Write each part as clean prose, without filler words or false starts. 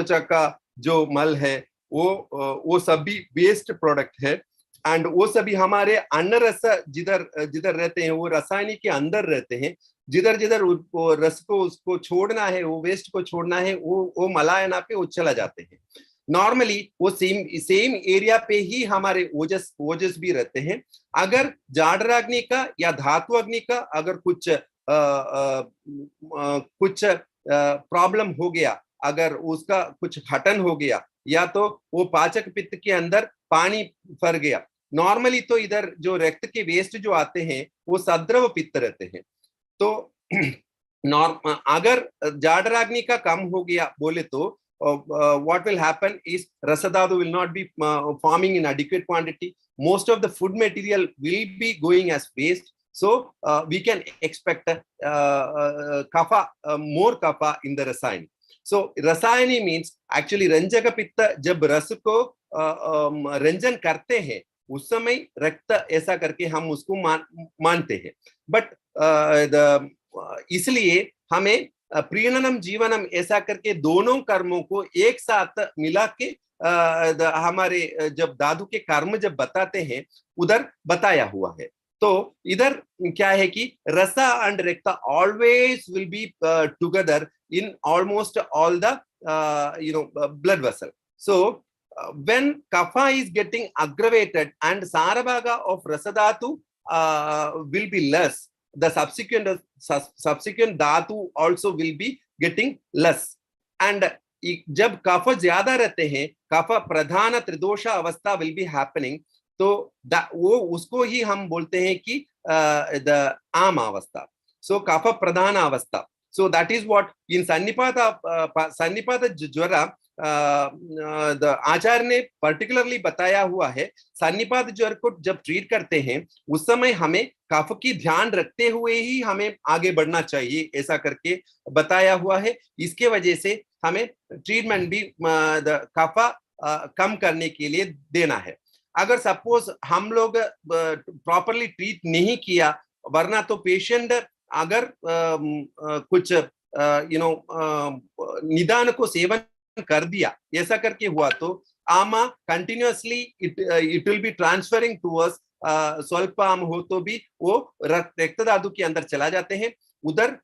त्वचा का जो मल है वो सभी वेस्ट प्रोडक्ट है, एंड वो सभी हमारे अन्न रस जिधर जिधर रहते हैं वो रासायनिक के अंदर रहते हैं, जिधर जिधर रस को उसको छोड़ना है, वो वेस्ट को छोड़ना है, वो मलायना पे वो चला जाते हैं। नॉर्मली वो सेम एरिया पे ही हमारे ओजस भी रहते हैं। अगर जाडर अग्नि का या धातु अग्नि का अगर कुछ प्रॉब्लम हो गया, अगर उसका कुछ हटन हो गया, या तो वो पाचक पित्त के अंदर पानी भर गया। नॉर्मली तो इधर जो रक्त के वेस्ट जो आते हैं वो सद्रव पित्त रहते हैं। तो अगर जाडराग्नि का कम हो गया बोले तो what will happen is rasadhatu will not be forming in adequate quantity. Most of the food material will be going as waste. So we can expect kapha, more kapha in the rasayani. So rasayani means actually ranjaka pitta जब रस को रंजन करते हैं उस समय रक्त ऐसा करके हम उसको मानते हैं। बट इसलिए हमें प्रीणनम जीवनम ऐसा करके दोनों कर्मों को एक साथ मिला के हमारे जब दादू के कर्म जब बताते हैं उधर बताया हुआ है। तो इधर क्या है कि रसा एंड रक्त always will be together in almost all the blood vessel. So when kapha is getting aggravated and sarabhaga of rasadhatu will be less, the subsequent dhatu also will be getting less. And जब कफ ज्यादा रहते हैं, कफ प्रधान त्रिदोषा अवस्था will be happening, तो वो उसको ही हम बोलते हैं कि द आम अवस्था, so कफ प्रधान अवस्था. So that is what in sannipata ज्वरा the आचार्य ने पर्टिकुलरली बताया हुआ है। सन्निपात ज्वर को जब ट्रीट करते हैं उस समय हमें कफ की ध्यान रखते हुए ही हमें आगे बढ़ना चाहिए, ऐसा करके बताया हुआ है। इसके वजह से हमें ट्रीटमेंट भी कफ कम करने के लिए देना है। अगर सपोज हम लोग प्रॉपरली ट्रीट नहीं किया, वरना तो पेशेंट अगर कुछ निदान को सेवन कर दिया, ऐसा करके हुआ तो आमा continuously it will be transferring towards स्वल्प आम हो तो भी वो रक्त धातु के अंदर चला जाते हैं, उधर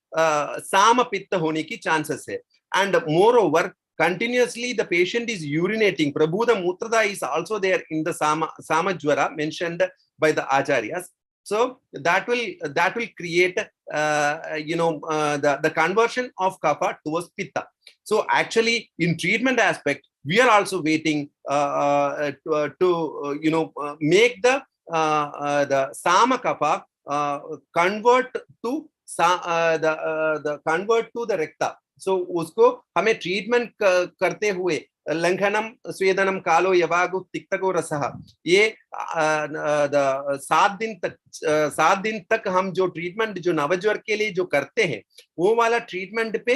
साम पित्त होने की चांसेस है। And more over continuously the patient is urinating, prabhuda mutrada is also there in the sama jwara mentioned by the acharyas. So that will create the conversion of kapha towards pitta. So actually in treatment aspect we are also waiting to make the sama kapha convert to the rakta. So उसको हमें treatment करते हुए लंघनम स्वेदनम कालो यवागु तिक्तगो रसः, ये 7 दिन तक हम जो ट्रीटमेंट जो नवज्वर के लिए जो करते हैं वो वाला ट्रीटमेंट पे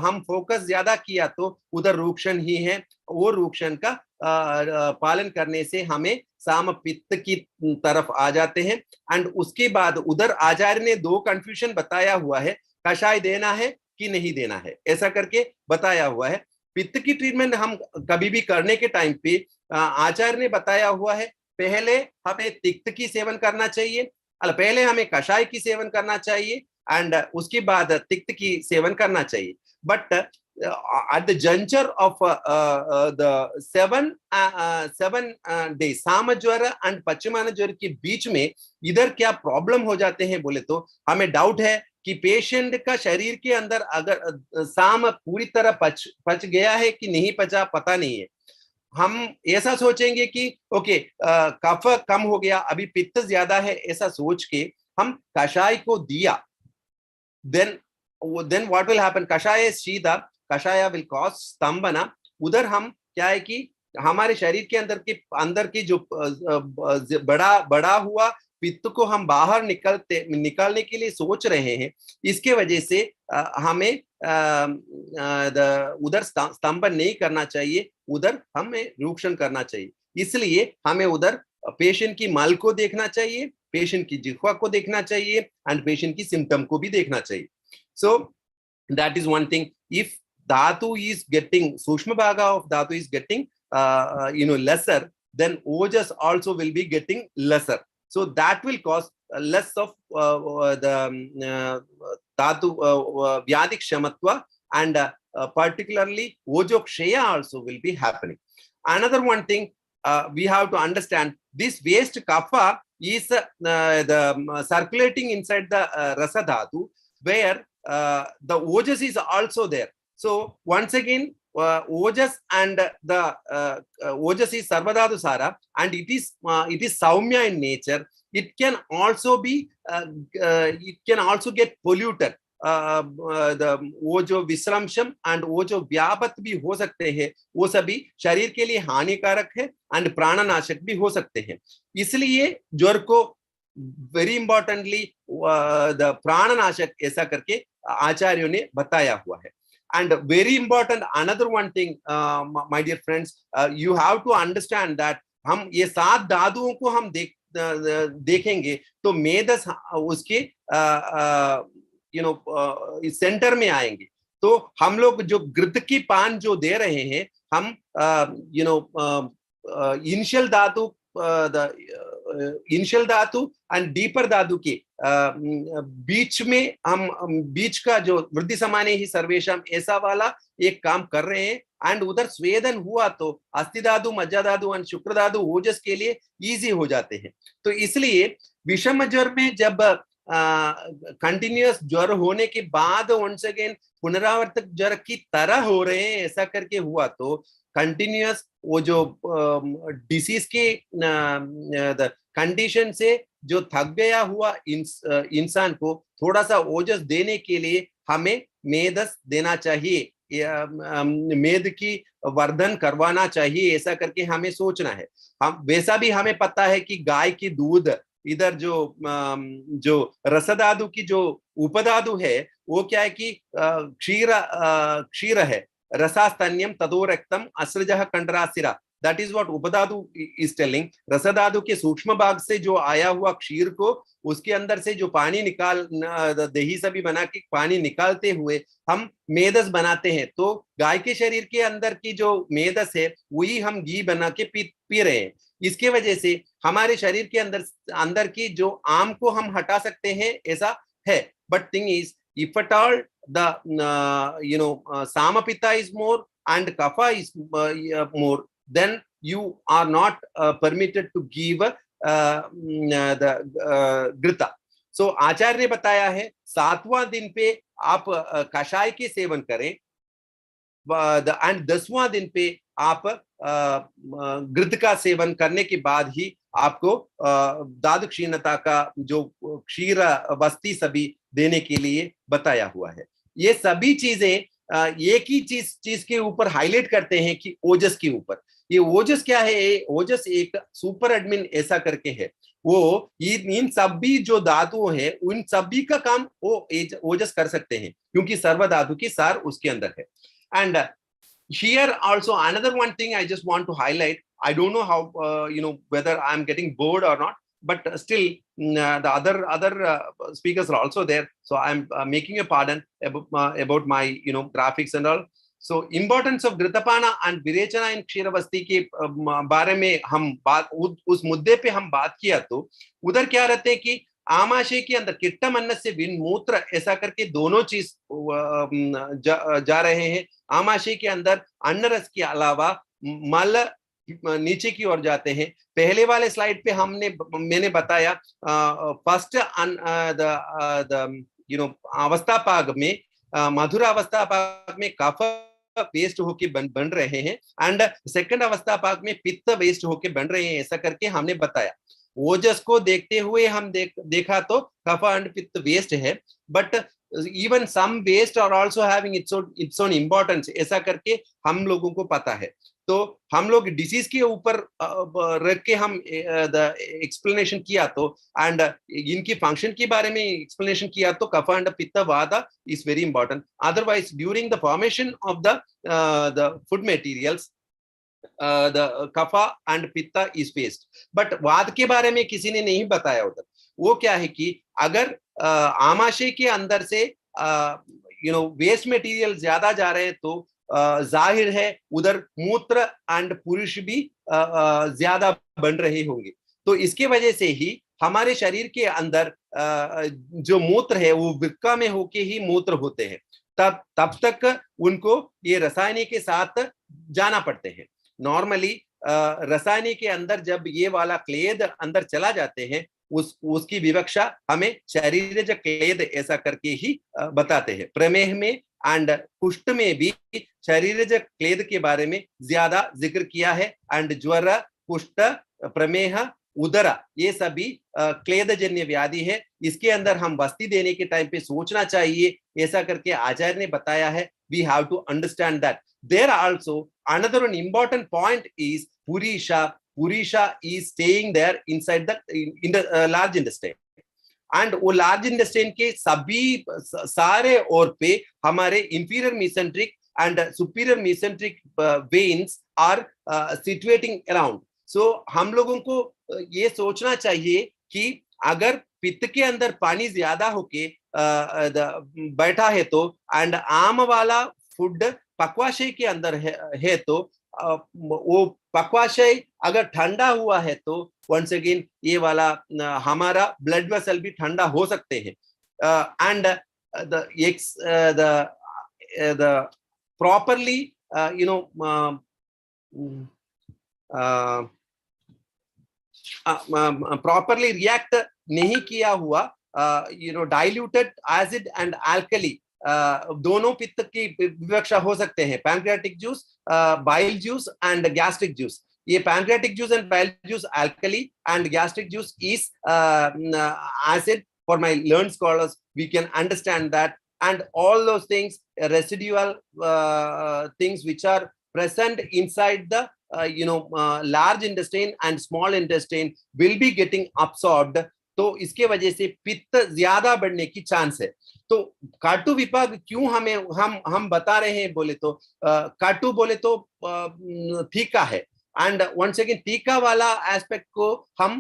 हम फोकस ज्यादा किया तो उधर रूक्षण ही है। वो रूक्षण का पालन करने से हमें साम पित्त की तरफ आ जाते हैं। एंड उसके बाद उधर आचार्य ने 2 कंफ्यूजन बताया हुआ है, कषाय देना है कि नहीं देना है, ऐसा करके बताया हुआ है। पित्त की ट्रीटमेंट हम कभी भी करने के टाइम पे आचार्य ने बताया हुआ है पहले हमें तिक्त की सेवन करना चाहिए, पहले हमें कषाय की सेवन करना चाहिए एंड उसके बाद तिक्त की सेवन करना चाहिए। But at the juncture of the 7 days सामज्वर एंड पश्चिमान ज्वर के बीच में इधर क्या प्रॉब्लम हो जाते हैं बोले तो हमें डाउट है कि पेशेंट का शरीर के अंदर अगर साम पूरी तरह पच गया है कि नहीं पचा पता नहीं है। हम ऐसा सोचेंगे कि ओके कफ कम हो गया, अभी पित्त ज्यादा है, ऐसा सोच के हम कषाय को दिया, then what will happen, कषाय शीदा कषाय will cause स्तंभना। उधर हम क्या है कि हमारे शरीर के अंदर की जो बड़ा हुआ पित्त को हम बाहर निकालने के लिए सोच रहे हैं, इसके वजह से हमें उधर स्तंभन नहीं करना चाहिए, उधर हमें रूक्षण करना चाहिए। इसलिए हमें उधर पेशेंट की मल को देखना चाहिए, पेशेंट की जिह्वा को देखना चाहिए एंड पेशेंट की सिम्टम को भी देखना चाहिए। सो that is one thing. If dhatu is getting, Sushma Bhaga of dhatu is getting lesser, then ojas also will be getting lesser. So that will cause less of the dhatu vyadik shamatva, and particularly ojokshaya also will be happening. Another one thing we have to understand, this waste kapha is circulating inside the rasa dhatu, where the ojas is also there. So once again, ojas and the ojas is sarvadhatu sara, and it is saumya in nature. It can also be it can also get polluted. वो जो विश्रामशम and वो जो व्यापत भी हो सकते हैं, वो सभी शरीर के लिए हानिकारक है एंड प्राणनाशक भी हो सकते हैं. इसलिए ज्वर को वेरी इंपॉर्टेंटली द प्राणनाशक ऐसा करके आचार्यों ने बताया हुआ है. And very important another one thing my dear friends, you have to understand that हम ये 7 धातुओं को हम देखेंगे तो मेदस उसके सेंटर में आएंगे. तो हम लोग जो घृत की पान जो दे रहे हैं, हम इनिशियल धातु एंड डीपर धातु के बीच में हम बीच का जो वृद्धि समाने ही सर्वेशम ऐसा वाला एक काम कर रहे हैं. एंड उधर स्वेदन हुआ तो अस्थि धातु, मज्जा धातु एंड शुक्र धातु ओजस के लिए इजी हो जाते हैं. तो इसलिए विषम ज्वर में जब कंटिन्यूअस ज्वर होने के बाद वंस अगेन पुनरावर्तक ज्वर की तरह हो रहे हैं ऐसा करके हुआ तो कंटिन्यूअस वो जो डिसीज के कंडीशन से जो थक गया हुआ इंसान को थोड़ा सा ओजस देने के लिए हमें मेदस देना चाहिए, मेद की वर्धन करवाना चाहिए, ऐसा करके हमें सोचना है. हम वैसा भी हमें पता है कि गाय की दूध, इधर जो रसधातु की जो उपधातु है वो क्या है कि क्षीर है, रसास्तन्यम तदो रक्तम असृजः कंडरासिरा. दैट इज व्हाट उपधातु इज टेलिंग. रसधातु के सूक्ष्म भाग से जो आया हुआ क्षीर को उसके अंदर से जो पानी निकाल दही से भी बना के पानी निकालते हुए हम मेदस बनाते हैं. तो गाय के शरीर के अंदर की जो मेदस है वही हम घी बना के पी रहे हैं. इसके वजह से हमारे शरीर के अंदर की जो आम को हम हटा सकते हैं ऐसा है. But thing is, if at all the सामपिता इज मोर एंड कफा is more, then you are not permitted to give the घृता. So आचार्य ने बताया है 7वां दिन पे आप कषाय के सेवन करें एंड 10वां दिन पे आप घृत का सेवन करने के बाद ही आपको दाद क्षीणता का जो क्षीर वस्ती सभी देने के लिए बताया हुआ है. ये सभी चीजें एक ही चीज के ऊपर हाईलाइट करते हैं कि ओजस के ऊपर. ये ओजस क्या है? ओजस एक सुपर एडमिन ऐसा करके है, वो इन सभी जो धातुओं हैं उन सभी का काम वो ओजस कर सकते हैं क्योंकि सर्व धातु की सार उसके अंदर है. And here also another one thing I just want to highlight. I don't know how whether I'm getting bored or not, but still the other speakers are also there, so I'm making a pardon about my graphics and all. So importance of घृतपान and Virechana in क्षीरवस्ती के बारे में हम उस मुद्दे पे हम बात किया तो उधर क्या रहते हैं कि आमाशय के अंदर किट्टम अन्न से विन्मूत्र ऐसा करके दोनों चीज जा रहे हैं. आमाशय के अंदर अन्न रस के अलावा मल नीचे की ओर जाते हैं. पहले वाले स्लाइड पे मैंने बताया फर्स्ट अवस्था पाग में मधुर अवस्था पाग में कफ वेस्ट होके बन रहे हैं एंड सेकंड अवस्था पाग में पित्त वेस्ट होके बन रहे हैं ऐसा करके हमने बताया. ओजस को देखते हुए हम देखा तो कफ एंड पित्त वेस्ट है, but even some waste are also having its own importance ऐसा करके हम लोगों को पता है. तो हम लोग डिसीज के ऊपर रख के हम एक्सप्लेनेशन किया तो एंड इनकी फंक्शन के बारे में एक्सप्लेनेशन किया तो कफ एंड पित्त वादा is very important. Otherwise during the formation of the food materials the kapha and pitta is waste. But वाद के बारे में किसी ने नहीं बताया उधर. वो क्या है कि अगर आमाशय के अंदर से वेस्ट मटेरियल ज्यादा जा रहे हैं तो जाहिर है उधर मूत्र एंड पुरुष भी ज्यादा बन रहे होंगे। तो इसके वजह से ही हमारे शरीर के अंदर जो मूत्र है वो वृक्का में होके ही मूत्र होते हैं, तब तक उनको ये रासायनिक के साथ जाना पड़ते हैं। नॉर्मली रासायनिक के अंदर जब ये वाला क्लेद अंदर चला जाते हैं उसकी विवक्षा हमें शरीरज क्लेद ऐसा करके ही बताते हैं। प्रमेह में एंड कुष्ठ में भी शरीरज क्लेद के बारे में ज्यादा जिक्र किया है। एंड ज्वर, कुष्ठ, प्रमेह, उदरा ये सभी क्लेदजन्य व्याधि है। इसके अंदर हम वस्ती देने के टाइम पे सोचना चाहिए, ऐसा करके आचार्य ने बताया है। We have to understand that there also another an important point is पुरीशा। पुरीशा is staying there inside the large intestine and वो लार्ज इंटेस्टाइन के सभी सारे ओर पे हमारे inferior mesenteric and superior mesenteric veins are situating around. So हम लोगों को ये सोचना चाहिए कि अगर पित्त के अंदर पानी ज्यादा होके बैठा है तो एंड आम वाला फूड पक्वाशय के अंदर है तो वो पक्वाशय अगर ठंडा हुआ है तो वंस अगेन ये वाला हमारा ब्लड वेसल भी ठंडा हो सकते हैं। And the properly properly react नहीं किया हुआ डाइल्यूटेड एसिड एंड अल्कली दोनों पित्त की विवक्षा हो सकते हैं। Pancreatic juice, bile juice and gastric juice. ये pancreatic juice and bile juice alkali and gastric juice is acid. For my learned scholars, we can understand that, and all those things, residual things which are present inside the large intestine and small intestine will be getting absorbed. तो इसके वजह से पित्त ज्यादा बढ़ने की chance है। तो काटु विभाग क्यों हम बता रहे हैं बोले तो काटु बोले तो तीखा है। एंड वंस अगेन तीखा वाला एस्पेक्ट को हम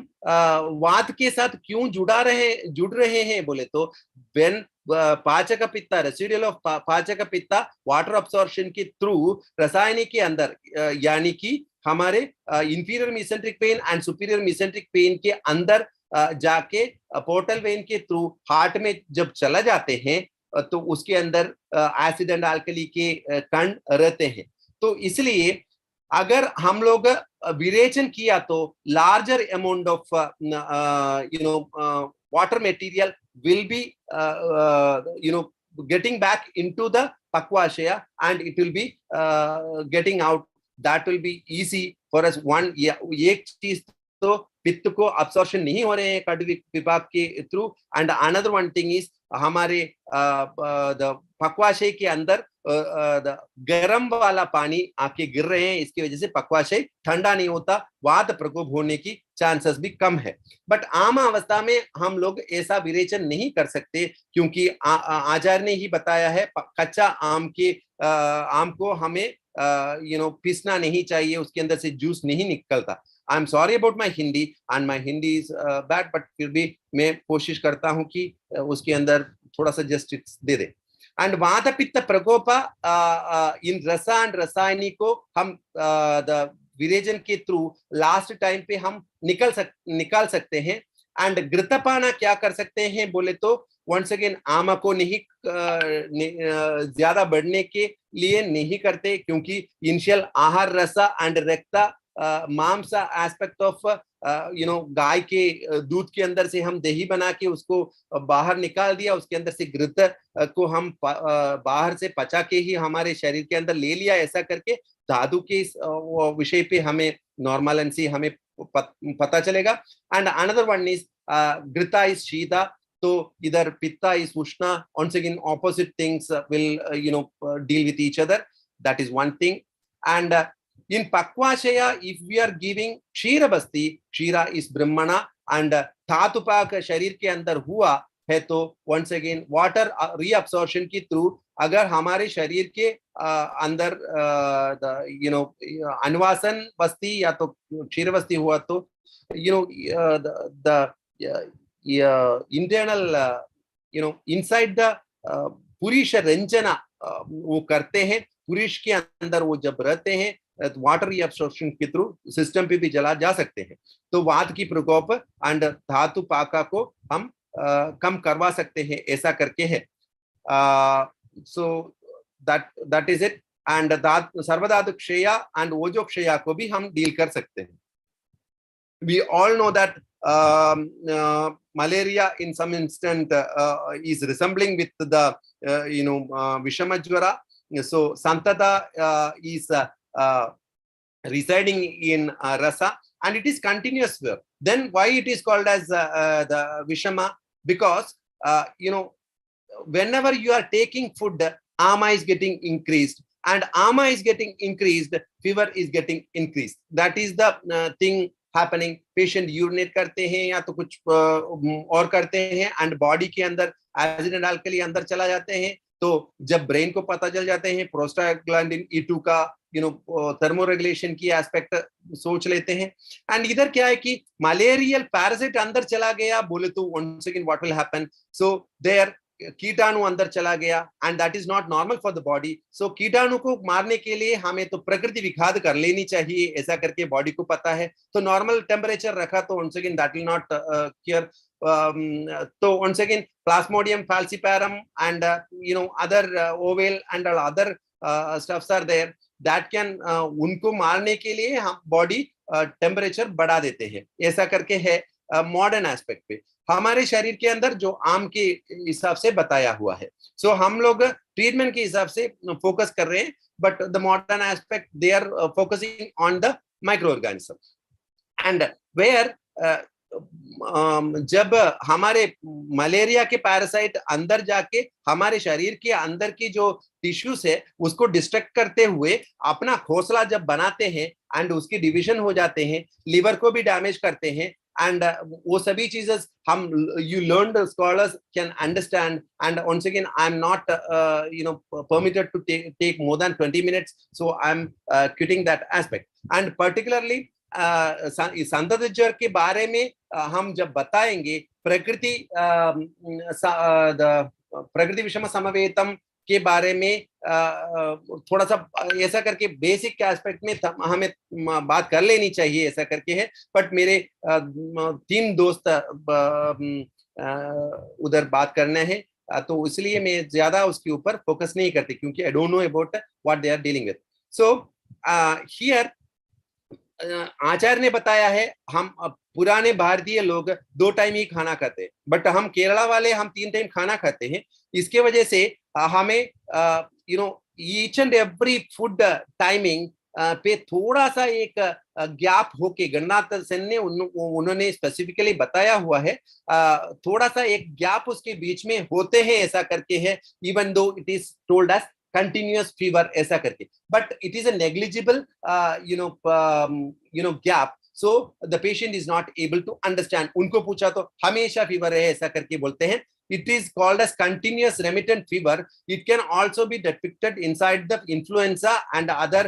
वात के साथ क्यों जुड़ रहे हैं बोले तो व्हेन पाचक पित्ता, residual of pachaka pitta water absorption के थ्रू रासायनिक के अंदर यानी कि हमारे inferior mesenteric pain and superior mesenteric pain के अंदर जाके पोर्टल वेन के थ्रू हार्ट में जब चला जाते हैं तो उसके अंदर एसिड एंड अल्कली के कण रहते हैं। तो इसलिए अगर हम लोग विरेचन किया तो larger amount of water material will be getting back into the pakvashaya and it will be getting out. That will be easy for us. One, एक चीज तो पित्त को अब्सॉर्प्शन नहीं हो रहे हैं कट विभाग के through. And another one thing is हमारे पक्वाशय के अंदर गर्म वाला पानी आके गिर रहे हैं, इसकी वजह से पक्वाशय ठंडा नहीं होता, वात प्रकोप होने की चांसेस भी कम है। बट आम अवस्था में हम लोग ऐसा विरेचन नहीं कर सकते क्योंकि आचार्य ने ही बताया है कच्चा आम को हमें पीसना नहीं चाहिए, उसके अंदर से जूस नहीं निकलता। I am sorry about my Hindi and my Hindi is bad, but फिर भी मैं कोशिश करता हूँ कि उसके अंदर थोड़ा सा जस्टिस दे दे। एंड वात पित्त प्रकोप इन रसा एंड रसायनिक को हम विरेचन के थ्रू लास्ट टाइम पे हम निकाल सकते हैं। एंड घृतपाना क्या कर सकते हैं बोले तो वंस अगेन आम को नहीं ज्यादा बढ़ने के लिए नहीं करते क्योंकि इनिशियल आहार रसा एंड रक्ता मांसा एस्पेक्ट ऑफ गाय के दूध के अंदर से हम दही बना के उसको बाहर निकाल दिया, उसके अंदर से घृत को हम बाहर से पचा के ही हमारे शरीर के अंदर ले लिया। ऐसा करके धातु के विषय पे हमें नॉर्मलेंसी हमें पता चलेगा। एंड अनदर वन इज घृता इज शीता, तो इधर पित्ता इज उष्णा। once again opposite things will deal with each other. That is one thing. And in pakvashaya, if we are giving Kshir Basti, क्षीरा is ब्रह्मणा and धातुपाक शरीर के अंदर हुआ है तो once again water reabsorption के थ्रू अगर हमारे शरीर के अंदर अनुवासन बस्ती या तो क्षीर बस्ती हुआ तो the internal inside the पुरुष रंजना वो करते हैं, पुरुष के अंदर वो जब रहते हैं वाटर एब्सॉर्प्शन के थ्रू सिस्टम पे भी चला जा सकते हैं, तो वात की प्रकोप एंड धातु पाका को हम कम करवा सकते हैं, ऐसा करके है। So that is it. And सर्वधातु क्षय एंड ओजो क्षय को भी हम डील कर सकते हैं। We all know that malaria in some instant is resembling with the Vishama Jwara. So Santata is residing in rasa, and it is continuous verb. Then why it is called as the Vishama? Because whenever you are taking food, ama is getting increased, and ama is getting increased, fever is getting increased. That is the thing happening. Patient urinate करते हैं या तो कुछ और करते हैं, and body के अंदर acid and alkali अंदर चला जाते हैं, तो जब ब्रेन को पता चल जाते हैं, प्रोस्टाग्लैंडिन E2 का थर्मोरेगुलेशन की एस्पेक्ट सोच लेते हैं। एंड इधर क्या है कि मलेरियल पैरासाइट अंदर चला गया बोले तो once again what will happen? So there कीटाणु अंदर चला गया, and that is not normal for the body. So कीटाणु को मारने के लिए हमें तो प्रकृति विघात कर लेनी चाहिए, ऐसा करके बॉडी को पता है। तो नॉर्मल टेम्परेचर रखा तो once again that will not cure. तो once again Plasmodium falciparum and other oval and other stuffs are there that can उनको मारने के लिए हम बॉडी टेम्परेचर बढ़ा देते हैं, ऐसा करके है मॉडर्न एस्पेक्ट पे। हमारे शरीर के अंदर जो आम के हिसाब से बताया हुआ है, सो हम लोग ट्रीटमेंट के हिसाब से फोकस कर रहे हैं, but the modern aspect they are focusing on the microorganism. And where जब हमारे मलेरिया के पैरासाइट अंदर जाके हमारे शरीर के अंदर की जो टिश्यूज है उसको डिस्ट्रक्ट करते हुए अपना घोंसला जब बनाते हैं एंड उसकी डिवीजन हो जाते हैं, लिवर को भी डैमेज करते हैं, and वो सभी चीजें हम you learned scholars can understand. And once again I'm not permitted to take more than 20 minutes, so I'm quitting that aspect. And particularly संतत ज्वर के बारे में हम जब बताएंगे प्रकृति विषम समवेतम के बारे में थोड़ा सा ऐसा करके बेसिक के एस्पेक्ट में हमें बात कर लेनी चाहिए, ऐसा करके है। बट मेरे 3 दोस्त उधर बात करने हैं, तो इसलिए मैं ज्यादा उसके ऊपर फोकस नहीं करती, क्योंकि I don't know about what they are dealing with. So here आचार्य ने बताया है हम पुराने भारतीय लोग 2 टाइम ही खाना खाते हैं, बट हम केरला वाले हम 3 टाइम खाना खाते हैं। इसके वजह से हमें each and every food timing पे थोड़ा सा एक गैप होके गणनाथ सेन ने उन्होंने स्पेसिफिकली बताया हुआ है, थोड़ा सा एक गैप उसके बीच में होते हैं, ऐसा करके है। Even though it is told as continuous fever ऐसा करके, but it is a negligible gap, so the patient is not able to understand. उनको पूछा तो हमेशा फीवर है ऐसा करके बोलते हैं। It is called as continuous remittent fever. It can also be depicted inside the influenza and other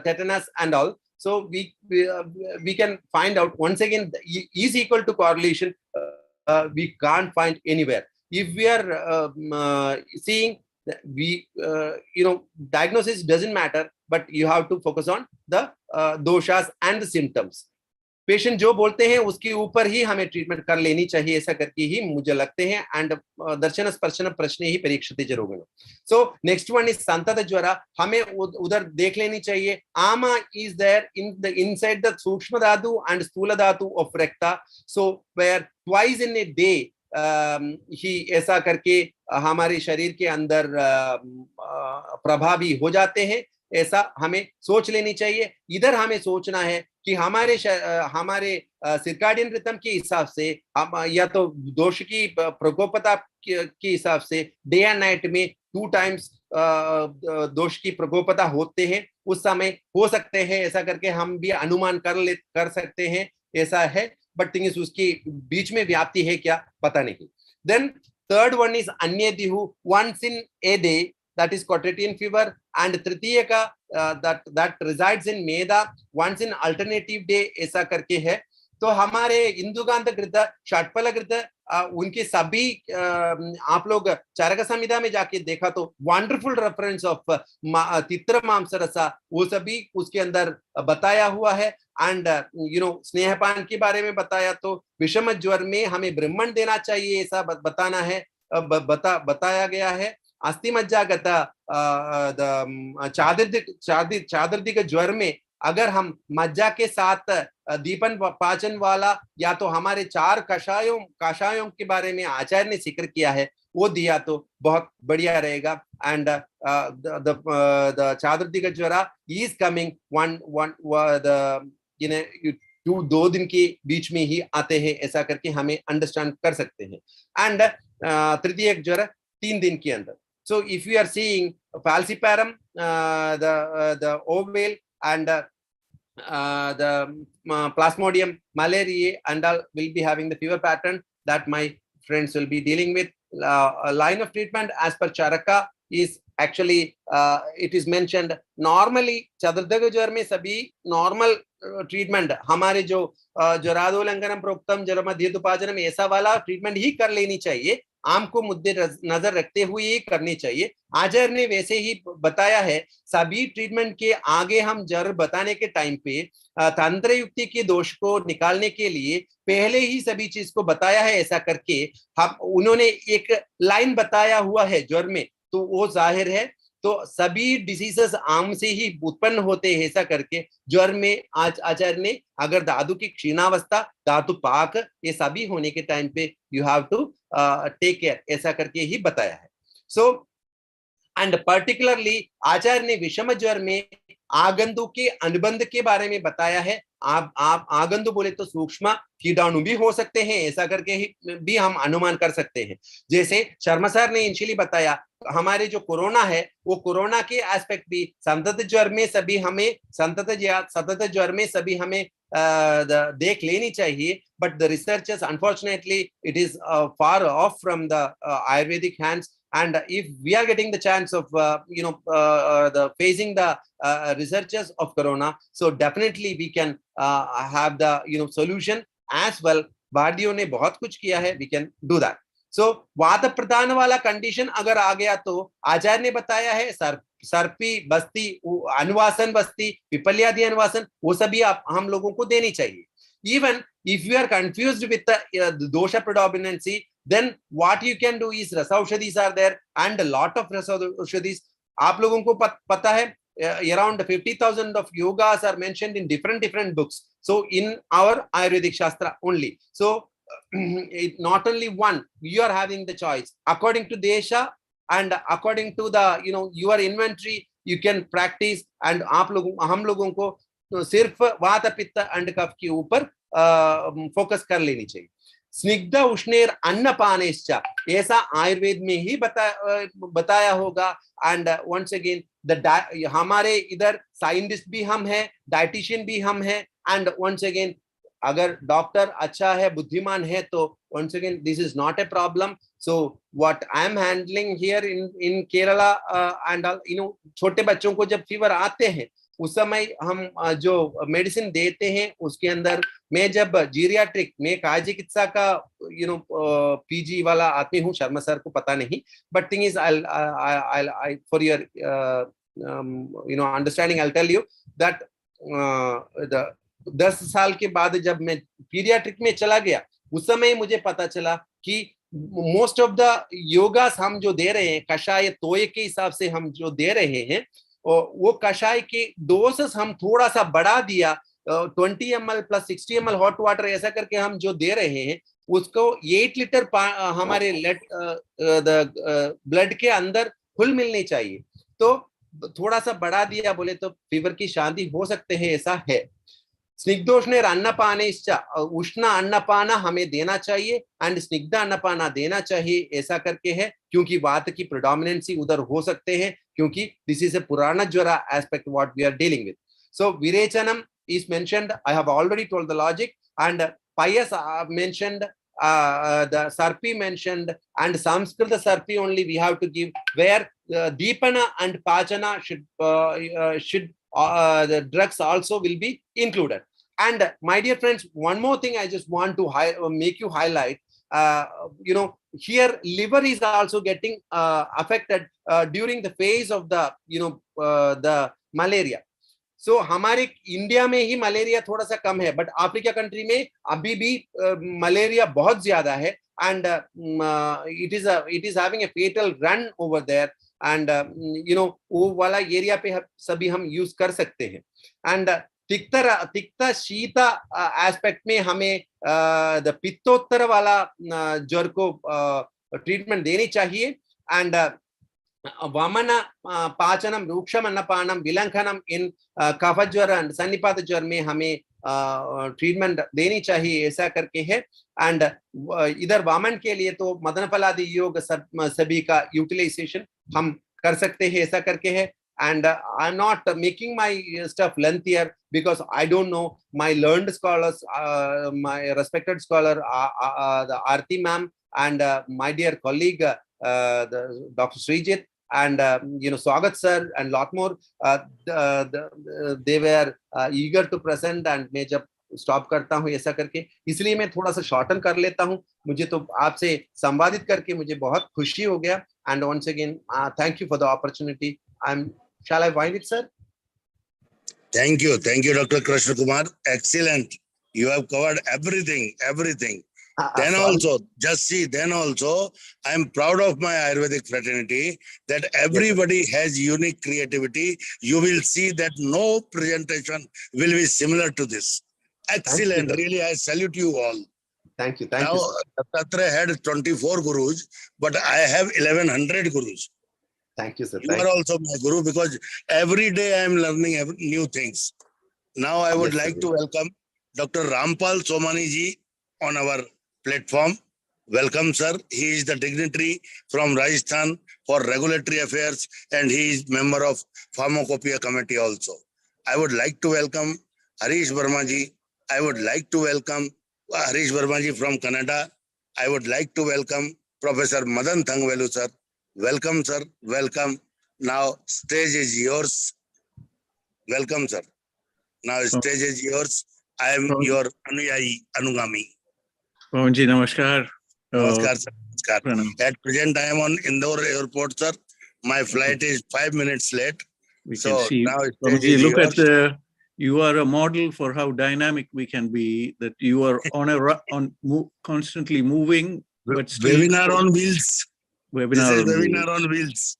tetanus and all. So we can find out once again is equal to correlation. We can't find anywhere. If we are seeing diagnosis doesn't matter, but you have to focus on the doshas and the symptoms. Patient जो बोलते हैं उसके ऊपर ही हमें treatment कर लेनी चाहिए, ऐसा करके ही मुझे लगते हैं। एंड दर्शन स्पर्शन प्रश्न ही परीक्षित रोगिण। सो नेक्स्ट वन इज संतत ज्वरा, हमें उधर देख लेनी चाहिए। आमा is there in the inside द सूक्ष्म धातु एंड स्थूल धातु ऑफ रेक्टा, so where twice in a day ही ऐसा करके हमारे शरीर के अंदर प्रभावी हो जाते हैं, ऐसा हमें सोच लेनी चाहिए। इधर हमें सोचना है कि हमारे सर्काडियन रिथम के हिसाब से या तो दोष की प्रकोपता के हिसाब से डे एंड नाइट में 2 टाइम्स दोष की प्रकोपता होते हैं, उस समय हो सकते हैं, ऐसा करके हम भी अनुमान कर सकते हैं, ऐसा है। बट थिंग इज उसकी बीच में व्याप्ति है क्या पता नहीं। देन थर्ड वन इज अन्य दिहु, once in a day, that is quotidian fever, and तृतीय का that resides in मेदा, once in alternative day, ऐसा करके है। तो हमारे इंदुगांत घृत, षट्फल घृत, उनके सभी आप लोग चरक संहिता में जाके देखा तो वंडरफुल रेफरेंस ऑफ तित्र मांस रसा, वो सभी उसके अंदर बताया हुआ है। एंड स्नेहपान के बारे में बताया, तो विषम ज्वर में हमें ब्रह्मण देना चाहिए ऐसा बताना है, बताया गया है। अस्थि मज्जागत चादर्दिक ज्वर में अगर हम मज्जा के साथ दीपन पाचन वाला, या तो हमारे 4 कषायों के बारे में आचार्य ने जिक्र किया है, वो दिया तो बहुत बढ़िया रहेगा। एंड द चादर्दिक ज्वरा इज कमिंग दो दिन के बीच में ही आते हैं, ऐसा करके हमें अंडरस्टैंड कर सकते हैं। एंड तृतीय ज्वर 3 दिन के अंदर। So if you are seeing falciparum, the ovale, and the plasmodium malariae and all will be having the fever pattern that my friends will be dealing with. A line of treatment as per Charaka is actually it is mentioned normally चतुर्दग ज्वर में सभी normal treatment हमारे जो ज्वरादोलंघनम प्रोक्तम ज्वर मध्यदुपाचनम ऐसा वाला treatment ही कर लेनी चाहिए, आम को मुद्दे नजर रखते हुए ही करनी चाहिए। आचार्य ने वैसे ही बताया है। सभी ट्रीटमेंट के आगे हम ज्वर बताने के टाइम पे तंत्र युक्ति के दोष को निकालने के लिए पहले ही सभी चीज को बताया है, ऐसा करके हम उन्होंने एक लाइन बताया हुआ है ज्वर में, तो वो जाहिर है तो सभी डिसीजेस आम से ही उत्पन्न होते हैं, ऐसा करके ज्वर में आज आचार्य ने अगर धातु की क्षीणावस्था, धातु पाक, ये सभी होने के टाइम पे you have to take care, ऐसा करके ही बताया है। सो एंड पर्टिकुलरली आचार्य ने विषम ज्वर में आगंतु के अनुबंध के बारे में बताया है। आप आगंतु बोले तो सूक्ष्म कीटाणु भी हो सकते हैं, ऐसा करके ही भी हम अनुमान कर सकते हैं। जैसे शर्मा सर ने इनिशियली बताया, हमारे जो कोरोना है वो कोरोना के एस्पेक्ट भी संतत ज्वर में सभी हमें सतत ज्वर में सभी हमें देख लेनी चाहिए। But the researchers unfortunately it is far of from the Ayurvedic hands, and if we are getting the chance of the facing the researchers of corona, so definitely we can have the solution as well. भारतीयों ने बहुत कुछ किया है, we can do that. So वात प्रदान वाला condition अगर आ गया तो आचार्य ने बताया है सर्पी बस्ती, अनुवासन बस्ती, पिपल्यादि अनुवासन, वो सभी हम लोगों को देनी चाहिए। Even if you are confused with the dosha predominancy, then what you can do is rasaushadis are there and a lot of rasaushadis. आप लोगों को पता है around 50,000 of yogas are mentioned in different books. So in our Ayurvedic Shastra only. So it not only one, you are having the choice according to desha and according to the your inventory you can practice। and हम लोगों को सिर्फ वात पित्त and कफ के ऊपर focus कर लेनी चाहिए। स्निग्ध उष्णेर अन्नपानेश्च, ऐसा आयुर्वेद में ही बताया होगा। एंड वंस अगेन हमारे इधर साइंटिस्ट भी हम हैं, डाइटिशियन भी हम हैं। एंड वंस अगेन अगर डॉक्टर अच्छा है, बुद्धिमान है, तो once again this is not a problem. So what I am handling here in Kerala and छोटे बच्चों को जब फीवर आते हैं उस समय हम जो मेडिसिन देते हैं उसके अंदर मैं जब जीरियाट्रिक में काय चिकित्सा का पीजी वाला आदमी हूँ, शर्मा सर को पता नहीं, but thing is I for your understanding I tell you that 10 साल के बाद जब मैं पीडियाट्रिक में चला गया उस समय मुझे पता चला कि मोस्ट ऑफ द योगास हम जो दे रहे हैं कषाय तोय के हिसाब से हम जो दे रहे हैं, वो कषाय के डोसेस हम थोड़ा सा बढ़ा दिया, 20 ml plus 60 ml hot water ऐसा करके हम जो दे रहे हैं उसको 8 लीटर हमारे ब्लड के अंदर घुल मिलनी चाहिए, तो थोड़ा सा बढ़ा दिया बोले तो फीवर की शांति हो सकते हैं, ऐसा है। स्निग्धोष्ण अन्नपाने, उष्ण अन्नपाना हमें देना चाहिए एंड स्निग्ध अन्नपाना देना चाहिए, ऐसा करके है क्योंकि वात की प्रोडोमिनेंसी उधर हो सकते हैं, क्योंकि दिस इज ए पुराण ज्वरा aspect what we are dealing with. So विरेचनम is mentioned, I have already told the logic, and Payas mentioned, the Sarpi mentioned, and Sanskrit Sarpi only we have to give, where Deepana and Pachana should the drugs also will be included. And my dear friends, one more thing I just want to make you highlight. Here liver is also getting affected during the phase of the the malaria. So हमारे India में ही malaria थोड़ा सा कम है, but Africa country में अभी भी malaria बहुत ज्यादा है, and it is having a fatal run over there, and वो वाला एरिया पे सभी हम यूज कर सकते हैं. And तिक्ता शीता एस्पेक्ट में हमें द पित्तोत्तर वाला ज्वर को ट्रीटमेंट देनी चाहिए. एंड वामन पाचनम रूक्षम अन्नपानम विलंघनम इन कफ ज्वर एंड सन्निपात ज्वर में हमें ट्रीटमेंट देनी चाहिए, ऐसा करके है. एंड इधर वामन के लिए तो मदन फलादि योग सभी का यूटिलाइजेशन हम कर सकते हैं, ऐसा करके है. And I'm not making my stuff lengthier because I don't know my learned scholars, my respected scholar, the Arathi ma'am, and my dear colleague, Dr. Sreejith, and Swagath sir, and lot more. They were eager to present, and मैं जब stop करता हूँ ऐसा करके, इसलिए मैं थोड़ा सा शॉर्टन कर लेता हूँ. मुझे तो आपसे संवादित करके मुझे बहुत खुशी हो गया. And once again, thank you for the opportunity. Shall I wind it, sir? Thank you, Dr. Krishna Kumar. Excellent. You have covered everything. Then also, I am proud of my Ayurvedic fraternity that everybody has unique creativity. You will see that no presentation will be similar to this. Excellent. Really, I salute you all. Thank you. Now, Tatra had 24 gurus, but I have 1100 gurus. Thank you, sir. You are also my guru, because every day I am learning new things. Now I would like to welcome Dr. Rampal Somani ji on our platform. Welcome, sir. He is the dignitary from Rajasthan for Regulatory Affairs, and he is member of Pharmacopoeia Committee also. I would like to welcome Harish Verma ji. I would like to welcome Harish Verma ji from Canada. I would like to welcome Professor Madan Thangvelu, sir. Welcome, sir. Welcome. Now, stage is yours. Welcome, sir. Now, stage is yours. I am your Anugami. Pawanji, namaskar. Namaskar, sir. Namaskar. At present, I am on Indore Airport, sir. My flight is 5 minutes late. We can see. Now, Pawanji, look at you are a model for how dynamic we can be. That you are constantly moving, but still webinar on wheels. Webinar on wheels.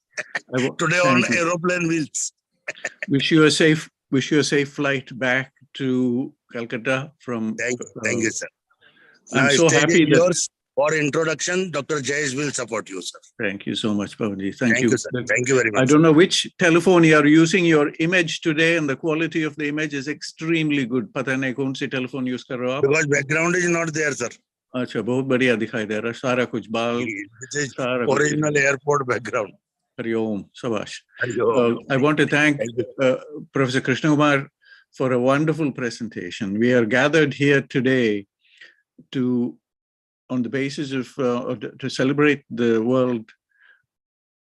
Today on aeroplane wheels. Wish you a safe flight back to Calcutta from. Thank you, sir. I'm so happy that for introduction, Dr. Jayesh will support you, sir. Thank you so much, Pawanji. Thank you, sir. Thank you very much. I don't know which telephone you are using your image today, and the quality of the image is extremely good. Pata nahi kaun si telephone use kar rahe ho aap? Because background is not there, sir. अच्छा, बहुत बढ़िया दिखाई दे रहा है, सारा कुछ बाल, original airport background. Hariom, Sabash. I want to thank Professor Krishna Kumar for a wonderful presentation. We are gathered here today on the basis of to celebrate the World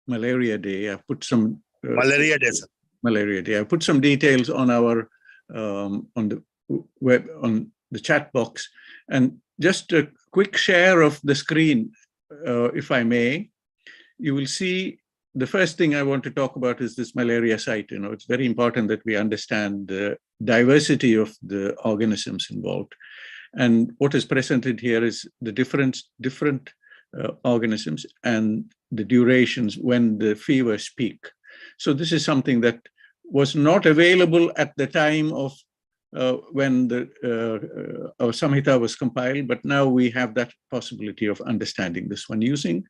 Malaria Day. I put some Malaria Day, sir. Malaria Day. I put some details on our on the web, on the chat box, and just a quick share of the screen, if I may. You will see the first thing I want to talk about is this malaria site. It's very important that we understand the diversity of the organisms involved. And what is presented here is the different organisms and the durations when the fevers peak. So this is something that was not available at the time of when our Samhita was compiled, but now we have that possibility of understanding this one using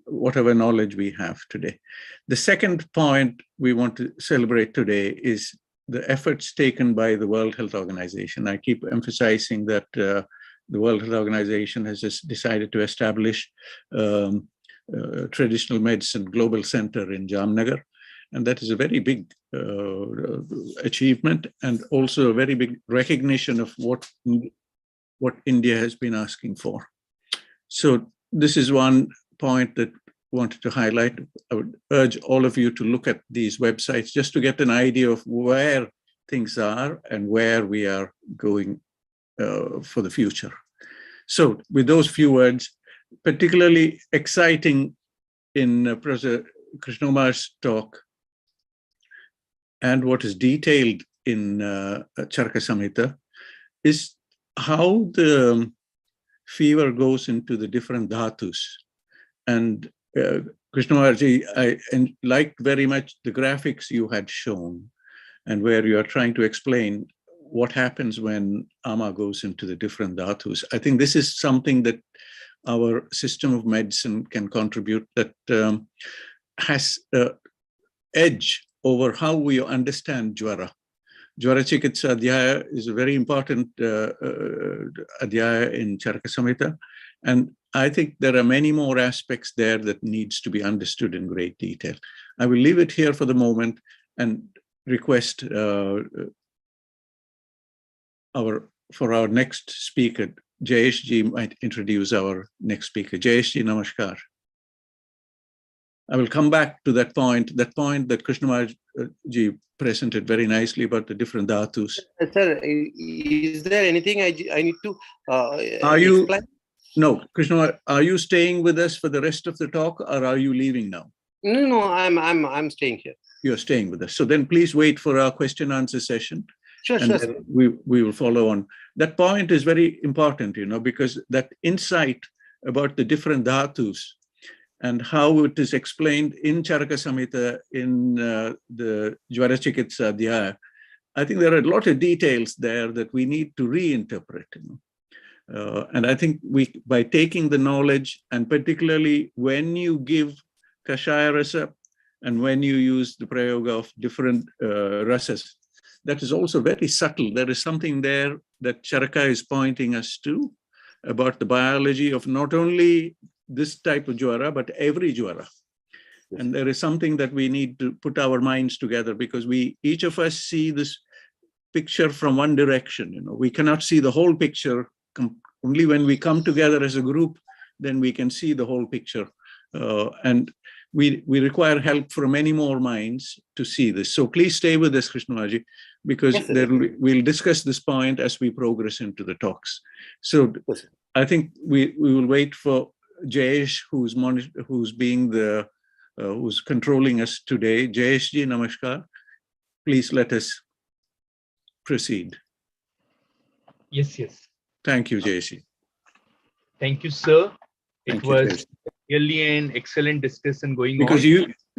whatever knowledge we have today. The second point we want to celebrate today is the efforts taken by the World Health Organization. I keep emphasizing that the World Health Organization has just decided to establish traditional medicine global center in Jamnagar. And that is a very big achievement, and also a very big recognition of what India has been asking for. So this is one point that I wanted to highlight. I would urge all of you to look at these websites just to get an idea of where things are and where we are going for the future. So with those few words, particularly exciting in Professor Krishna Kumar's talk and what is detailed in Charaka Samhita is how the fever goes into the different dhatus. And Krishna Kumarji, I liked very much the graphics you had shown and where you are trying to explain what happens when ama goes into the different dhatus. I think this is something that our system of medicine can contribute, that has edge over how we understand Jwara. Jwara Chikitsa Adhyaya is a very important Adhyaya in Charaka Samhita. And I think there are many more aspects there that needs to be understood in great detail. I will leave it here for the moment and request for our next speaker, Jayesh ji might introduce our next speaker. Jayesh ji, namaskar. I will come back to that point that Krishna ji presented very nicely about the different dhatus. Sir, is there anything I need to explain? No, Krishna, are you staying with us for the rest of the talk, or are you leaving now? No, I'm staying here. You're staying with us. So then please wait for our question answer session. Sure. We will follow on. That point is very important, because that insight about the different dhatus and how it is explained in Charaka Samhita, in the Jwara Chikitsa Adhyaya, I think there are a lot of details there that we need to reinterpret. And I think by taking the knowledge, and particularly when you give Kashaya Rasa and when you use the prayoga of different rasas, that is also very subtle. There is something there that Charaka is pointing us to about the biology of not only this type of Jwara, but every Jwara. And there is something that we need to put our minds together, because each of us see this picture from one direction. We cannot see the whole picture. Only when we come together as a group, then we can see the whole picture. And we require help from many more minds to see this. So please stay with us, Krishnaji, because yes, we'll discuss this point as we progress into the talks. So yes, I think we will wait for Jayesh, who's controlling us today. Jayesh ji, namaskar. Please let us proceed. Yes. Thank you, Jayesh ji. Thank you, sir. Thank it was really an excellent discussion going on. Because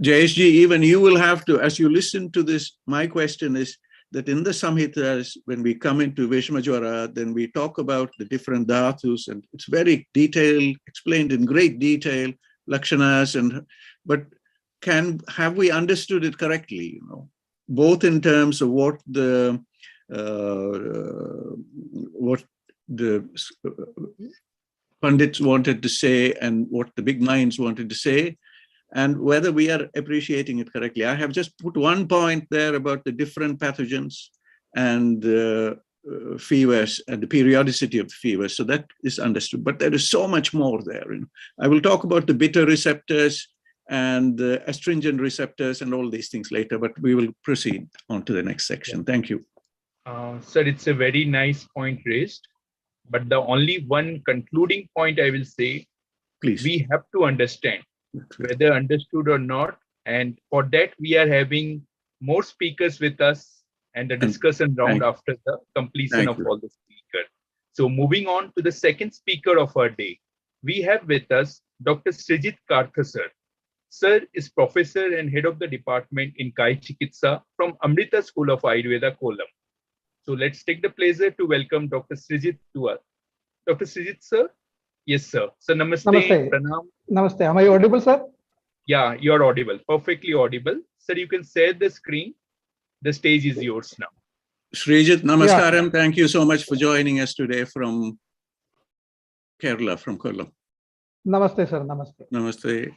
Jayesh ji, even you will have to, as you listen to this, my question is that in the Samhitas, when we come into VISHAM JWARA, then we talk about the different dhatus, and it's very detailed, explained in great detail, lakshanas, but have we understood it correctly? Both in terms of what the Pandits wanted to say and what the big minds wanted to say, and whether we are appreciating it correctly. I have just put one point there about the different pathogens and fevers and the periodicity of the fevers. So that is understood, but there is so much more there. I will talk about the bitter receptors and the astringent receptors and all these things later, but we will proceed on to the next section. Thank you. Sir, it's a very nice point raised, but the only one concluding point I will say, please, we have to understand whether understood or not, and for that we are having more speakers with us and the discussion round after the completion of all the speakers. So moving on to the second speaker of our day, we have with us Dr. Sreejith Kartha sir. Sir is professor and head of the department in Kai Chikitsa from Amrita School of Ayurveda, Kollam. So let's take the pleasure to welcome Dr. Sreejith to us. Dr. Sreejith sir? Yes, sir. So namaste. Namaste. Pranam. Namaste. Am I audible, sir? Yeah, you're audible. Perfectly audible. Sir, you can share the screen. The stage is yours now. Sreejith, namaskaram. Yeah. Thank you so much for joining us today from Kerala, from Kollam. Namaste, sir. Namaste. Namaste.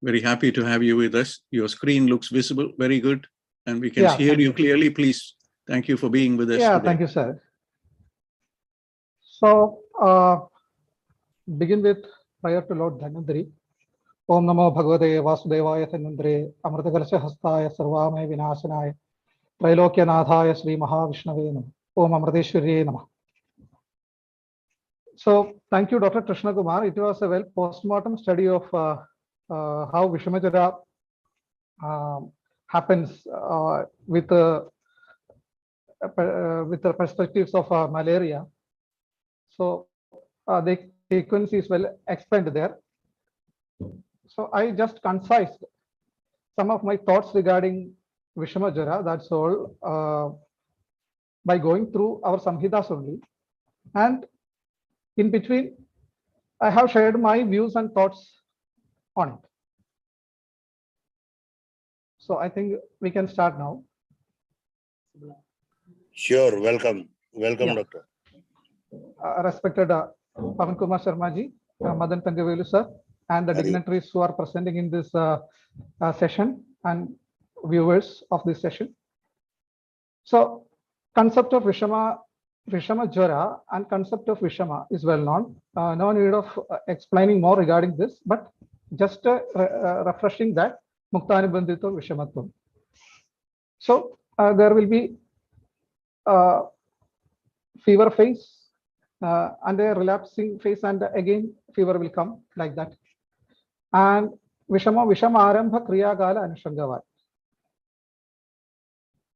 Very happy to have you with us. Your screen looks visible, very good, and we can hear you clearly. Please, thank you for being with us today. Thank you, sir. So, begin with prayer to Lord Dhanvantari. Om Namo Bhagavate Vasudevaya Dhanvantare Amritakalsha Hastaya Sarvamaya Vinashanaya Trailokyanadhaya Sri Mahavishnave Namah. Om Amriteshwarye Namah. So thank you, Dr. Krishna Kumar. It was a well postmortem study of how Vishama Jwara happens with the perspectives of malaria. So the sequence is well explained there. So I just concised some of my thoughts regarding Vishama Jwara, that's all, by going through our Samhitas only. And in between, I have shared my views and thoughts on it. So I think we can start now. Sure, welcome. Welcome, Yeah. Doctor. Respected Pavan Kumar Sharma ji, Madan Tangavelu sir, and the dignitaries who are presenting in this session and viewers of this session. So concept of Vishama Jwara and concept of Vishama is well known. No need of explaining more regarding this, but just refreshing that Muktanibandhito Vishamatvam. So there will be fever phase and a relapsing phase, and again fever will come like that. And Vishama Arambha Kriya Gala Anushangavat.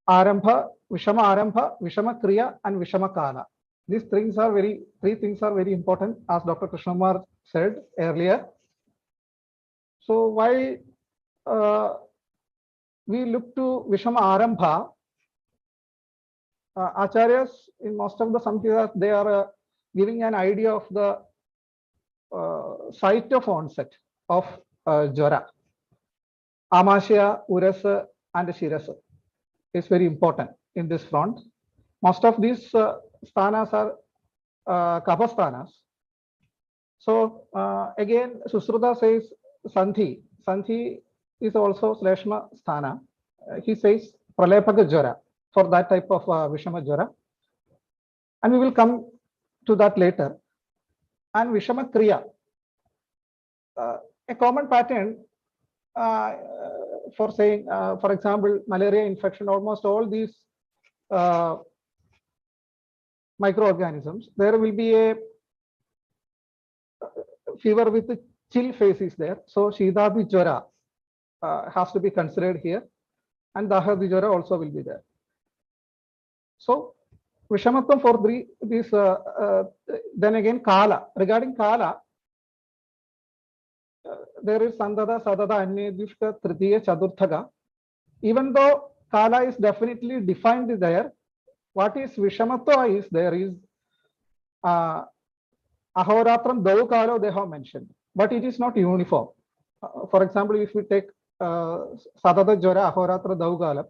Vishama Arambha, Vishama Kriya, and Vishama Kala. These three things are very important, as Dr. Krishna Kumar said earlier. So why we look to Vishama Arambha? Acharyas in most of the Samhitas, they are giving an idea of the site of onset of Jwara. Amashya, Urasa, and Shirasa is very important in this front. Most of these sthanas are kapha sthanas. So again, Susruta says Sandhi. Sandhi is also Sleshma sthana. He says Pralepaka Jwara for that type of Vishama Jwara. And we will come to that later. And Vishama Kriya. A common pattern for saying, for example, malaria infection, almost all these microorganisms, there will be a fever with the chill phase is there. So Shidabhi Jwara has to be considered here, and Dahadi Jwara also will be there. So Vishamatvam for these, then again Kala. Regarding Kala, there is Sandada, Sadada, Anyadishka, Tritiya, Chadurthaga. Even though Kala is definitely defined there, what is Vishamatva is there is Ahoratram Dau Kalo they have mentioned, but it is not uniform. For example, if we take Sadada Jwara, Ahoratra Dau Kala,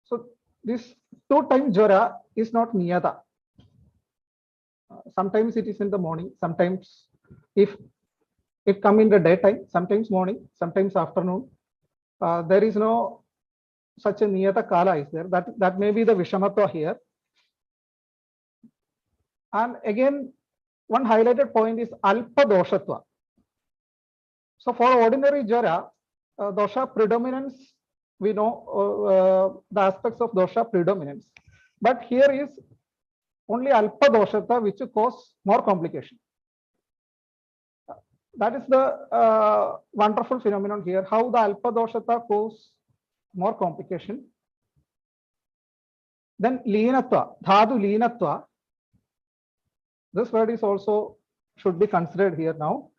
so this 2 times Jwara is not Niyata. Sometimes it is in the morning, sometimes if it come in the daytime, sometimes morning, sometimes afternoon. There is no such a Niyata Kala is there. That may be the Vishamatva here. And again, one highlighted point is Alpa Doshatva. So for ordinary Jwara, dosha predominance, we know the aspects of dosha predominance. But here is only Alpa Doshata which cause more complication. That is the wonderful phenomenon here, how the Alpa Doshata cause more complication. Then Leenatva, Dhadu Leenatva. This word is also should be considered here now.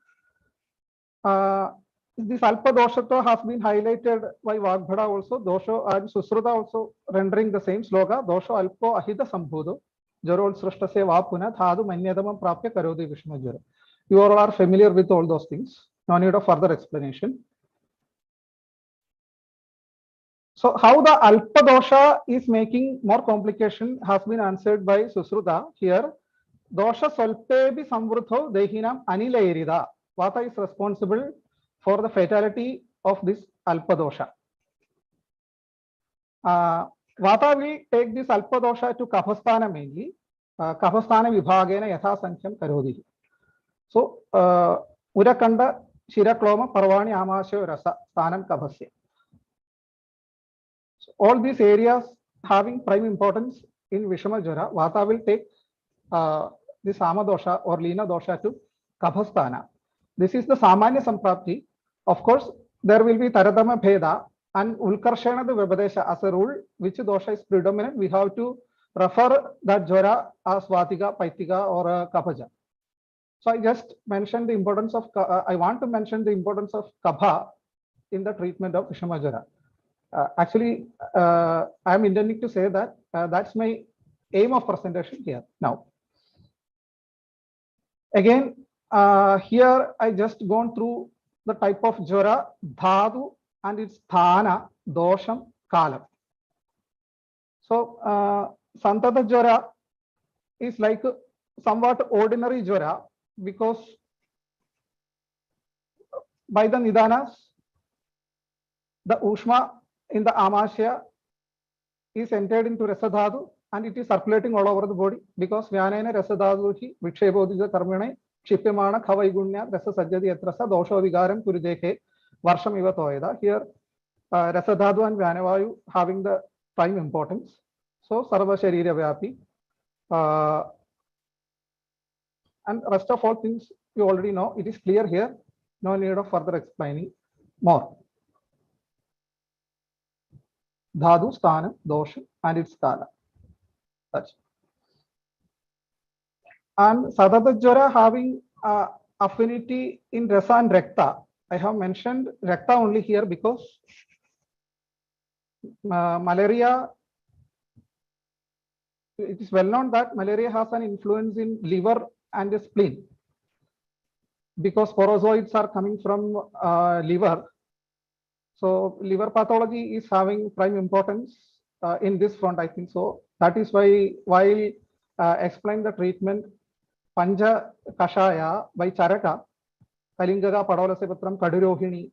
This Alpa Doshata has been highlighted by Vagbhada also, Dosho and Susruta also rendering the same sloka, Dosho Alpo Ahita Sambhudo, Jarol Srashtase Vapuna, Dhadu Manyadamam Prapya Karodi Vishma Jwara. You all are familiar with all those things. No need of further explanation. So how the Alpa Dosha is making more complication has been answered by Susruta here. Dosha Salpebi Samvrutho Dehinam Anila Irida. Vata is responsible for the fatality of this Alpa Dosha. Vata will take this Alpa Dosha to Kaphasthana mainly. Kaphasthana Vibhagena Yatha Sankham Karodi. So, Urakanda, Shirakloma, Parvani, Amasha, Rasa, Sthanam, Kabhasya. So all these areas having prime importance in Vishama Jwara, Vata will take this Ama dosha or Lina dosha to Kabhasthana. This is the Samanya Samprapti. Of course, there will be Taradama Bheda and Ulkarshana the Vibhadesha as a rule, which dosha is predominant. We have to refer that Jwara as Vatika, Paitika or Kaphaja. So I just mentioned the importance of, I want to mention the importance of Kapha in the treatment of Vishama Jwara. Actually, I am intending to say that that's my aim of presentation here now. Again, here I just gone through the type of Jwara, Dhatu and its Thana, Dosham, Kalam. So, Santata Jwara is like somewhat ordinary Jwara because by the Nidanas, the Ushma in the Amasya is entered into Rasadhatu and it is circulating all over the body because Vyanayana Rasadhatu Vikshebodhija Karmane Shipyamana Khavaigunya Rasa Sajjadi Atrasa Dosho Vigaram Kurudeke Varsham Iva Toeda. Here Rasadhatu and Vyanavayu having the prime importance. So Sarva Sharira Vyapi. And rest of all things you already know. It is clear here. No need of further explaining more. Dhatu, Sthana, Dosha, and its Kala. Such. And Sadhata Jwara having affinity in Rasa and Rekta. I have mentioned Rekta only here because malaria, it is well known that malaria has an influence in liver and the spleen because sporozoids are coming from liver. So liver pathology is having prime importance in this front, I think so. That is why while explain the treatment, Panja Kashaya by Charaka, Kalingaga Padola Sepatram Kadurohini,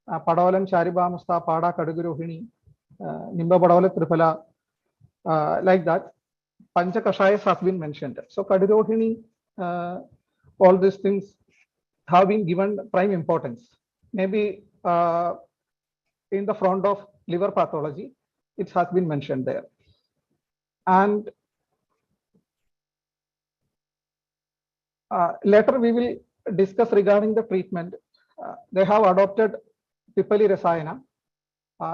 Padolan Chariba Musta Pada Kadurohini, Nimba Padola Tripala, like that. Panja Kashayas has been mentioned. So Kadurohini, all these things have been given prime importance. Maybe in the front of liver pathology, it has been mentioned there. And later we will discuss regarding the treatment. They have adopted Pipali Rasayana.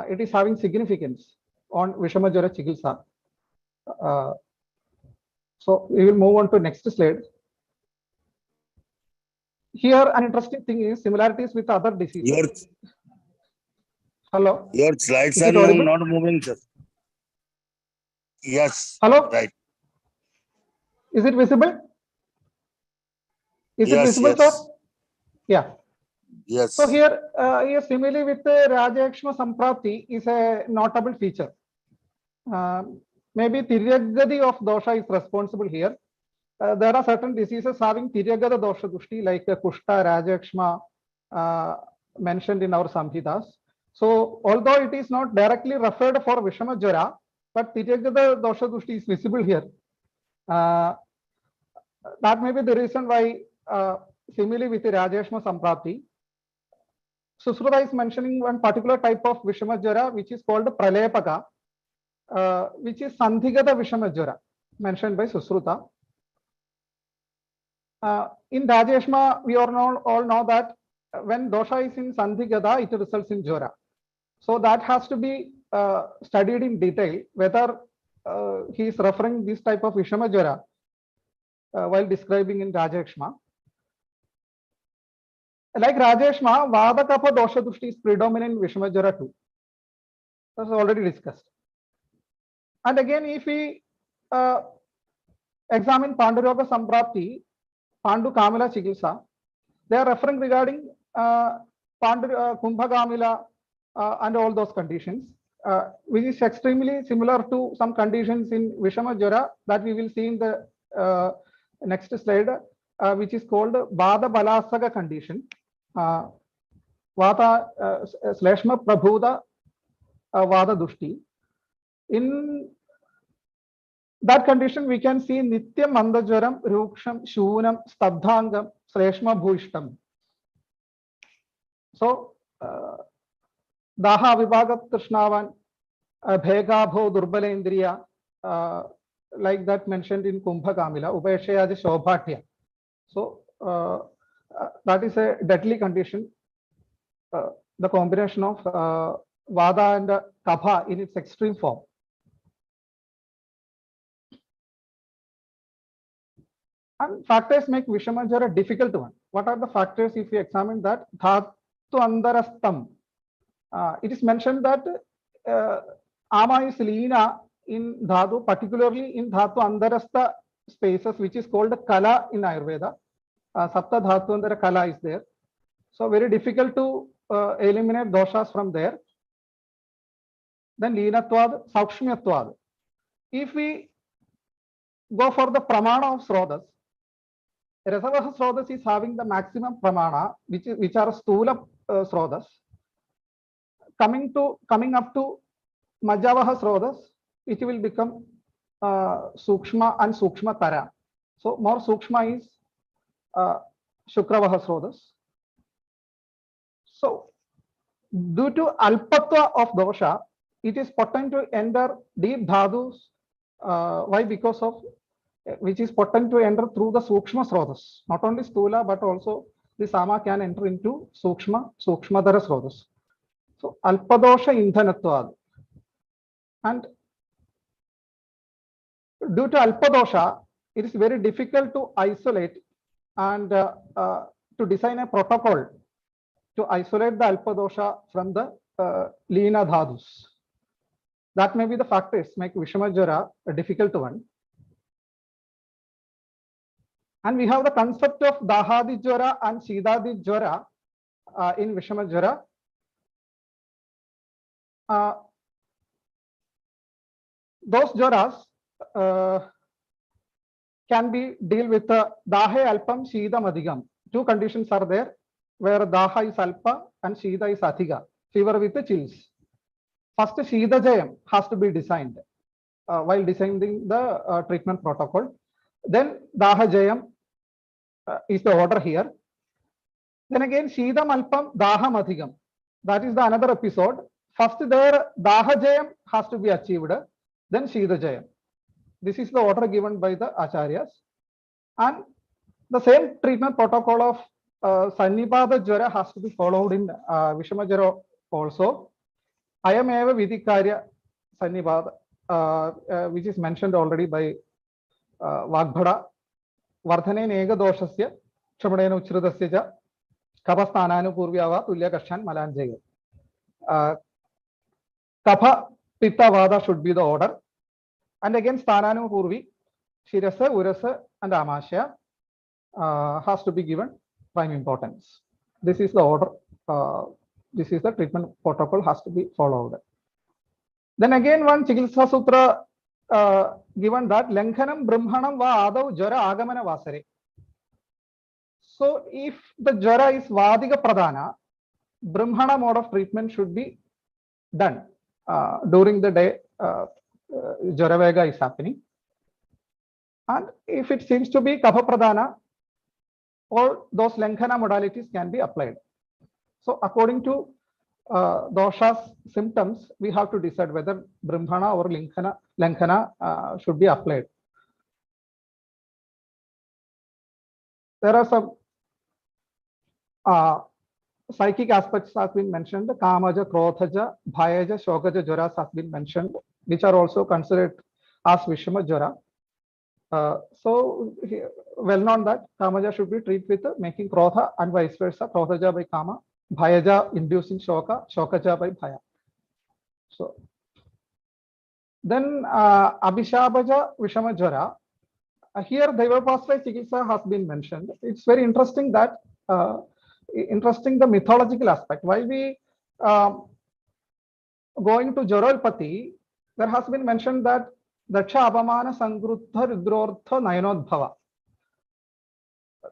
It is having significance on Vishama Jwara Chikitsa. So we will move on to next slide. Here an interesting thing is similarities with other diseases. Hello. Your slides are not moving, sir. Yes. Hello. Right. Is it visible? Is yes, it visible, yes. sir? Yeah. Yes. So here, similarly with Rajayakshma Samprapti is a notable feature. Maybe Tiryagadi of dosha is responsible here. There are certain diseases having Tiryagada dosha dushti like Kushta, Rajayakshma mentioned in our Samhitas. So although it is not directly referred for Vishama Jwara, but Tiryagada dosha dushti is visible here. That may be the reason why similarly with the Rajayakshma Samprapti, Susruta is mentioning one particular type of Vishama Jwara which is called Pralepaka, which is Sandhigata Vishama Jwara mentioned by Susruta. In Rajayakshma, we all know that when dosha is in Sandhigata, it results in Jwara. So that has to be studied in detail whether he is referring this type of Vishama Jwara while describing in Rajayakshma. Like Rajayakshma, Vada Kapha dosha dushti is predominant in Vishama Jwara too. That's already discussed. And again, if we examine Panduroga Samprapti, Pandu Kamila Chikitsa, they are referring regarding Kumbha Kamila and all those conditions, which is extremely similar to some conditions in Vishama Jwara that we will see in the next slide, which is called Vada Balasaga condition. Vata Sleshma Prabhuda Vada Dushti. In that condition, we can see Nityam Mandajwaram, Ruksham, Shunam, Stabdhangam, Sleshma Bhuishtam. So, Daha Vibhagat Krishnavan, Bhegabho Durbalendriya, like that mentioned in Kumbha Kamila, Upeshayaja Shobhatya. So that is a deadly condition. The combination of Vada and Kapha in its extreme form. And factors make Vishama Jwara a difficult one. What are the factors if we examine that? Dhatu Andarastam. It is mentioned that Ama is Leena in Dhatu, particularly in Dhatu Andarastha spaces, which is called Kala in Ayurveda. Sapta Dhatu Andara Kala is there. So very difficult to eliminate doshas from there. Then Leenatwad, Saukshmyatwad. If we go for the Pramana of Srodhas, Rasavaha Srodhas is having the maximum Pramana, which are Stula Srodhas. Coming up to Majavaha Srodhas, it will become Sukshma and Sukshma Tara. So more Sukshma is Shukravaha Srodhas. So due to Alpatva of dosha, it is potent to enter deep dhadus. Why? Because of which is potent to enter through the Sukshma Srodhas. Not only Stula, but also the Sama can enter into Sukshmadara Srodhas. So Alpadosha Indhanatvad. And due to Alpadosha, it is very difficult to isolate and to design a protocol to isolate the Alpadosha from the Leena Dhadus. That may be the factors make Vishama Jwara a difficult one. And we have the concept of Dahadi Jwara and Shidadi Jwara in Vishama Jwara. Those Jwaras can be deal with Dahe Alpam, Shidam Adhigam. Two conditions are there where Daha is Alpa and Shida is Adhiga. Fever with the chills. First, Shida Jayam has to be designed while designing the treatment protocol. Then Daha Jayam is the order here. Then again Shidam Alpam, Daha Adhigam. That is the another episode. First there Daha Jayam has to be achieved. Then Shida Jayam. This is the order given by the Acharyas. And the same treatment protocol of Sannipada Jwara has to be followed in Vishama Jwara also. Ayameva Vidikarya Sannipada, which is mentioned already by Vagbhada. Vardhane Nega Doshasya, Chamadena Uchrudasya, Kapasthananu Purvyava, Tulya Kashan Malanjaya. Kapha Pitta Vada should be the order. And again, Sthananu Purvi, Shirasa, Urasa, and Amashya has to be given prime importance. This is the order. This is the treatment protocol has to be followed. Then again, one Chikitsa Sutra given that Lankhanam Brahmanam va Adav Jwara Agamana Vasare. So if the Jwara is Vadiga Pradhana, Brahmana mode of treatment should be done during the day Jwara Vega is happening. And if it seems to be Kapha Pradhana, all those Lankhana modalities can be applied. So according to dosha's symptoms, we have to decide whether Brahmana or Lankhana should be applied. There are some psychic aspects have been mentioned. Kamaja, Krodhaja, Bhayaja, Shokaja Jwaras have been mentioned, which are also considered as Vishama Jwara. So well known that Kamaja should be treated with making Krodha and vice versa, Krodhaja by Kama, Bhayaja inducing Shoka, Shokaja by Bhaya. So then Abhishabaja Vishama Jwara. Here Daivapasra Chikitsa has been mentioned. It's very interesting that the mythological aspect. While we going to Joralpati, there has been mentioned that Daksha Abamana Sangrutha Rudrortha Nayanodbhava.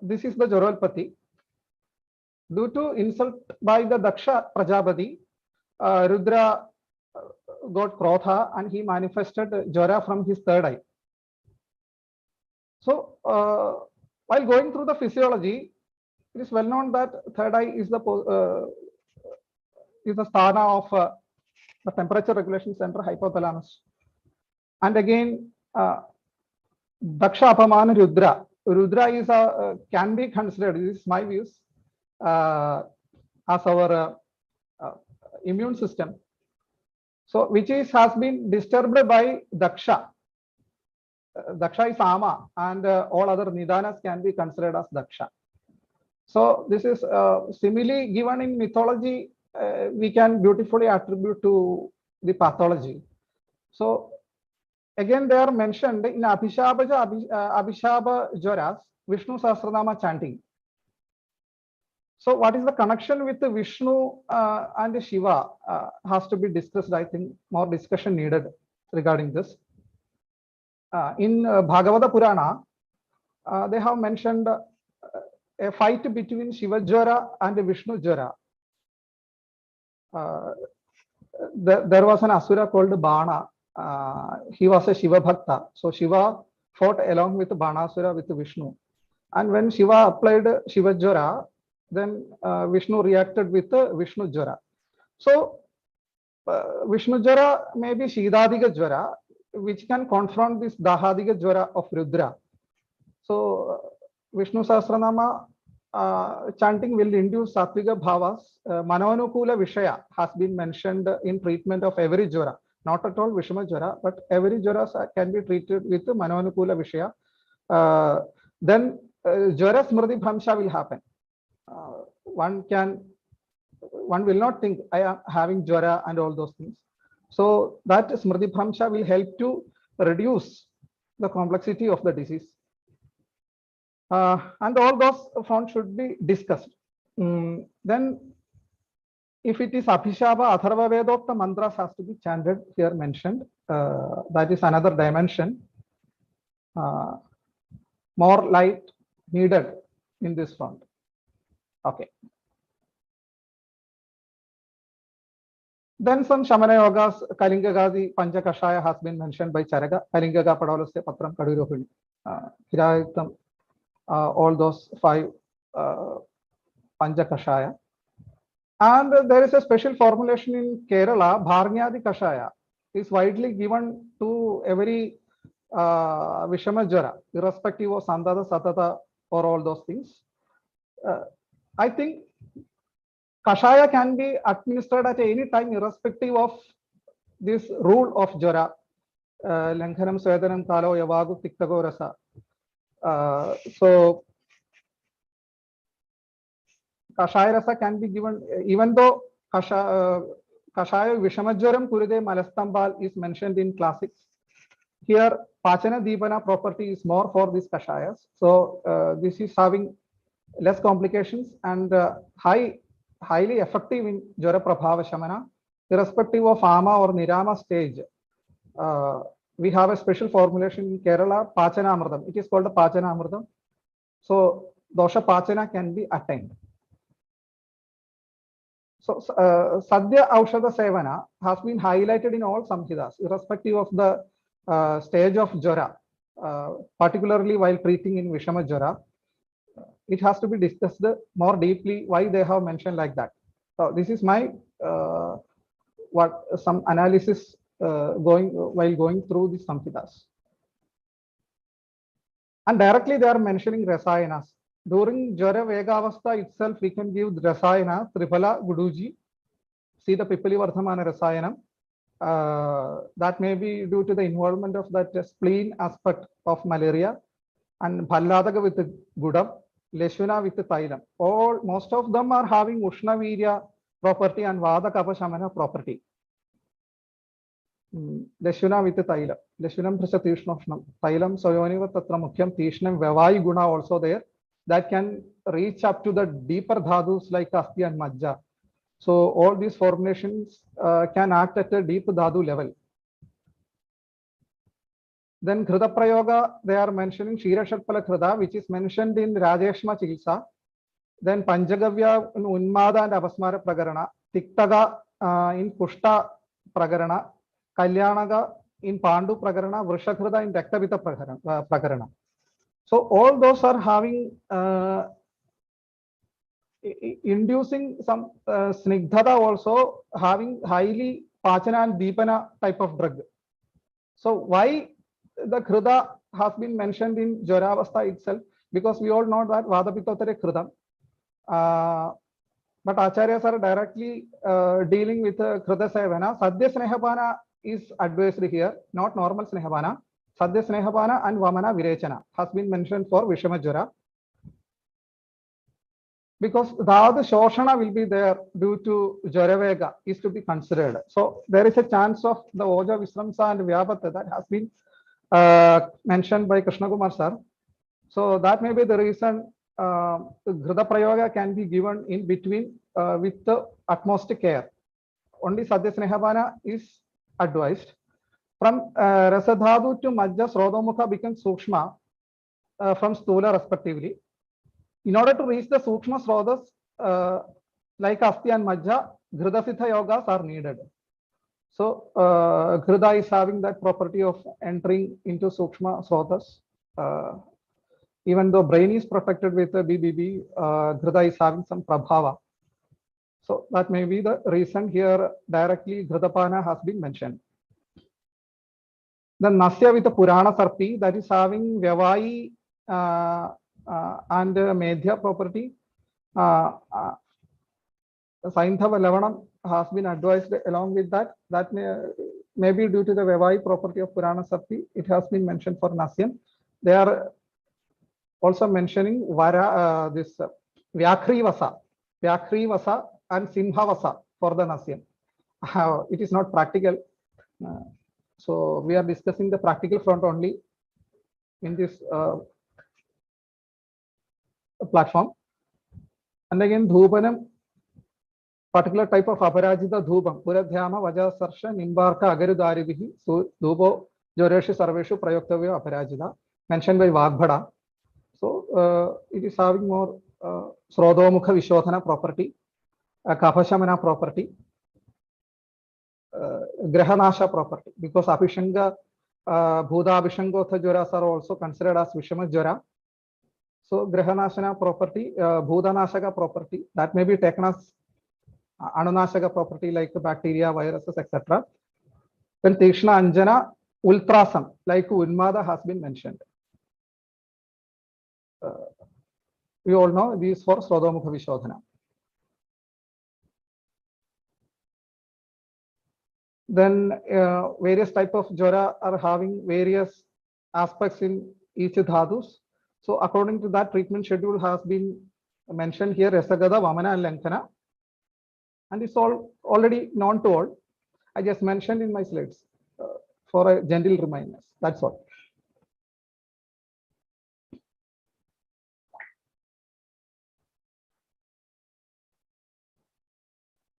This is the Joralpati. Due to insult by the Daksha Prajapati, Rudra got Krodha and he manifested Jwara from his third eye. So while going through the physiology, it is well known that third eye is the sthana of the temperature regulation center, hypothalamus. And again, Daksha Apamana Rudra. Rudra is can be considered, this is my views, as our immune system. So which has been disturbed by Daksha. Daksha is Ama, and all other Nidanas can be considered as Daksha. So this is similarly given in mythology, we can beautifully attribute to the pathology. So again, they are mentioned in Abhishaba Jwaras, Vishnu Sahasranama chanting. So what is the connection with the Vishnu and Shiva has to be discussed. I think more discussion needed regarding this. In Bhagavata Purana, they have mentioned a fight between Shiva Jwara and Vishnu Jwara. There was an Asura called Bana. He was a Shiva Bhakta. So Shiva fought along with Banasura with Vishnu. And when Shiva applied Shiva Jwara, then Vishnu reacted with Vishnu Jwara. So Vishnu Jwara may be Shidadiga Jwara, which can confront this Dahadiga Jwara of Rudra. So Vishnu Sahasranama chanting will induce Sattviga Bhavas. Manovanukula Vishaya has been mentioned in treatment of every Jwara. Not at all Vishama Jwara, but every Jwara can be treated with Manovanukula Vishaya. Then Jwara Smriti Bhamsha will happen. One will not think I am having Jwara and all those things. So that Smriti Bhamsha will help to reduce the complexity of the disease. And all those fronts should be discussed. Then if it is Abhishaba, Atharva Vedokta mantras has to be chanted here mentioned. That is another dimension. More light needed in this front. Okay. Then some Shamana Yogas, Kalingagazi, Panchakashaya has been mentioned by Charaga, Kalingaga Padolase Patram Kadurohini, Hirayatam, all those 5 Panchakashaya. And there is a special formulation in Kerala, Bharnyadi Kashaya, is widely given to every Vishama Jwara, irrespective of Sandada, Satata, or all those things. I think Kashaya can be administered at any time, irrespective of this rule of Jwara, Lankhanam, Swedanam, Kalo, Yavagu, Tiktago, Rasa. So Kashaya Rasa can be given, even though Kashaya Vishamajwaram Kuride Malastambal is mentioned in classics. Here, Pachana Deepana property is more for these Kashayas. So this is having less complications and highly effective in Jwara Prabhava Shamana, irrespective of Ama or Nirama stage. We have a special formulation in Kerala, Pachana Amradam. It is called a Pachana Amradam. So Dosha Pachana can be attained. So Sadhya Aushadha Sevana has been highlighted in all Samhidas, irrespective of the stage of Jwara, particularly while treating in Vishama Jwara. It has to be discussed more deeply why they have mentioned like that. So this is my some analysis while going through the Samhitas. And directly they are mentioning Rasayanas. During Jwara Vegavastha itself, we can give Rasayana, Triphala, Guduji, see the Pipali Vardhamana Rasayanam. That may be due to the involvement of that spleen aspect of malaria, and Bhalladaga with the Gudam, Leshuna with the Thailam. Most of them are having Ushna Virya property and Vada Kapashamana property. Leshuna with the Thailam. Leshunam Prasa Tishnam. Thailam Soyoniva Tatra Mukhyam Tishnam Vavai Guna also there. That can reach up to the deeper dhadus like Asti and Majja. So all these formulations can act at a deep dhadu level. Then Krida Prayoga, they are mentioning Shira Shatpala Krida, which is mentioned in Rajeshma Chilsa. Then Panjagavya in Unmada and Abasmara Pragarana, Tiktaga in Pushta Pragarana, Kalyanaga in Pandu Pragarana, Vrishakrida in Daktabita Pragarana. So all those are having inducing some snigdhata, also having highly Pachana and Deepana type of drug. So why the Khrida has been mentioned in Jwaravastha itself? Because we all know that Vadapittotare Khrida. But Acharyas are directly dealing with Khrida Sevana. Sadhya Snehapana is advised here, not normal Snehapana. Sadhya Snehapana and Vamana Virechana has been mentioned for Vishama Jwara. Because the Shoshana will be there due to Jwaravega is to be considered. So there is a chance of the Oja Visramsa and Vyapata that has been mentioned by Krishna Kumar sir. So that may be the reason Ghrida Prayoga can be given in between with the utmost care. Only Sadhya Snehapana is advised. From Rasadhadu to Majja, Srodhamukha becomes Sukshma from Stula respectively. In order to reach the Sukshma Srodhas, like Asti and Majja, Ghrida Siddha Yogas are needed. So Ghrida is having that property of entering into Sukshma Srodhas. Even though brain is protected with the BBB, Ghrida is having some Prabhava. So that may be the reason here directly Gridapana has been mentioned. Then Nasya with the Purana Sarpi that is having Vyavai and Medhya property. Saintava Lavanam has been advised along with that. That may be due to the Vyavai property of Purana Sarpi. It has been mentioned for Nasyan. They are also mentioning this Vyakrivasa and Simhavasa for the Nasyan. It is not practical. So we are discussing the practical front only in this platform. And again, Dhupanam, particular type of Aparajita Dhupam, Puradhyama, Vajasarsha, Nimbarka, Agarudarivihi, so Dhupo, Joreshi Sarveshu, Prayoktavya Aparajita, mentioned by Vagbhada. So it is having more Srodhamukha Vishodhana property, Kapashamana property, Grahanasha property, because Apishanga, Bhuda Abhishangotha Jwaras are also considered as Vishama Jwara. So Grahanashana property, Bhudanashaka property, that may be taken as Anunashaka property like bacteria, viruses, etc. Then Tikshna Anjana, Ultrasam, like Unmada has been mentioned. We all know these for Srodhamukha Vishodhana. Then various type of Jwara are having various aspects in each dhadus. So according to that, treatment schedule has been mentioned here, Rasagada, Vamana and Lankhana. And it's all already known to all. I just mentioned in my slides for a gentle reminder. That's all.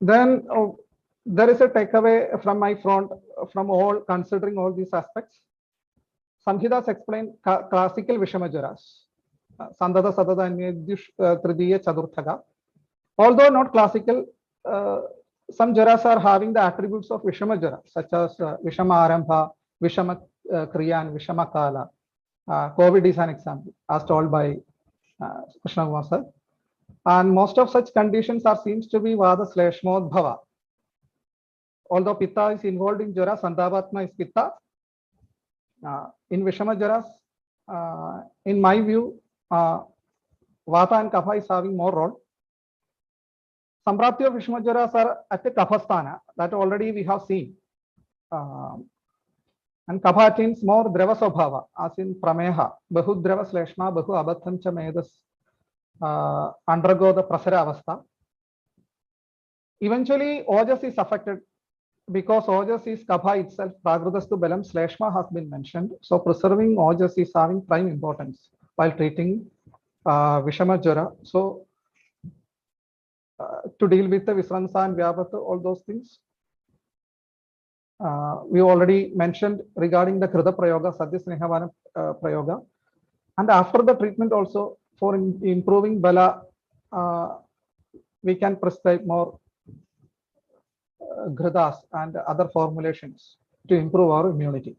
Then there is a takeaway from my front from all considering all these aspects. Samhitas explain classical Vishama Jwaras, Sandada Sadada and Tridiya Chadurthaga. Although not classical, some Jwaras are having the attributes of Vishama Jwara, such as Vishama Arambha, Vishama Kriya, and Vishama Kala. COVID is an example, as told by Krishna Kumar sir. And most of such conditions are seems to be Vada Sleshmodbhava. Although Pitta is involved in Jwara, Sandavatma is Pitta. In Vishama Jwaras, in my view, Vata and Kapha is having more role. Samprapti of Vishama Jwaras are at the Kaphasthana, that already we have seen. And Kapha attains more Drava Swabhava, as in Prameha, Bahu Drava Sleshma, Bahu Abatham Cha Medas, undergo the Prasara Avastha. Eventually, Ojas is affected because Ojas is Kapha itself, Pragradastu Belam, Sleshma has been mentioned. So preserving Ojas is having prime importance while treating Vishama Jwara. So to deal with the Visramsa and Vyapata, all those things, we already mentioned regarding the Krida Prayoga, Sadhya Snehavana Prayoga. And after the treatment also, for improving Bala, we can prescribe more Ghridas and other formulations to improve our immunity.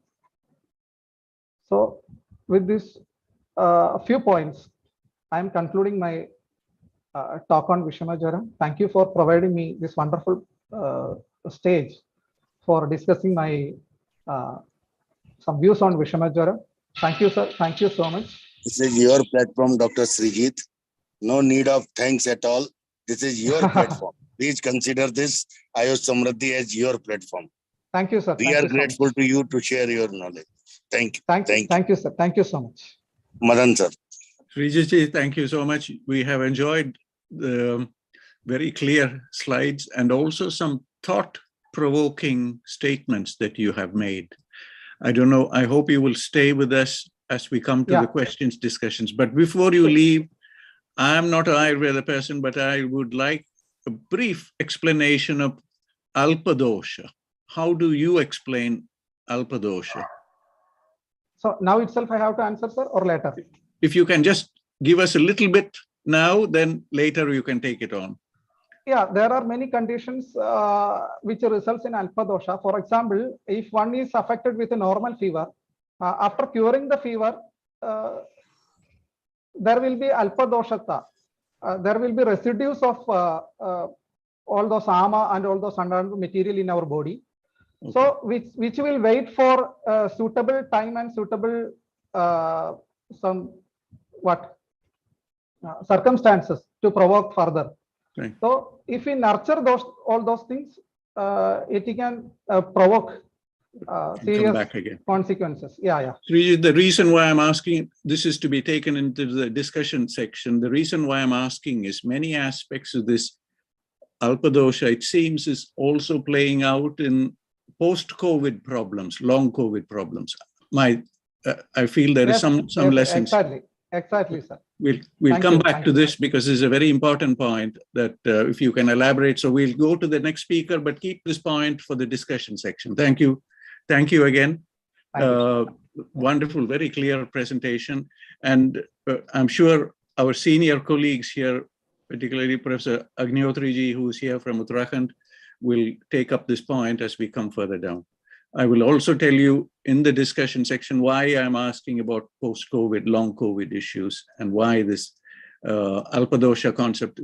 So with this few points, I am concluding my talk on Vishama Jwara. Thank you for providing me this wonderful stage for discussing my some views on Visham Jwara. Thank you, sir. Thank you so much. This is your platform, Dr. Sreejith. No need of thanks at all. This is your platform. Please consider this Ayush Samriddhi as your platform. Thank you, sir. We Thank are you so grateful much. to you to share your knowledge. Thank you. Thank you, sir. Thank you so much. Madan sir. Sreejith, thank you so much. We have enjoyed the very clear slides and also some thought-provoking statements that you have made. I don't know, I hope you will stay with us as we come to the questions discussions. But before you leave, I'm not an Ayurveda person, but I would like a brief explanation of Alpadosha. How do you explain Alpadosha? So now itself I have to answer, sir, or later? If you can just give us a little bit now, then later you can take it on. Yeah, there are many conditions which results in Alpadosha. For example, if one is affected with a normal fever, after curing the fever, there will be Alpadoshata. There will be residues of all those ama and all those underlying material in our body. Okay. So which will wait for suitable time and suitable circumstances to provoke further. Right. So if we nurture all those things, it can provoke serious consequences. Yeah. The reason why I'm asking, this is to be taken into the discussion section. The reason why I'm asking is many aspects of this Alpadosha, it seems, is also playing out in post-COVID problems, long COVID problems. I feel there is some lessons. Exactly, sir. We'll come back to this because it's a very important point that if you can elaborate. So we'll go to the next speaker, but keep this point for the discussion section. Thank you. Thank you again. Wonderful, very clear presentation. And I'm sure our senior colleagues here, particularly Professor Agnihotriji, who is here from Uttarakhand, will take up this point as we come further down. I will also tell you in the discussion section why I'm asking about post-COVID, long COVID issues, and why this Alpadosha concept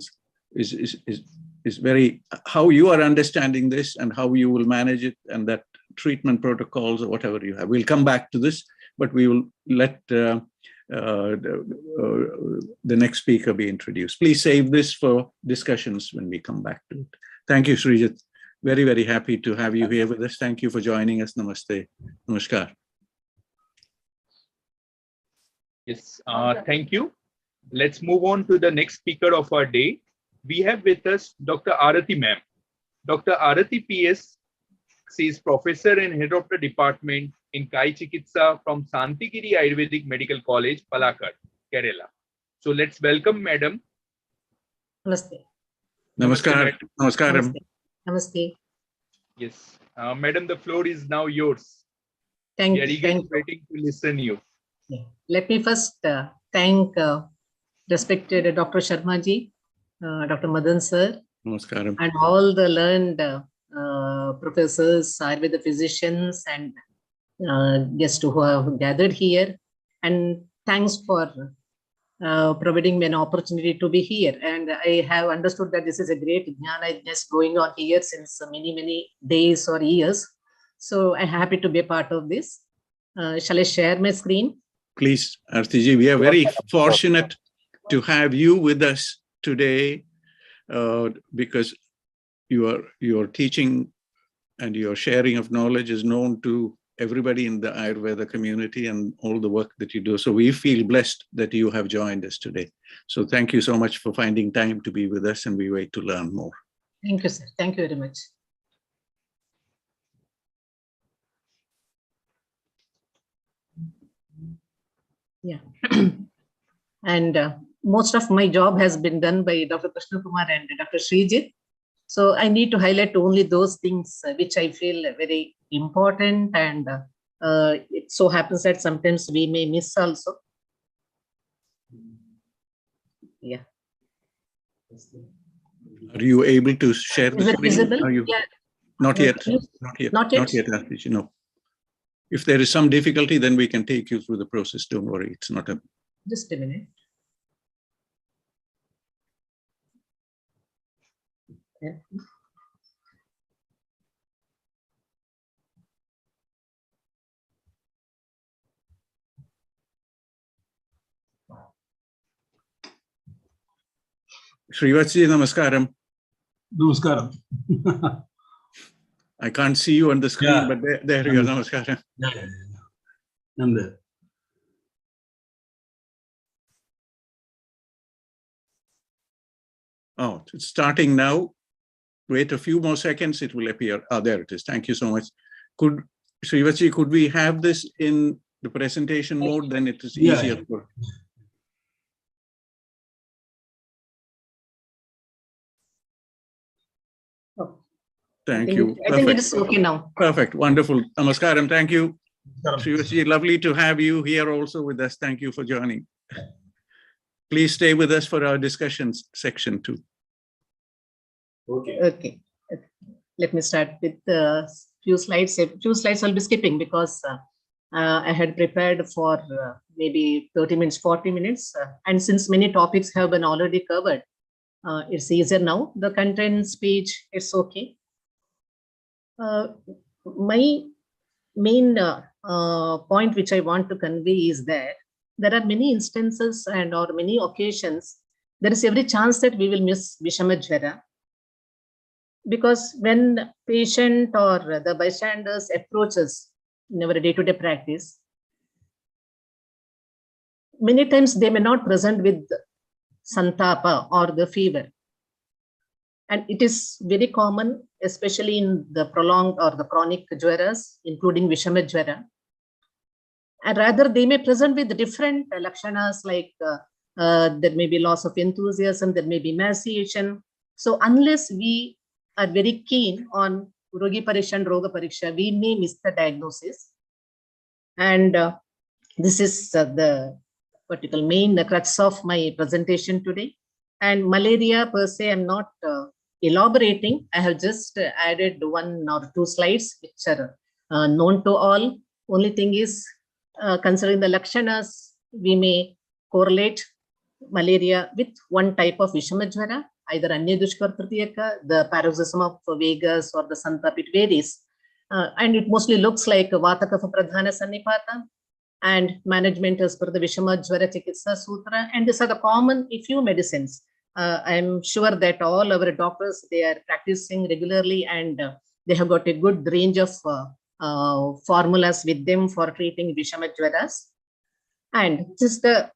is very, how you are understanding this and how you will manage it, and that treatment protocols or whatever you have. We'll come back to this, but we will let the next speaker be introduced. Please save this for discussions when we come back to it. Thank you, Sreejith. Very, very happy to have you here with us. Thank you for joining us. Namaste. Namaskar. Yes, thank you. Let's move on to the next speaker of our day. We have with us Dr. Arathi ma'am. Dr. Arathi PS, she is professor and head of the department in Kai Chikitsa from Santigiri Ayurvedic Medical College, Palakkad, Kerala. So let's welcome Madam. Namaste. Namaskar. Namaskaram. Namaste. Yes, Madam, the floor is now yours. Thank you. We are waiting to listen you. Yeah. Let me first thank respected Dr. Sharma ji, Dr. Madan sir, Namaskaram, and all the learned professors, Ayurveda physicians, and guests who have gathered here. And thanks for providing me an opportunity to be here. And I have understood that this is a great jnana just going on here since many days or years. So I'm happy to be a part of this. Shall I share my screen? Please, Arathi, we are very fortunate to have you with us today because your teaching and your sharing of knowledge is known to everybody in the Ayurveda community and all the work that you do. So we feel blessed that you have joined us today. So thank you so much for finding time to be with us, and we wait to learn more. Thank you, sir. Thank you very much. Yeah. And most of my job has been done by Dr. Krishna Kumar and Dr. Sreejith. So I need to highlight only those things which I feel very important, and it so happens that sometimes we may miss also. Yeah. Are you able to share the screen? Visible? Yeah. Not yet. Not yet. Not yet, Arathi, no. If there is some difficulty, then we can take you through the process. Don't worry. It's not a... Just a minute. Yeah. Sreejith, namaskaram. Namaskaram. I can't see you on the screen, Yeah. but there you are. Namaskaram. Yeah. I'm there. Oh, it's starting now. Wait a few more seconds, it will appear. Ah, there it is. Thank you so much. Sreejith, could we have this in the presentation mode? Then it is easier for. Thank you. I think it's okay now. Perfect. Wonderful. Namaskaram. Thank you. Sreejith, lovely to have you here also with us. Thank you for joining. Please stay with us for our discussions section too. Okay. Let me start with a few slides. A few slides I'll be skipping because I had prepared for maybe 30 minutes, 40 minutes. And since many topics have been already covered, it's easier now. The content speech, it's okay. My main point which I want to convey is that there are many instances and or many occasions, there is every chance that we will miss Vishama Jwara. Because when patient or the bystanders approaches in our day-to-day practice, many times they may not present with santapa or the fever. And it is very common, especially in the prolonged or the chronic jwaras, including Vishama Jwara. And rather, they may present with different lakshanas like there may be loss of enthusiasm, there may be emaciation. So unless we are very keen on Rogi Pariksha and Roga Pariksha, we may miss the diagnosis. And this is the particular main crux of my presentation today. And malaria per se, I'm not elaborating. I have just added 1 or 2 slides which are known to all. Only thing is, considering the lakshanas, we may correlate malaria with one type of Vishama Jwara, either Anya Dushkar Tritiyaka, the paroxysm of Vegas or the Santap, it varies. And it mostly looks like Vata Kapha Pradhana Sannipata and management as per the Vishama Jwara Chikitsa Sutra. And these are the common few medicines. I'm sure that all our doctors, they are practicing regularly and they have got a good range of formulas with them for treating Vishama Jwaras. And just the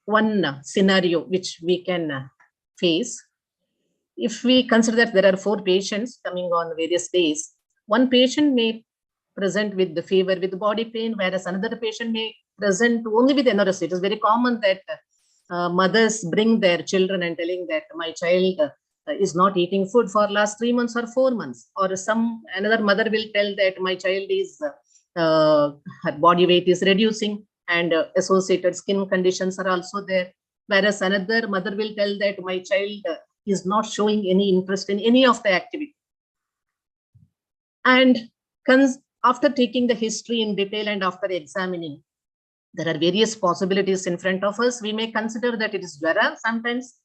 one scenario which we can face. If we consider that there are 4 patients coming on various days, one patient may present with the fever, with body pain, whereas another patient may present only with anorexia. It is very common that mothers bring their children and telling that my child is not eating food for last 3 months or 4 months, or another mother will tell that my child is her body weight is reducing and associated skin conditions are also there, whereas another mother will tell that my child is not showing any interest in any of the activity. And after taking the history in detail and after examining, there are various possibilities in front of us. We may consider that it is Jwara sometimes,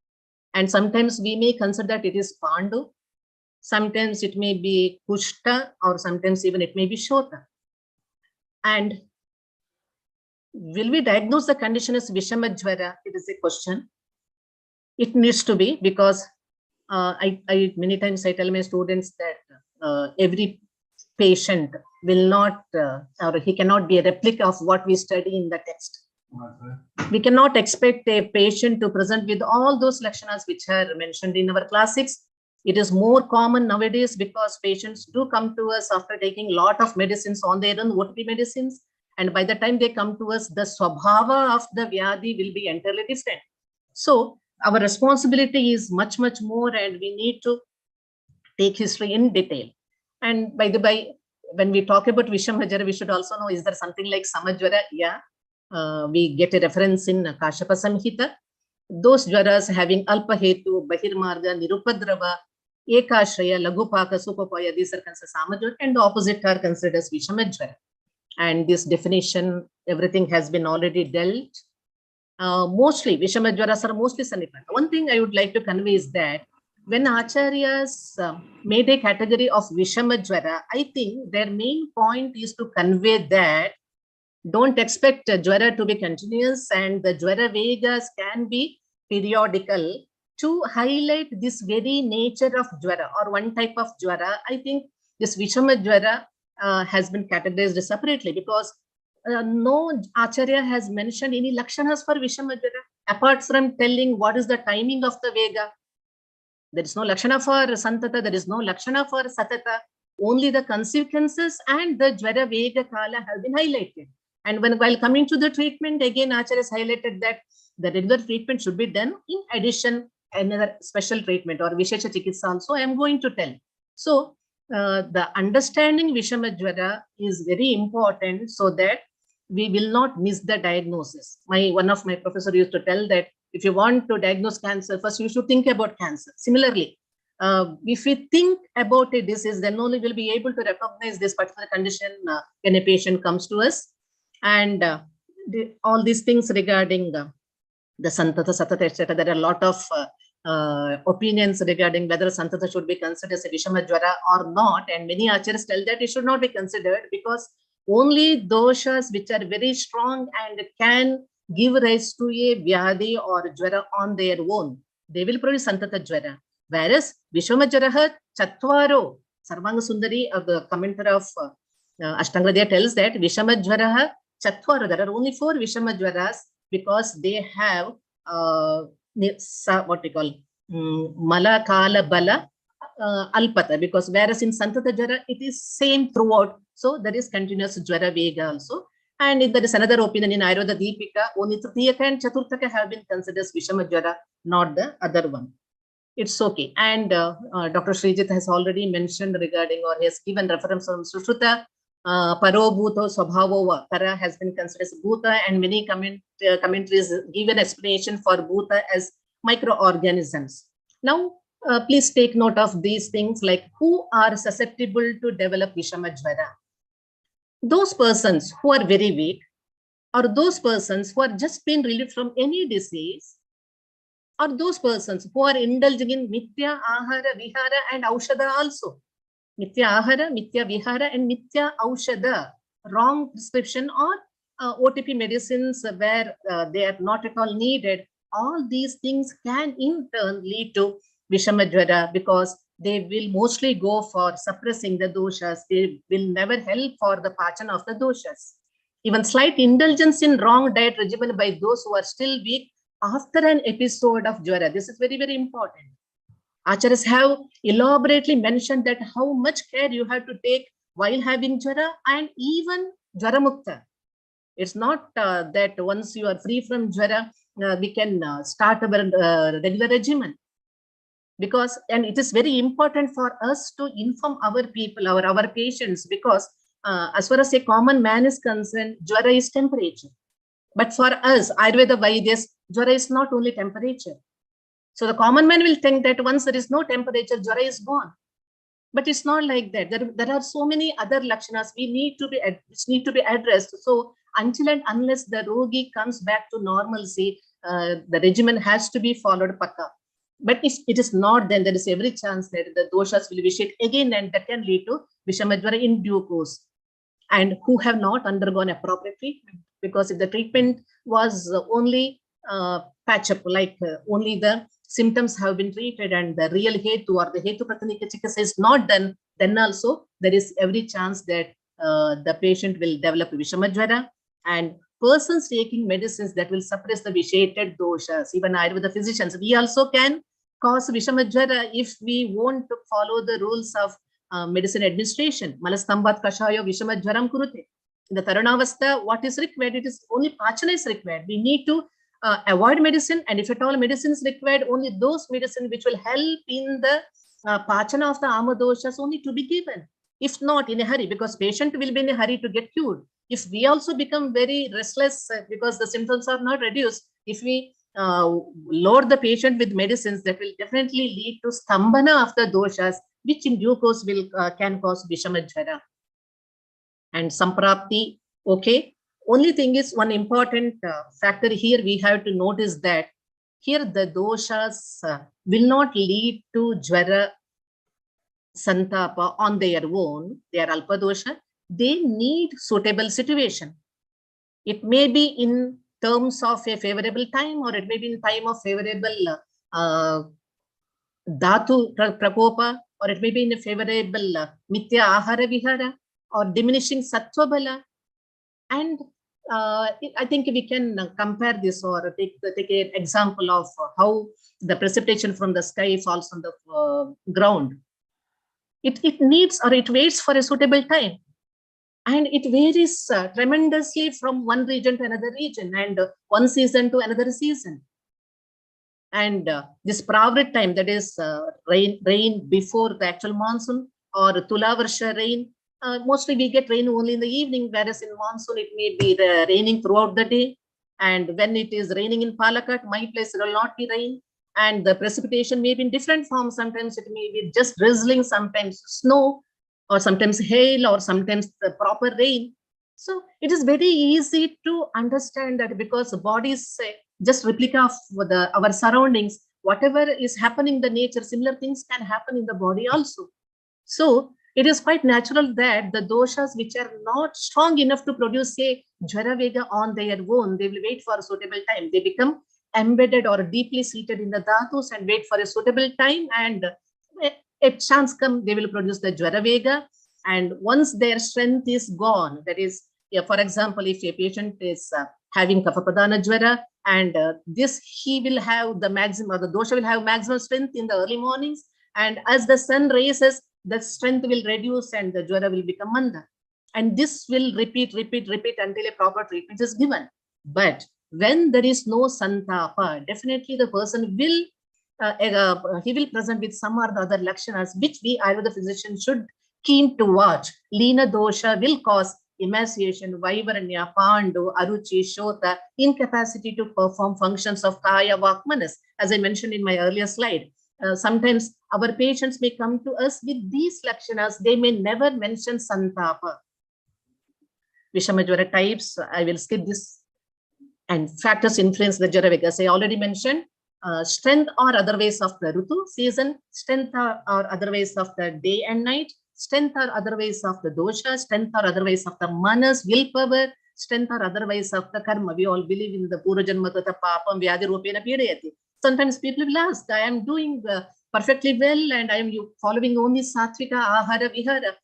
and sometimes we may consider that it is Pandu. Sometimes it may be Kushta, or sometimes even it may be Shota. And will we diagnose the condition as Vishama Jwara? It is a question. It needs to be, because I many times I tell my students that every patient will not, or he cannot be a replica of what we study in the text. We cannot expect a patient to present with all those lakshanas which are mentioned in our classics. It is more common nowadays because patients do come to us after taking a lot of medicines on their own, OTP medicines. And by the time they come to us, the swabhava of the vyadhi will be entirely different. So our responsibility is much, much more, and we need to take history in detail. And by the way, when we talk about Vishama Jwara, we should also know, is there something like Samajwara? Yeah, we get a reference in Kashyapa Samhita. Those jwaras having Alpa Hetu, Bahirmarga, Nirupadrava, Ekashraya, Lagupaka, Supapaya, these are considered Samajwara, and the opposite are considered as Vishama Jwara. And this definition, everything has been already dealt. Mostly, Vishama Jwaras are mostly Sannipata. One thing I would like to convey is that when Acharyas made a category of Vishama Jwara, I think their main point is to convey that don't expect Jwara to be continuous, and the Jwara Vegas can be periodical. to highlight this very nature of Jwara or one type of Jwara, I think this Vishama Jwara has been categorized separately because no Acharya has mentioned any Lakshanas for Vishama Jwara apart from telling what is the timing of the Vega. There is no Lakshana for Santata, there is no Lakshana for Satata. Only the consequences and the Jwara Vega Kala have been highlighted. And while coming to the treatment, again, Acharya has highlighted that the regular treatment should be done in addition another special treatment or Vishesha Chikitsa also I am going to tell. So the understanding Vishama Jwara is very important so that we will not miss the diagnosis. One of my professors used to tell that if you want to diagnose cancer, first you should think about cancer. Similarly, if we think about a disease, then only we'll be able to recognize this particular condition when a patient comes to us. And all these things regarding the Santata, Satata, etc. There are a lot of opinions regarding whether Santata should be considered as a Vishama Jwara or not. And many Acharyas tell that it should not be considered because only doshas which are very strong and can give rise to a Vyadhi or Jwara on their own, they will produce Santata Jwara. Whereas Vishama Jwara Chatvaro, Sarvanga Sundari, the commentator of Ashtanga tells that Vishama Jwara Chatvaro, there are only 4 Vishama Jwaras because they have what we call Mala Kala Bala Alpata, because whereas in Santata Jwara it is same throughout, so there is continuous Jwara Vega also. And if there is another opinion in Ayurveda Deepika, only Trithiyaka and Chaturthaka have been considered as Vishama Jwara, not the other one. It's okay. And Dr. Sreejith has already mentioned regarding or he has given reference from Sushruta, Paro Bhuto Swabhavo Para has been considered as Bhuta, and many commentaries give an explanation for Bhuta as microorganisms. Now, please take note of these things like who are susceptible to develop Vishama Jwara. Those persons who are very weak, or those persons who are just been relieved from any disease, or those persons who are indulging in Mithya Ahara, Vihara and Aushadha also. Mithya Ahara, Mithya Vihara and Mithya Aushadha, wrong prescription or OTP medicines where they are not at all needed. All these things can in turn lead to Vishama Jwara because they will mostly go for suppressing the doshas. They will never help for the pachana of the doshas. Even slight indulgence in wrong diet regimen by those who are still weak after an episode of Jwara. This is very, very important. Acharyas have elaborately mentioned that how much care you have to take while having Jwara and even Jwara Mukta. It's not that once you are free from Jwara, we can start our regular regimen. Because, and it is very important for us to inform our people, our patients, because as far as a common man is concerned, Jwara is temperature. But for us, Ayurveda Vaidyas, Jwara is not only temperature. So the common man will think that once there is no temperature, Jwara is gone. But it's not like that. There are so many other lakshanas which need to be addressed. So until and unless the rogi comes back to normalcy, the regimen has to be followed pakka. But if it is not, then there is every chance that the doshas will vitiate again, and that can lead to Vishama Jwara in due course. And who have not undergone appropriate treatment, because if the treatment was only patch up, like only the symptoms have been treated and the real hetu or the hetu pratanika chikitsa is not done, then also there is every chance that the patient will develop Vishama Jwara. And persons taking medicines that will suppress the vitiated doshas, even Ayurveda physicians, we also can cause Vishama Jwara if we want to follow the rules of medicine administration. Malastambat kashayo Vishama Jwaram kurute. In the Taranavastha, what is required? It is only pachana is required. We need to avoid medicine, and if at all medicine is required, only those medicine which will help in the pachana of the ama doshas only to be given. If not in a hurry, because patient will be in a hurry to get cured. If we also become very restless because the symptoms are not reduced, if we load the patient with medicines, that will definitely lead to stambhana of the doshas, which in due course will can cause Vishama Jwara. And samprapti, okay. Only thing is, one important factor here we have to notice that here the doshas will not lead to Jwara Santapa on their own. They are Alpa dosha. They need suitable situation. It may be in terms of a favorable time, or it may be in time of favorable dhatu prakopa, or it may be in a favorable mithya ahara vihara, or diminishing sattva bala. And I think we can compare this or take an example of how the precipitation from the sky falls on the ground. It needs or it waits for a suitable time. And it varies tremendously from one region to another region and one season to another season. And this pravrit time, that is rain before the actual monsoon or Tulavarsha rain, mostly we get rain only in the evening, whereas in monsoon it may be raining throughout the day. And when it is raining in Palakkad, my place will not be rain. And the precipitation may be in different forms. Sometimes it may be just drizzling, sometimes snow, or sometimes hail, or sometimes the proper rain. So it is very easy to understand that because the body is just replica of our surroundings, whatever is happening in the nature, similar things can happen in the body also. So it is quite natural that the doshas which are not strong enough to produce a Jwara Vega on their own, they will wait for a suitable time. They become embedded or deeply seated in the dhatus and wait for a suitable time, and a chance come, they will produce the Jwara Vega. And once their strength is gone, that is, for example, if a patient is having Kapha-pradhana Jwara, and this he will have the maximum, or the dosha will have maximum strength in the early mornings, and as the sun rises, the strength will reduce and the Jwara will become Manda. And this will repeat until a proper treatment is given. But when there is no santapa, definitely the person will he will present with some or the other lakshanas, which we Ayurveda physicians should keen to watch. Lina dosha will cause emaciation, Vaivaranya, Pandu, Aruchi, Shota, incapacity to perform functions of Kaya, Vak, Manas. As I mentioned in my earlier slide, sometimes our patients may come to us with these lakshanas. They may never mention santapa. Vishama Jwara types, I will skip this. And factors influence the Jwara Vega. As I already mentioned, strength or other ways of the Rutu season, strength or other ways of the day and night, strength or other ways of the dosha, strength or other ways of the manas, willpower, strength or other ways of the karma. We all believe in the Pura Janma Tata Papam Vyadhi Rupena Pidayati. Sometimes people will ask, I am doing perfectly well and I am following only Satvika, Ahara, Vihara.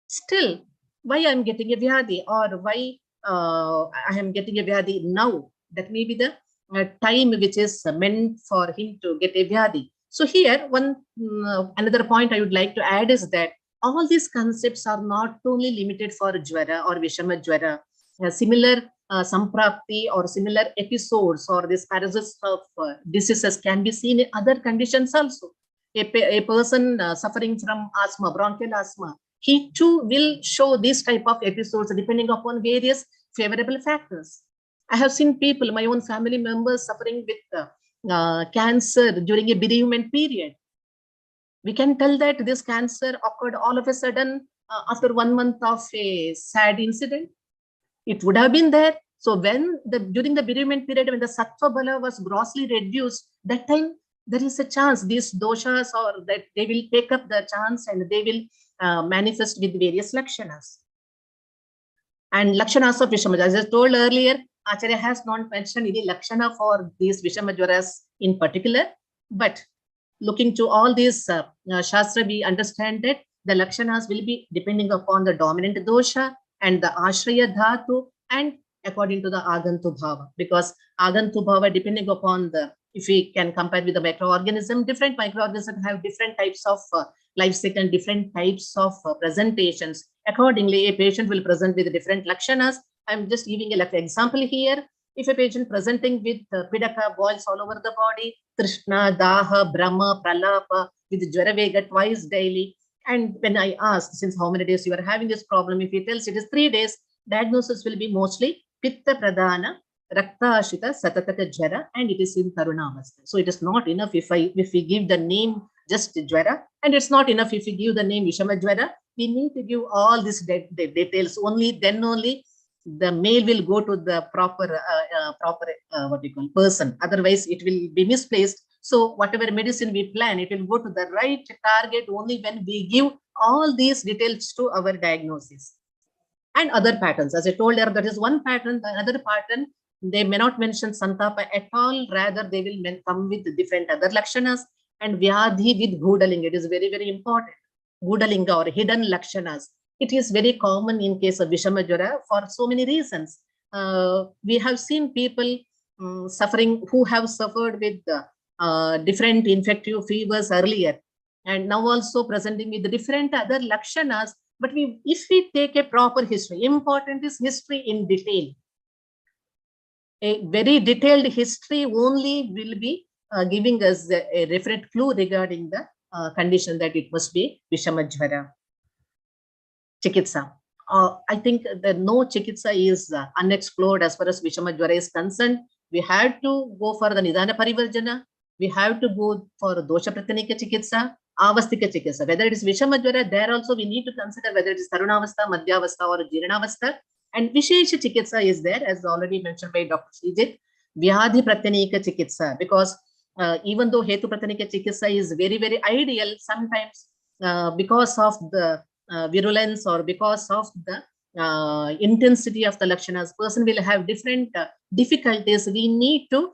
Still, why I am getting a Vyadhi, or why I am getting a Vyadhi now? That may be the time which is meant for him to get a Vyadhi. So here, another point I would like to add is that all these concepts are not only limited for Jwara or Vishama Jwara. Similar Samprapti or similar episodes or this parasites of diseases can be seen in other conditions also. A person suffering from asthma, bronchial asthma, he too will show this type of episodes depending upon various favorable factors. I have seen people, my own family members, suffering with cancer during a bereavement period. We can tell that this cancer occurred all of a sudden after 1 month of a sad incident. It would have been there. So when during the bereavement period, when the sattva bala was grossly reduced, that time there is a chance these doshas or that they will take up the chance and they will manifest with various lakshanas. And lakshanas of Vishama, as I told earlier, Acharya has not mentioned any lakshana for these Vishama Jwaras in particular, but looking to all these Shastra, we understand that the lakshanas will be depending upon the dominant dosha and the Ashraya Dhatu and according to the Agantu Bhava, because Agantu Bhava, depending upon if we can compare with the microorganism, different microorganisms have different types of life cycle and different types of presentations. Accordingly, a patient will present with different lakshanas. I'm just giving an example here. If a patient presenting with pidaka, boils all over the body, Krishna, Daha, Brahma, Pralapa, with Jwara Vega twice daily. And when I ask, since how many days you are having this problem, if he tells it is 3 days, diagnosis will be mostly Pitta Pradhana, Rakta Ashita, Satataka Jwara, and it is in Tarunavastha. So it is not enough if we give the name just Jwara, and it's not enough if we give the name Vishama Jwara. We need to give all these details. Only then only the mail will go to the proper person. Otherwise, it will be misplaced. So whatever medicine we plan, it will go to the right target only when we give all these details to our diagnosis. And other patterns, as I told her, that is one pattern. The another pattern, They may not mention Santapa at all. Rather, they will come with different other Lakshanas and Vyadhi with Bhudalinga. It is very, very important. Bhudalinga or hidden Lakshanas. It is very common in case of Vishama Jwara for so many reasons. We have seen people suffering who have suffered with different infective fevers earlier and now also presenting with different other Lakshanas. But if we take a proper history, important is history in detail. A very detailed history only will be giving us a referent clue regarding the condition that it must be Vishama Jwara. Chikitsa. I think that no Chikitsa is unexplored as far as Vishama Jwara is concerned. We have to go for the Nidana Parivarjana. We have to go for Dosha Pratanika Chikitsa, Avastika Chikitsa. Whether it is Vishama Jwara, there also we need to consider whether it is Tarunavastha, Madhyavastha or Jiranavastha. And Vishesha Chikitsa is there, as already mentioned by Dr. Sreejith, Vyadhi Pratanika Chikitsa, because even though Hetu Pratanika Chikitsa is very, very ideal, sometimes because of the virulence or because of the intensity of the Lakshanas, person will have different difficulties. We need to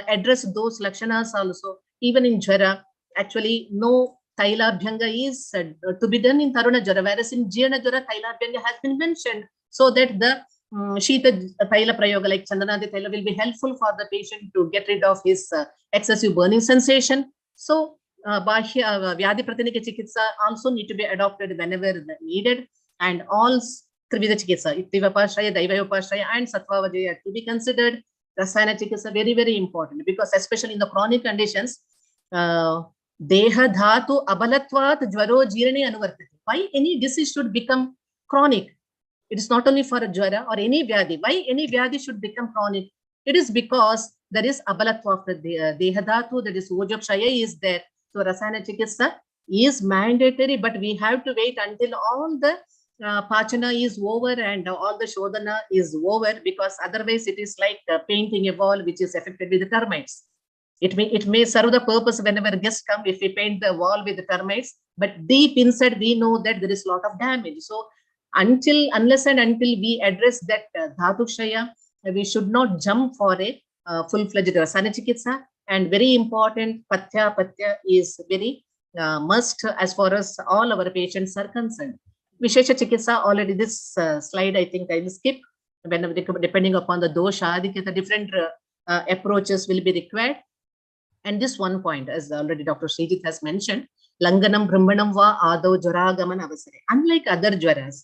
address those Lakshanas also. Even in Jwara, actually, no Tailabhyanga is to be done in Taruna Jwara, whereas in Jirna Jwara, Tailabhyanga has been mentioned, so that the Shita Taila Prayoga like Chandanadi Taila will be helpful for the patient to get rid of his excessive burning sensation. So Vyadhi Pratanika Chikitsa also need to be adopted whenever needed, and all Trivida Chikitsa, Ittivapashraya, Daivayopashraya and Satvavajaya to be considered. Rasayana Chikitsa very, very important, because especially in the chronic conditions, Deha Dhatu Abalatvat Jwaro Jirane Anuvartati. Why any disease should become chronic? It is not only for a Jwara or any Vyadhi. Why any Vyadhi should become chronic? It is because there is Abalatva of the Deha Dhatu, that is Ojokshaya is there. So Rasayana Chikitsa is mandatory, but we have to wait until all the Pachana is over and all the Shodhana is over, because otherwise it is like painting a wall which is affected with the termites. It may serve the purpose whenever guests come if we paint the wall with the termites, but deep inside we know that there is a lot of damage. So unless and until we address that Dhatukshaya, we should not jump for a full-fledged Rasayana Chikitsa. And very important, Patya is very must as far as all our patients are concerned. Vishesha Chikitsa, already this slide I think I will skip. Depending upon the dosha, the different approaches will be required. And this one point, as already Dr. Sreejith has mentioned, Langanam Brahmanam va Ado Jwaragaman Avasare. Unlike other Jwaras,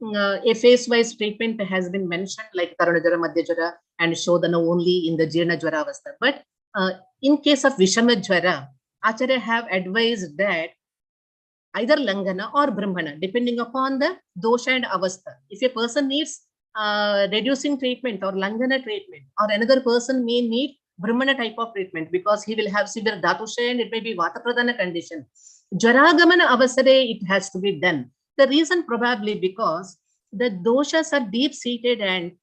a phase-wise treatment has been mentioned, like Taruna Jwara, Madhya Jwara, and Shodhana only in the Jirna Jwara Avastha. But in case of Vishama Jwara, Acharya have advised that either Langana or Brahmana, depending upon the dosha and avastha. If a person needs reducing treatment or Langana treatment, or another person may need Brahmana type of treatment because he will have severe Dhatusha and it may be Vata Pradhana condition. Jwaragamana Avasare, it has to be done. The reason probably because the doshas are deep-seated, and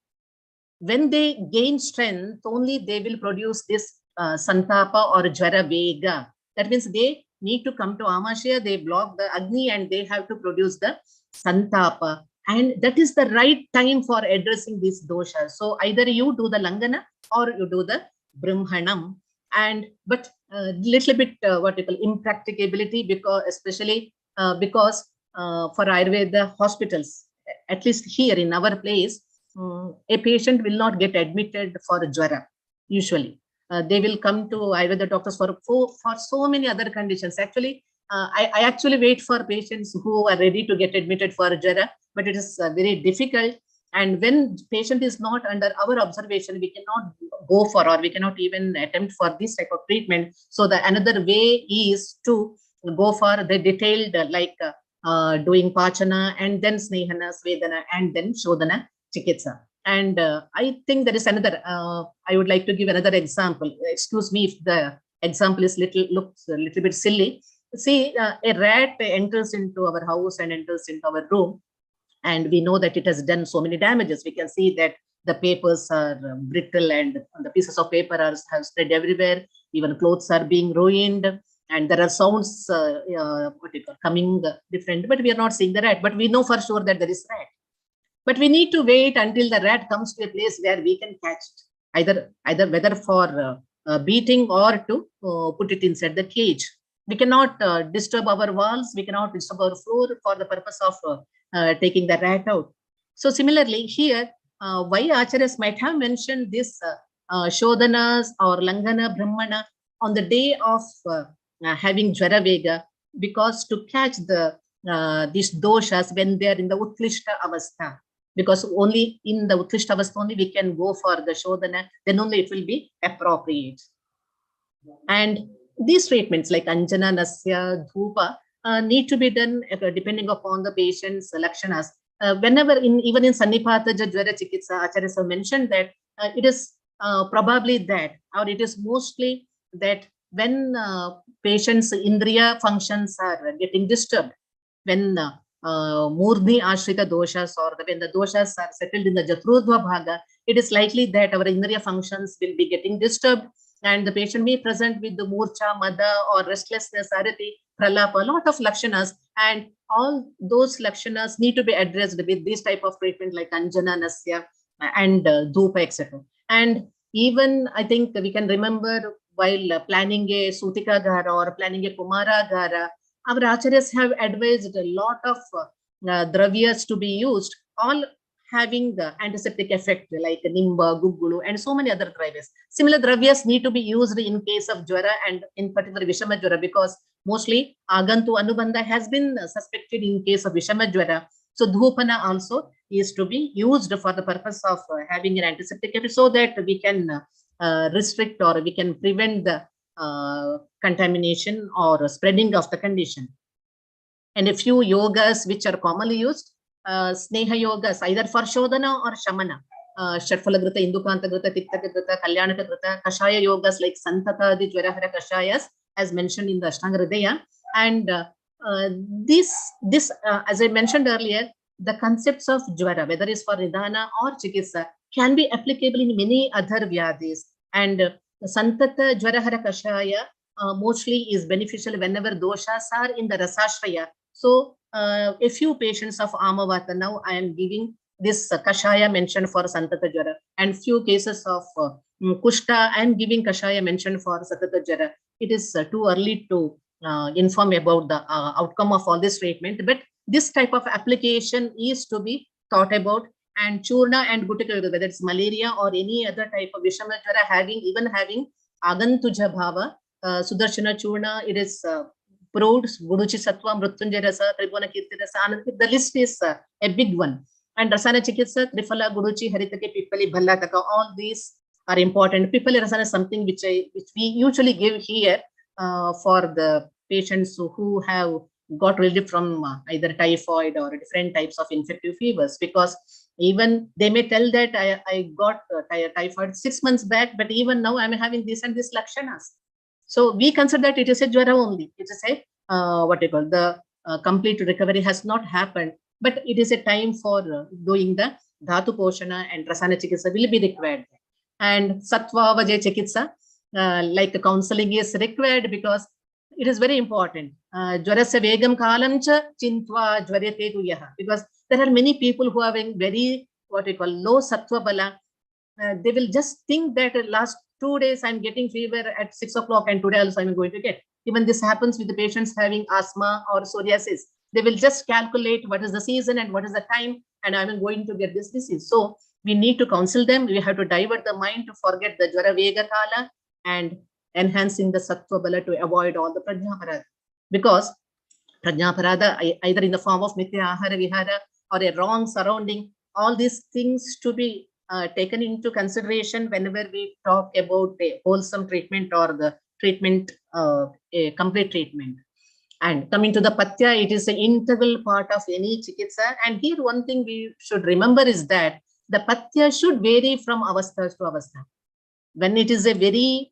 when they gain strength, only they will produce this Santapa or Jwara Vega. That means they need to come to Amashya, they block the Agni and they have to produce the Santapa. And that is the right time for addressing these doshas. So either you do the Langana or you do the Brahmanam. But little bit what you call impracticability, because especially because for Ayurveda hospitals, at least here in our place, a patient will not get admitted for Jwara usually. They will come to Ayurveda doctors for so many other conditions. Actually, I actually wait for patients who are ready to get admitted for Jwara, but it is very difficult. And when patient is not under our observation, we cannot go for, or we cannot even attempt for this type of treatment. So the another way is to go for the detailed, like doing Pachana and then Snehana, Svedana, and then Shodhana Chikitsa. And I think there is another, I would like to give another example. Excuse me if the example is looks a little bit silly. See, a rat enters into our house and enters into our room, and we know that it has done so many damages. We can see that the papers are brittle and the pieces of paper have spread everywhere. Even clothes are being ruined, and there are sounds coming different, but we are not seeing the rat. But we know for sure that there is rat. But we need to wait until the rat comes to a place where we can catch it, either whether for beating or to put it inside the cage. We cannot disturb our walls, we cannot disturb our floor for the purpose of taking the rat out. So similarly here, why Acharyas might have mentioned this Shodhanas or Langana Brahmana on the day of having Jwara Vega, because to catch these doshas when they are in the Utklishta Avastha, because only in the Utklishta Avastha only we can go for the Shodhana, then only it will be appropriate. And these treatments like Anjana, Nasya, Dhupa need to be done depending upon the patient's lakshanas. Whenever even in Sannipata Jwara Chikitsa, Acharyas have mentioned that it is probably that, or it is mostly that when patients' indriya functions are getting disturbed, when Murdhi Ashrita doshas or when the doshas are settled in the Jatrudva Bhaga, it is likely that our indriya functions will be getting disturbed and the patient may present with the Murcha, Mada or restlessness, Arathi, Pralapa, a lot of lakshanas, and all those lakshanas need to be addressed with this type of treatment like Anjana, Nasya and Dhupa, etc. And even I think we can remember while planning a Sutika Gara or planning a Kumara Gara, our Acharyas have advised a lot of dravyas to be used, all having the antiseptic effect like Nimba, Gugulu, and so many other dravyas. Similar dravyas need to be used in case of Jwara and in particular Vishama Jwara, because mostly Agantu Anubandha has been suspected in case of Vishama Jwara. So Dhupana also is to be used for the purpose of having an antiseptic effect so that we can restrict or we can prevent the contamination or spreading of the condition. And a few yogas which are commonly used, Sneha yogas, either for Shodhana or Shamana. Shatphalagrita, Indukantagrita, Tiktakagrita, Kalyanakagrita, Kashaya yogas like Santata, the Jwarahara Kashayas, as mentioned in the Ashtanga Hridaya. And this as I mentioned earlier, the concepts of Jwara, whether it's for Nidana or Chikitsa, can be applicable in many other Vyadhis. And Santata Jwarahara Kashaya mostly is beneficial whenever doshas are in the Rasashraya. So a few patients of Amavata, now I am giving this Kashaya mentioned for Santata Jwara, and few cases of Kushta, I am giving Kashaya mentioned for Santata Jwara. It is too early to inform about the outcome of all this treatment, but this type of application is to be thought about. And Churna and Gutika, whether it's malaria or any other type of Vishama Jwara, even having Agantuja Bhava, Sudarshana Churna, it is proved, Guruchi Sattva, Mrutyunjaya Rasa, Tribhuna Kirti Rasa, the list is a big one. And Rasana Chikitsa, Trifala, Guruchi, Haritake, Pipali, Bhallataka, all these are important. Pipali Rasana is something which we usually give here for the patients who have got relief from either typhoid or different types of infective fevers, because even they may tell that I got typhoid 6 months back, but even now I'm having this and this lakshanas. So we consider that it is a Jwara only. It is a what you call the complete recovery has not happened, but it is a time for doing the Dhatu Poshana and Rasana Chikitsa will be required. And Sattva Vajay Chikitsa, like counseling is required because it is very important. Jwarasya vegam kalam cha chintva jwarate tu yaha, because there are many people who are having very what we call low sattva bala. They will just think that last 2 days I'm getting fever at 6 o'clock and today also I'm going to get. Even this happens with the patients having asthma or psoriasis. They will just calculate what is the season and what is the time and I'm going to get this disease. So we need to counsel them. We have to divert the mind to forget the Jwara Vega Kala and enhancing the Sattva Bala to avoid all the Prajnaparada. Because Prajnaparada, either in the form of Mithya Ahara Vihara or a wrong surrounding, all these things to be taken into consideration whenever we talk about a wholesome treatment or the treatment, a complete treatment. And coming to the Patya, it is an integral part of any Chikitsa. And here one thing we should remember is that the Patya should vary from Avastha to Avastha. When it is a very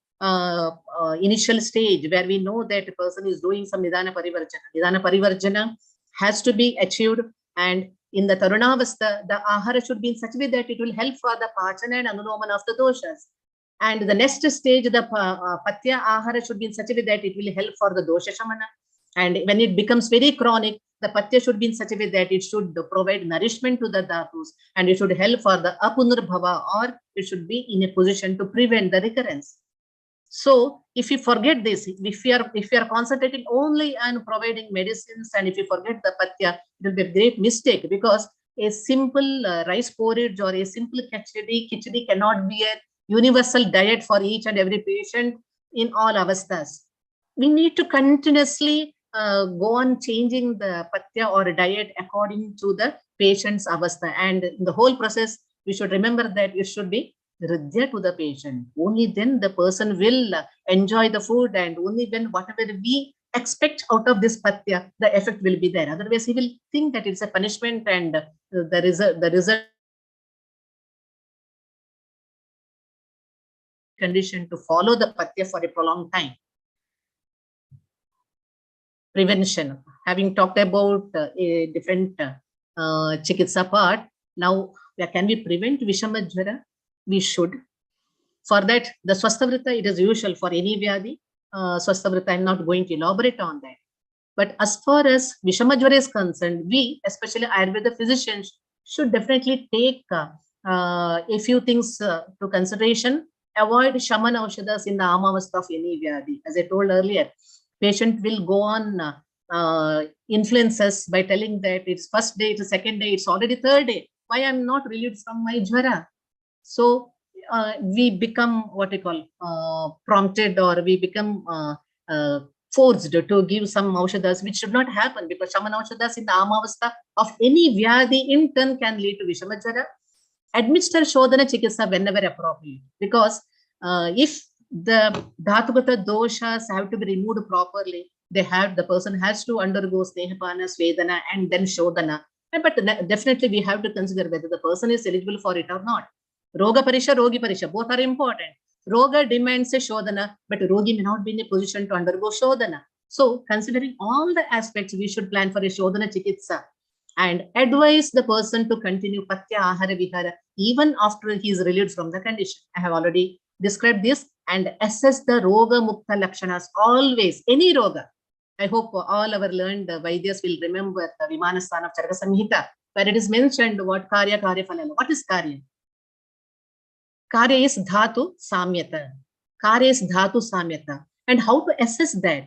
initial stage where we know that a person is doing some Nidana Parivarjana has to be achieved, and in the Tarunavastha, the Ahara should be in such a way that it will help for the Pachana and Anuloman of the doshas. And the next stage, the Patya Ahara should be in such a way that it will help for the Dosha Shamana. And when it becomes very chronic, the patya should be in such a way that it should provide nourishment to the dhatus, and it should help for the apunurbhava, or it should be in a position to prevent the recurrence. So if you forget this, if you are concentrating only on providing medicines, and if you forget the patya, it will be a great mistake, because a simple rice porridge or a simple khichdi cannot be a universal diet for each and every patient in all avasthas. We need to continuously go on changing the patya or diet according to the patient's avastha. And in the whole process, we should remember that it should be hridya to the patient. Only then the person will enjoy the food, and only when whatever we expect out of this patya, the effect will be there. Otherwise, he will think that it's a punishment, and the result condition to follow the patya for a prolonged time. Prevention. Having talked about a different chikitsa part, now can we prevent Vishama Jwara? We should. For that, the Swasthavritta, it is usual for any Vyadi. Swasthavritta, I'm not going to elaborate on that. But as far as Vishama Jwara is concerned, we, especially Ayurveda physicians, should definitely take a few things to consideration. Avoid Shaman Aushadas in the Amavastha of any Vyadi. As I told earlier, patient will go on influences by telling that it's first day, it's the second day, it's already third day. Why I'm not relieved from my Jwara? So we become what we call prompted, or we become forced to give some aushadas, which should not happen, because shaman aushadas in the amavastha of any vyadi in turn can lead to Vishama Jwara. Administer shodhana chikitsa whenever appropriate, because if the dhatugata doshas have to be removed properly, the person has to undergo snehapana, svedana, and then shodhana. But definitely we have to consider whether the person is eligible for it or not. Roga parisha, rogi parisha, both are important. Roga demands a shodhana, but rogi may not be in a position to undergo shodhana. So considering all the aspects, we should plan for a shodhana chikitsa and advise the person to continue patya ahara vihara even after he is relieved from the condition. I have already described this, and assess the roga mukta lakshanas always, any roga. I hope all our learned Vaidyas will remember the Vimanasthana of Charaka Samhita, where it is mentioned what karya phalala. What is karya? Karya is dhatu samyata. Karya is dhatu samyata. And how to assess that?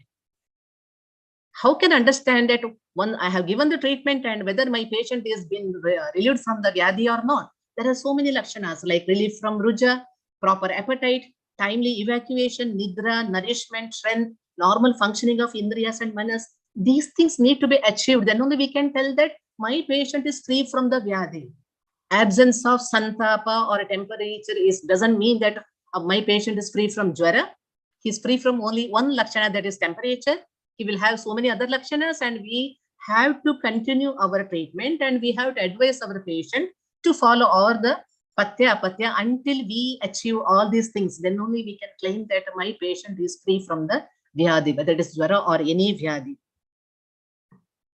How can I understand that one, I have given the treatment and whether my patient is been relieved from the vyadi or not? There are so many lakshanas like relief from ruja, proper appetite, timely evacuation, nidra, nourishment, strength, normal functioning of indriyas and manas. These things need to be achieved. Then only we can tell that my patient is free from the vyadi. Absence of santapa or temperature doesn't mean that my patient is free from jwara. He's free from only one lakshana, that is temperature. He will have so many other lakshanas, and we have to continue our treatment, and we have to advise our patient to follow all the patya until we achieve all these things. Then only we can claim that my patient is free from the vyadi, whether it is jwara or any vyadi.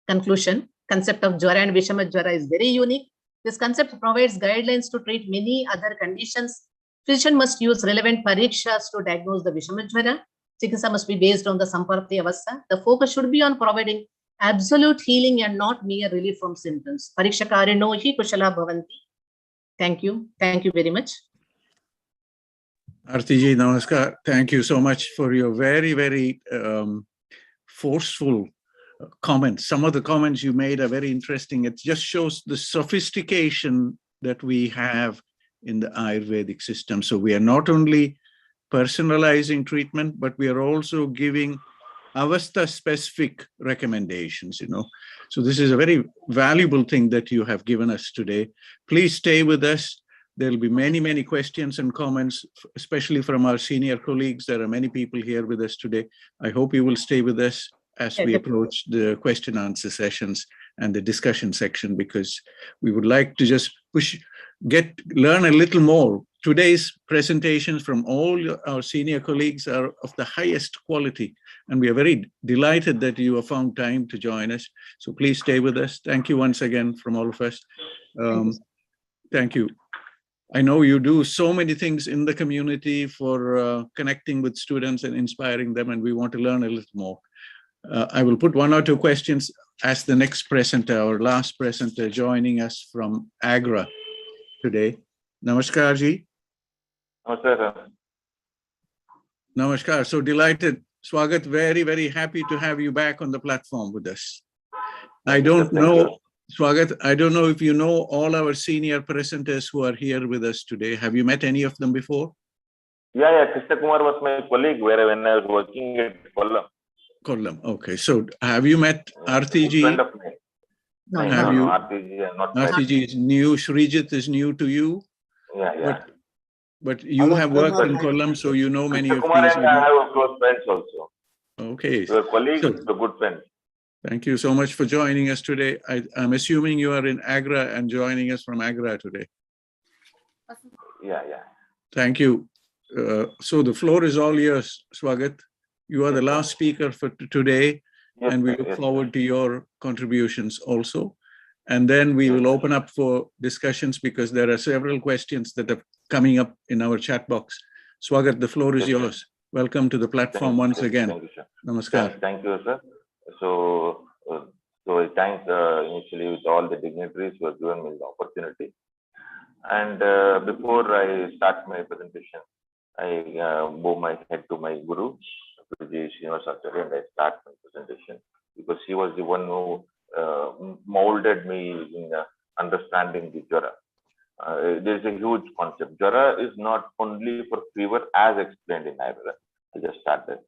Conclusion: concept of jwara and Vishama Jwara is very unique. This concept provides guidelines to treat many other conditions. Physician must use relevant parikshas to diagnose the Vishama Jwara. Chikitsa must be based on the Samparti Avastha. The focus should be on providing absolute healing and not mere relief from symptoms. Parikshakarino hi kushala bhavanti. Thank you. Thank you very much. Arathi ji, namaskar. Thank you so much for your very, very forceful comments. Some of the comments you made are very interesting. It just shows the sophistication that we have in the Ayurvedic system. So we are not only personalizing treatment, but we are also giving avastha-specific recommendations, you know. So this is a very valuable thing that you have given us today. Please stay with us. There will be many, many questions and comments, especially from our senior colleagues. There are many people here with us today. I hope you will stay with us as we approach the question answer sessions and the discussion section, because we would like to just learn a little more. Today's presentations from all our senior colleagues are of the highest quality, and we are very delighted that you have found time to join us. So please stay with us. Thank you once again from all of us. Thank you. I know you do so many things in the community for connecting with students and inspiring them, and we want to learn a little more. I will put one or two questions as the next presenter, our last presenter joining us from Agra today. Namaskar ji. Namaskar, sir. Namaskar. So delighted. Swagath, very, very happy to have you back on the platform with us. I don't know, Swagath, I don't know if you know all our senior presenters who are here with us today. Have you met any of them before? Yeah. Krishna Kumar was my colleague when I was working at Kollam. Kollam. Okay. So have you met Arathi ji? Friend of mine. No, Have you? Arathi ji, not Arathi ji is new. Sreejith is new to you. Yeah. But you have worked in Kollam, so you know many of Kumar these. and I have close friends also. Okay. We are colleagues, so good friends. Thank you so much for joining us today. I'm assuming you are in Agra and joining us from Agra today. Yeah. Thank you. So the floor is all yours, Swagath. You are the last speaker for today, and we look forward to your contributions also. And then we will open up for discussions because there are several questions that are coming up in our chat box. Swagath, the floor is yours. Welcome to the platform once again. Thank you, sir. Namaskar. Thank you, sir. So I thank initially with all the dignitaries who have given me the opportunity. And before I start my presentation, I bow my head to my guru, Srinivas Srinivasacharya, and I start my presentation because he was the one who molded me in understanding the Jwara. There is a huge concept. Jwara is not only for fever as explained in Ayurveda. I just started.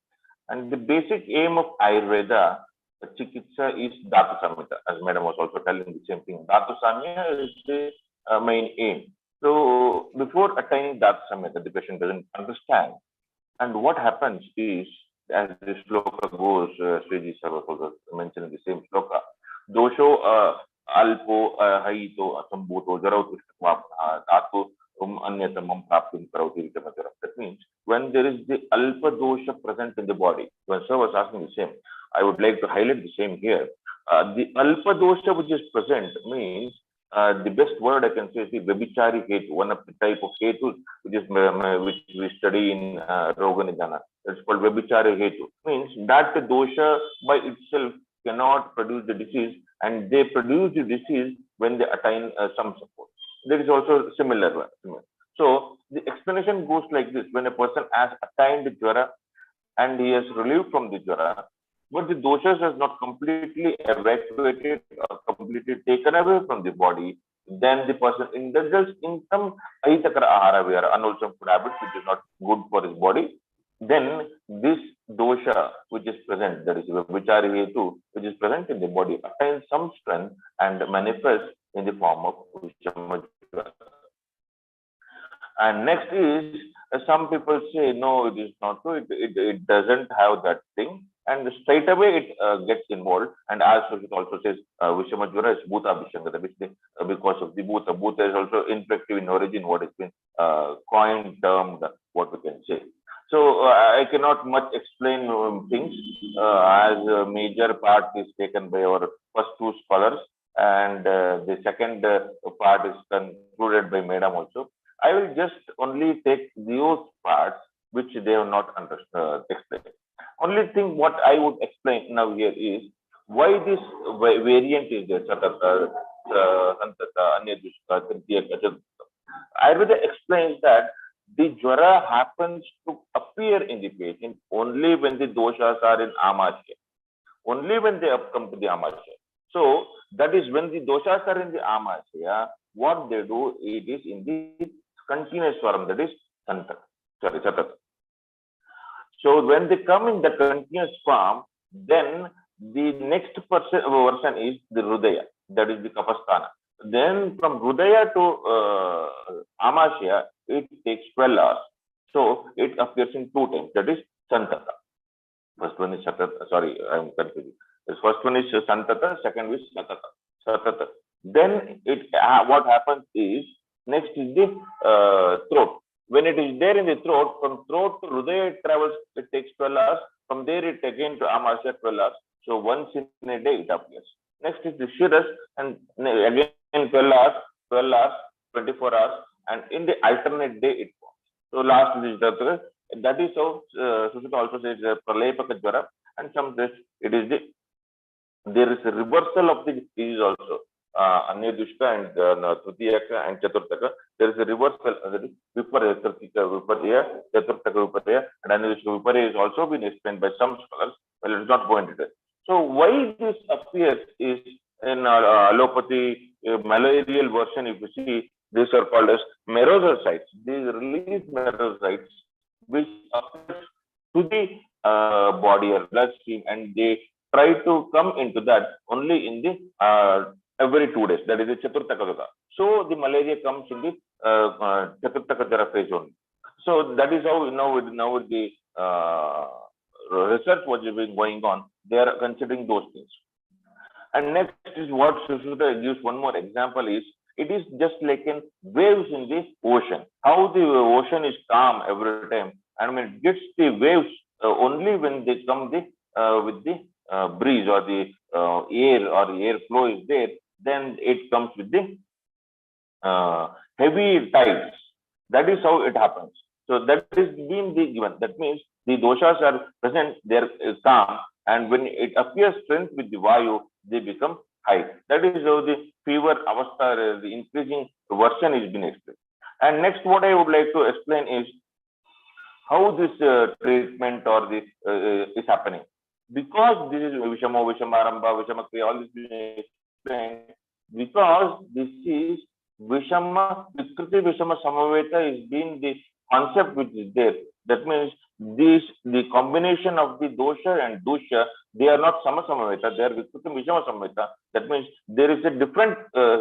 And the basic aim of Ayurveda, Chikitsa, is Dhatu Samhita, as Madam was also telling the same thing. Dhatu Samhita is the main aim. So before attaining Dhatu Samhita, the patient doesn't understand. And what happens is, as the sloka goes, Sreejith sir was also mentioning the same sloka, dosho alpo haito asambhuto jarautu dhatu anyatamam praptum karauti vitamajara. That means when there is the alpa dosha present in the body, when sir was asking the same, I would like to highlight the same here. The alpa dosha which is present means the best word I can say is the Vebhichari Hetu, one of the type of Hetus which we study in Roga Nidana. It's called Vebhichari Hetu. Means that the dosha by itself cannot produce the disease, and they produce the disease when they attain some support. There is also similar. So the explanation goes like this: when a person has attained the Jwara and he has relieved from the Jwara, but the doshas has not completely evacuated or completely taken away from the body, then the person indulges in some ahitakara ahara, unwholesome food habits, which is not good for his body. Then this dosha which is present, that is Vichari Hetu, which is present in the body, attains some strength and manifests in the form of Visham Jwara. And next is, some people say, no, it is not true, it doesn't have that thing. And straight away it gets involved. And as Sreejith also says, Visham Jwara is Bhuta Abhishanga, because of the Bhuta. Bhuta is also infective in origin, what has been coined, termed, what we can say. So I cannot much explain things, as a major part is taken by our first two scholars, and the second part is concluded by Madam also. I will just only take those parts which they have not explained. Only thing what I would explain now here is why this variant is there. Ayurveda explains that the Jwara happens to appear in the patient only when the doshas are in amasya, only when they have come to the amasya. So that is when the doshas are in the amasya, what they do, it is in the continuous form, that is Satata. So when they come in the continuous form, then the next version is the Hridaya, that is the Kapasthana. Then from Hridaya to Amasya, it takes 12 hours. So it appears in 2 times, that is Santata. First one is Satata, sorry, I am confused. The first one is Santata, second is Satata. Then what happens is, next is the throat. When it is there in the throat, from throat to Hridaya it travels, it takes 12 hours. From there it again to Amasya, 12 hours. So once in a day it appears. Next is the Shiras, and again 12 hours, 24 hours, and in the alternate day it forms. So last is that is how Sreejith also says Pralayapaka Jwara. and some days it is there is a reversal of the disease also. Anyadushka and Trutiyaka and Chaturtaka, there is a reversal. Viparya, Viparya, Chaturtaka Viparya, and Anyadushka Viparya is also been explained by some scholars. Well, it is not going to do. So why this appears is in allopathy malarial version. If you see, these are called as merozocytes. These release merozocytes which appear to the body or bloodstream, and they try to come into that only in the every 2 days. That is the Chaturtaka Yoga. So the malaria comes in the Chaturtaka Jara phase only. So that is how now with the research what has been going on, they are considering those things. And next is what Sreejith gives one more example is, it is just like in waves in the ocean. How the ocean is calm every time, and when it gets the waves only when they come with the breeze or the air or the air flow is there, then it comes with the heavy tides. That is how it happens. So that is being the given. That means the doshas are present, they are calm, and when it appears strength with the vayu, they become high. That is how the fever avastha, the increasing version is being explained. And next, what I would like to explain is how this treatment or this is happening. Because this is Vishamo, Vishamaramba, Vishamakriya, all this is explained, because this is Vishama, Vikriti Vishama Samaveta is being the concept which is there. That means the combination of the dosha and dusha, they are not Sama Samaveta, they are Vikriti Vishama Samaveta. That means there is a different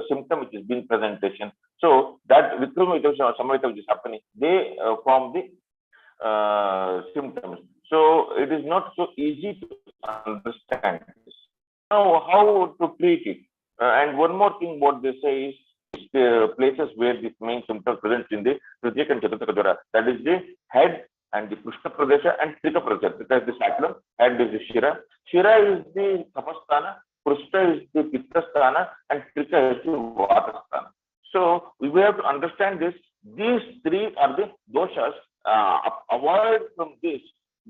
symptom which is being presentation. So that Vikriti Vishama Samaveta which is happening, they form the symptoms. So it is not so easy to understand this. Now, how to treat it? And one more thing, what they say is places where this main symptom presents in the Tritiya and Chaturtaka Jwara. That is the head and the Krishna Pradesha and Trika Pradesha. Trika is the sacrum, head is the Shira. Shira is the Tapasthana, Krishna is the Pittasthana, and Trika is the Vatasthana. So we have to understand this. These three are the doshas. Avoid from this.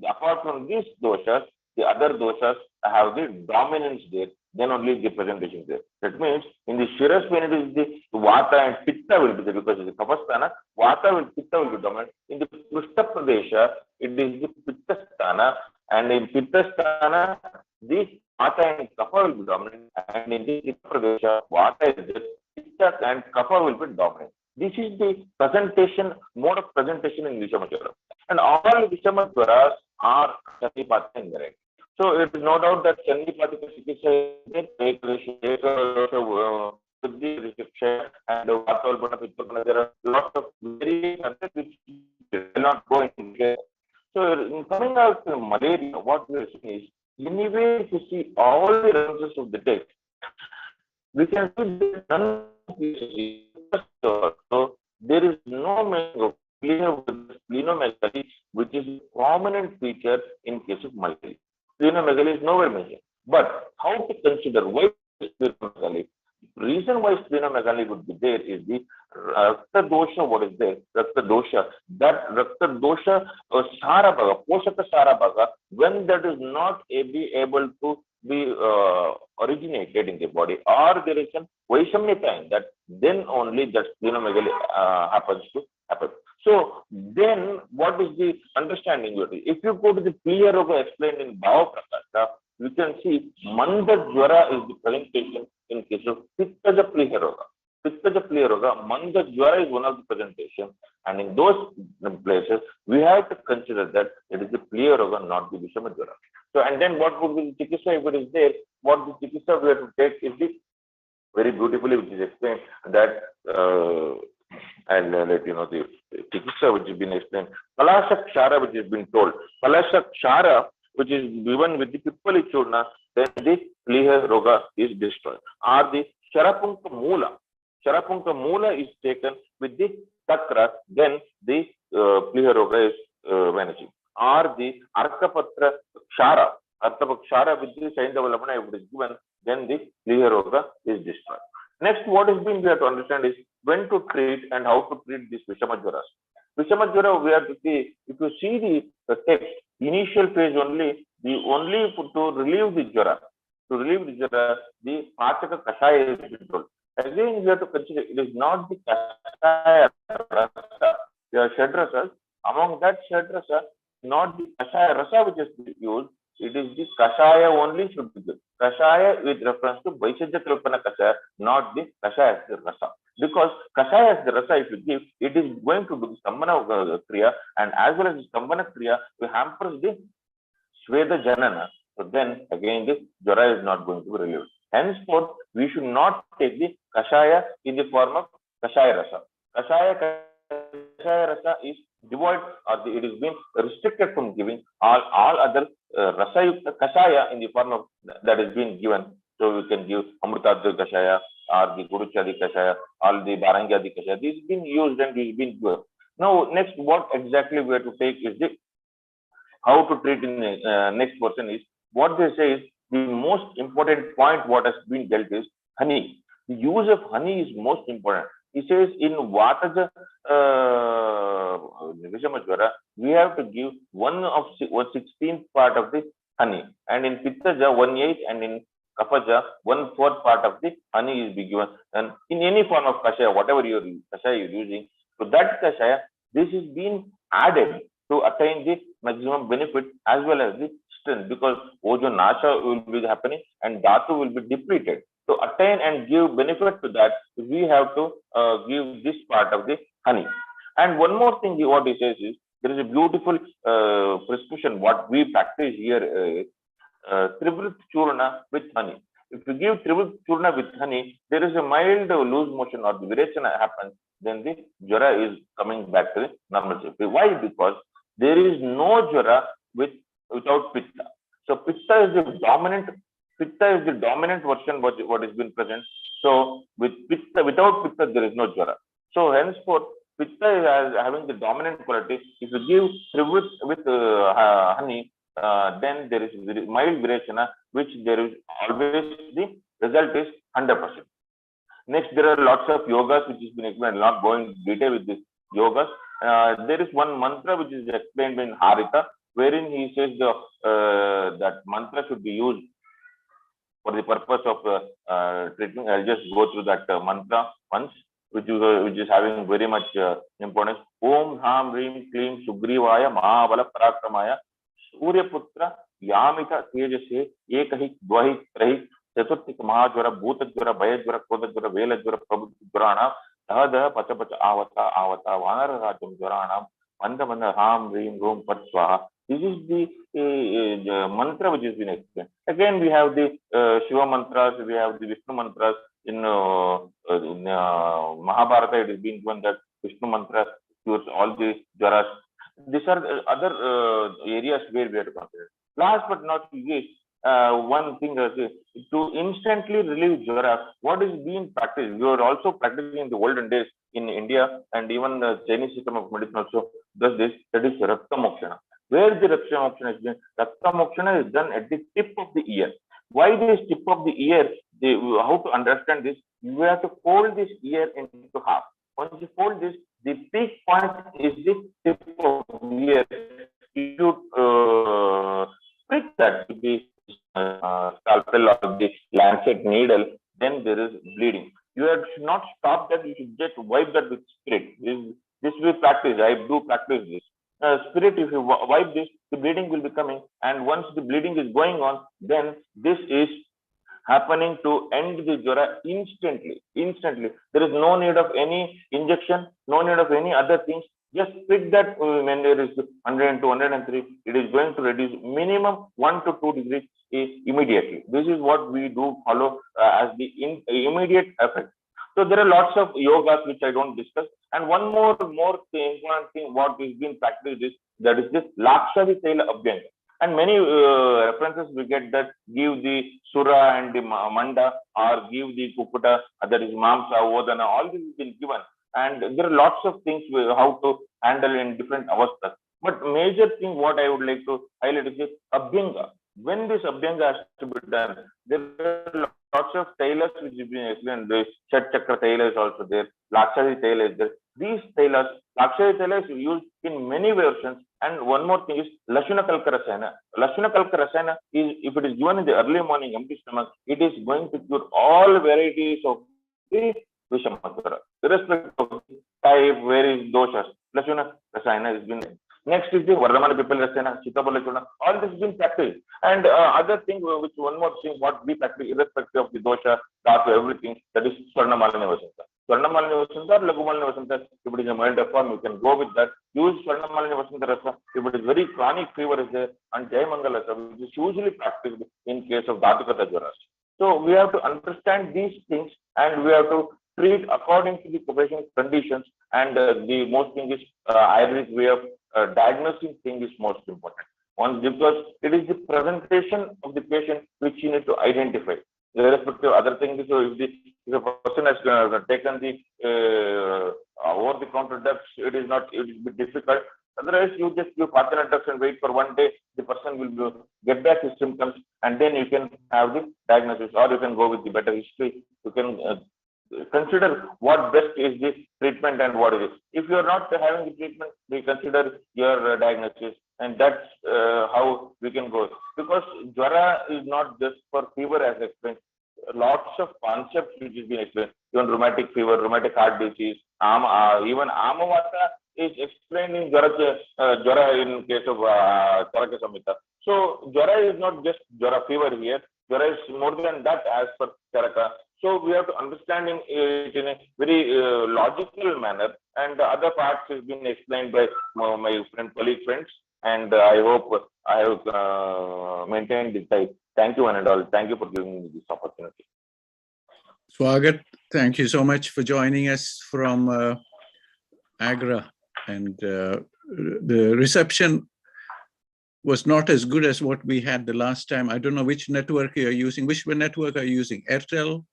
Apart from these doshas, the other doshas have the dominance there. Then only the presentation is there. That means in the Shiras, when it is the Vata and Pitta will be there, because it is the Tapasthana, Vata and Pitta will be dominant. In the Krishna Pradesha, it is the Pittasthana, and in Pittasthana, the Vata and Kapha will be dominant, and in the Pitta Pradesha, Vata is there, Pitta and Kapha will be dominant. This is the presentation, mode of presentation in Vishama Jwara. And all Vishama Jwaras are Sannipata indirect. So it is no doubt that Sannipata Chikitsa is and there are lots of various which will not go into. So in coming out to malaria, what we are seeing is, anyway, if you see all the references of the text, we can see none of these. So there is no meaning of splenomegaly, which is a prominent feature in case of malaria. Splenomegaly is nowhere mentioned. But how to consider why splenomegaly? The reason why splenomegaly would be there is the Rakta dosha, what is there? Rakta dosha. That Rakta dosha, Sarabhaga, Poshaka Sarabhaga, when that is not be able to be originated in the body, or there is some Vaishamya in that, then only that splenomegaly happens to happen. So then what is the understanding? If you go to the Pliya Roga explained in Bhava Prakasha, you can see Manda Jwara is the presentation in case of Pittaja Pliya Roga. Pittaja Pliya Roga, Manda Jwara is one of the presentation, and in those places, we have to consider that it is the Pliya Roga, not the Vishama Jwara. So, and then what would be the Chikitsa if it is there? What the Chikitsa we have to take is the very beautifully, which is explained that I'll let you know the Chikitsa which has been explained. Kalasha Kshara which has been told. Kalasha Kshara which is given with the Pippali Churna, then the Pliha Roga is destroyed. Or the Sharapunka Mula. Sharapunka Mula is taken with the Takra, then the Pliha Roga is vanishing. Or the Arkapatra Kshara. Arkapatra Kshara with the Saindavalapana if it is given, then the Pliha Roga is destroyed. Next, what is being we have to understand is when to treat and how to treat these Vishama Jwaras. Vishama Jwara, we have to see, if you see the text, initial phase only, The only to relieve the jwara, the pachaka kashaya is told. Again, we have to consider it is not the kashaya rasa. There are shadrasas. Among that shadrasa, not the kashaya rasa which is used. It is the kashaya only should be used. Kashaya with reference to Vaishajya Kalpana kashaya, not the kashaya as the rasa. Because kashaya as the rasa, if you give, it is going to do the Sambhana Kriya, and as well as the Sambhana Kriya, we hampers the Sweda Janana. So then again, this jwara is not going to be relieved. Henceforth, we should not take the kashaya in the form of kashaya rasa. Kashaya rasa is devoid, or it is being restricted from giving all other rasa kashaya in the form of that is being given. So we can give Amrutadya kashaya or the Guruchadi kashaya, all the Barangyadi kashaya. This has been used and this has been given. Now, next, what exactly we have to take is the how to treat in the next person is what they say is the most important point. What has been dealt is honey. The use of honey is most important. He says in Vataja Visham Jwara, we have to give 1/16th part of the honey, and in Pittaja 1/8, and in Kafaja 1/4 part of the honey is be given. And in any form of kashaya, whatever kashaya you're using, so that kashaya, this is being added to attain the maximum benefit as well as the strength, because ozone nasha will be happening and dhatu will be depleted. To attain and give benefit to that, we have to give this part of the honey. And one more thing, what he says is, there is a beautiful prescription, what we practice here, Trivrit Churna with honey. If you give Trivrit Churna with honey, there is a mild loose motion or the virechana happens, then the jwara is coming back to the normalcy. Why? Because there is no jwara without pitta. So pitta is the dominant version what has been present. So with pitta, without pitta, there is no jwara. So henceforth, pitta is having the dominant quality. If you give trivrit with honey, then there is mild virechana, which there is always the result is 100%. Next, there are lots of yogas which has been explained. Not going into detail with this yogas. There is one mantra which is explained in Haritha, wherein he says that mantra should be used for the purpose of treatment. I'll just go through that mantra once, which is having very much importance. Om Dham Rim Klim Sugrivaya Mahabala Parakramaya Suryaputra Yamita Tejase Ekahi Dwahi Trahi Chaturthik Mahajwara Bhutadwara Bayadwara Kodadwara Veladwara Prabhudwarana Dahada Pachapacha Avata Vanara Rajam Dwarana Manda Manda Ham Rim Rom Patswaha. This is the mantra which has been explained. Again, we have the Shiva mantras, we have the Vishnu mantras. In Mahabharata, it has been given that Vishnu mantra cures all the jwaras. These are other areas where we have to consider. Last but not least, one thing is to instantly relieve jwara. What is being practiced? We were also practicing in the olden days in India, and even the Chinese system of medicine also does this. That is Rakta Mokshana. Where the Rakta Mokshana is done? Rakta Mokshana is done at the tip of the ear. Why this tip of the ear? How to understand this? You have to fold this ear into half. Once you fold this, the peak point is the tip of the ear. If you prick that with the scalpel or the lancet needle, then there is bleeding. You should not stop that. You should just wipe that with spirit. This we practice. I do practice this. Spirit, if you wipe this, the bleeding will be coming, and once the bleeding is going on, then this is happening to end the jwara instantly. There is no need of any injection, no need of any other things. Just pick that when there is 102, 103, it is going to reduce minimum 1 to 2 degrees immediately. This is what we do follow as the immediate effect. So there are lots of yogas which I don't discuss. And one more important thing what is being practiced is that is this Lakshadi Taila Abhyanga. And many references we get that give the Sura and the Manda, or give the Kukuta, that is Mamsa, Odana, all this has been given. And there are lots of things how to handle in different avasthas. But major thing what I would like to highlight is Abhyanga. When this Abhyanga has to be done, there are lots of tailors which have been explained. The Shat Chakra tailor is also there, Lakshadi tailor is there. these tailas, Lakshaya Taila is used in many versions. And one more thing is Lashuna Kalka Rasayana. Lashuna Kalka Rasayana is, if it is given in the early morning, empty stomach, it is going to cure all varieties of the VISHAM JWARA, irrespective of type, various doshas. Lashuna Rasayana has been. Next is the Vardhamana Pipal Rasayana, Chittabalachuna. All this has been practiced. And other thing, which one more thing, what we practice irrespective of the dosha, dhatu, everything, that is Swarnamalini Vasanta. Swarnamalini Vasanta or Lagumalini Vasanta, if it is a mild form, you can go with that. Use Swarnamalini Vasanta Rasa if it is very chronic fever is there, and Jayamangala Rasa, which is usually practiced in case of Dhatukata Jwaras. So we have to understand these things and we have to treat according to the patient conditions, and the most thing is IRES way of diagnosing thing is most important. Once, because it is the presentation of the patient which you need to identify. Irrespective of other things, so if a person has taken the over-the-counter drugs, it is a bit difficult. Otherwise, you just give partner drugs and wait for one day, the person will get back his symptoms, and then you can have the diagnosis, or you can go with the better history. You can consider what best is the treatment and what it is. If you are not having the treatment, we consider your diagnosis, and that's how we can go. Because Jwara is not just for fever as explained. Lots of concepts which has been explained. Even rheumatic fever, rheumatic heart disease, even Amavata is explained in Jwara in case of Charaka Samhita. So Jwara is not just Jwara fever here. Jwara is more than that as per Charaka. So we have to understand it in a very logical manner, and the other parts has been explained by my colleague friends, and I hope I have maintained the type. Thank you one and all. Thank you for giving me this opportunity. Swagath, thank you so much for joining us from Agra, and the reception was not as good as what we had the last time. I don't know which network you're using. Which network are you using? Airtel?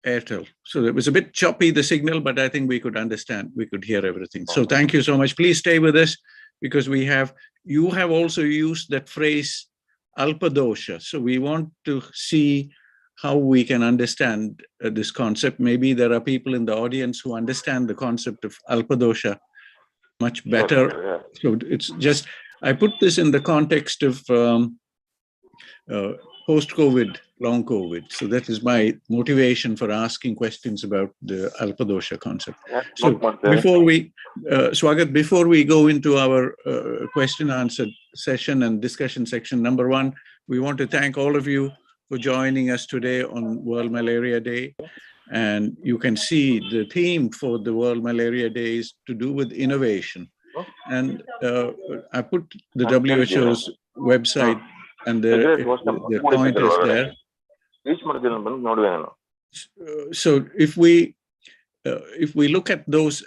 Airtel. So it was a bit choppy, the signal, but I think we could understand, we could hear everything. So thank you so much. Please stay with us, because you have also used that phrase alpadosha. So we want to see how we can understand this concept. Maybe there are people in the audience who understand the concept of alpadosha much better. So it's just, I put this in the context of post-COVID, long COVID. So that is my motivation for asking questions about the alpadosha concept. So before we, Swagath, before we go into our question answer session and discussion section, number one, we want to thank all of you for joining us today on World Malaria Day. And you can see the theme for the World Malaria Day is to do with innovation. And I put the WHO's website and the pointers there. So if we look at those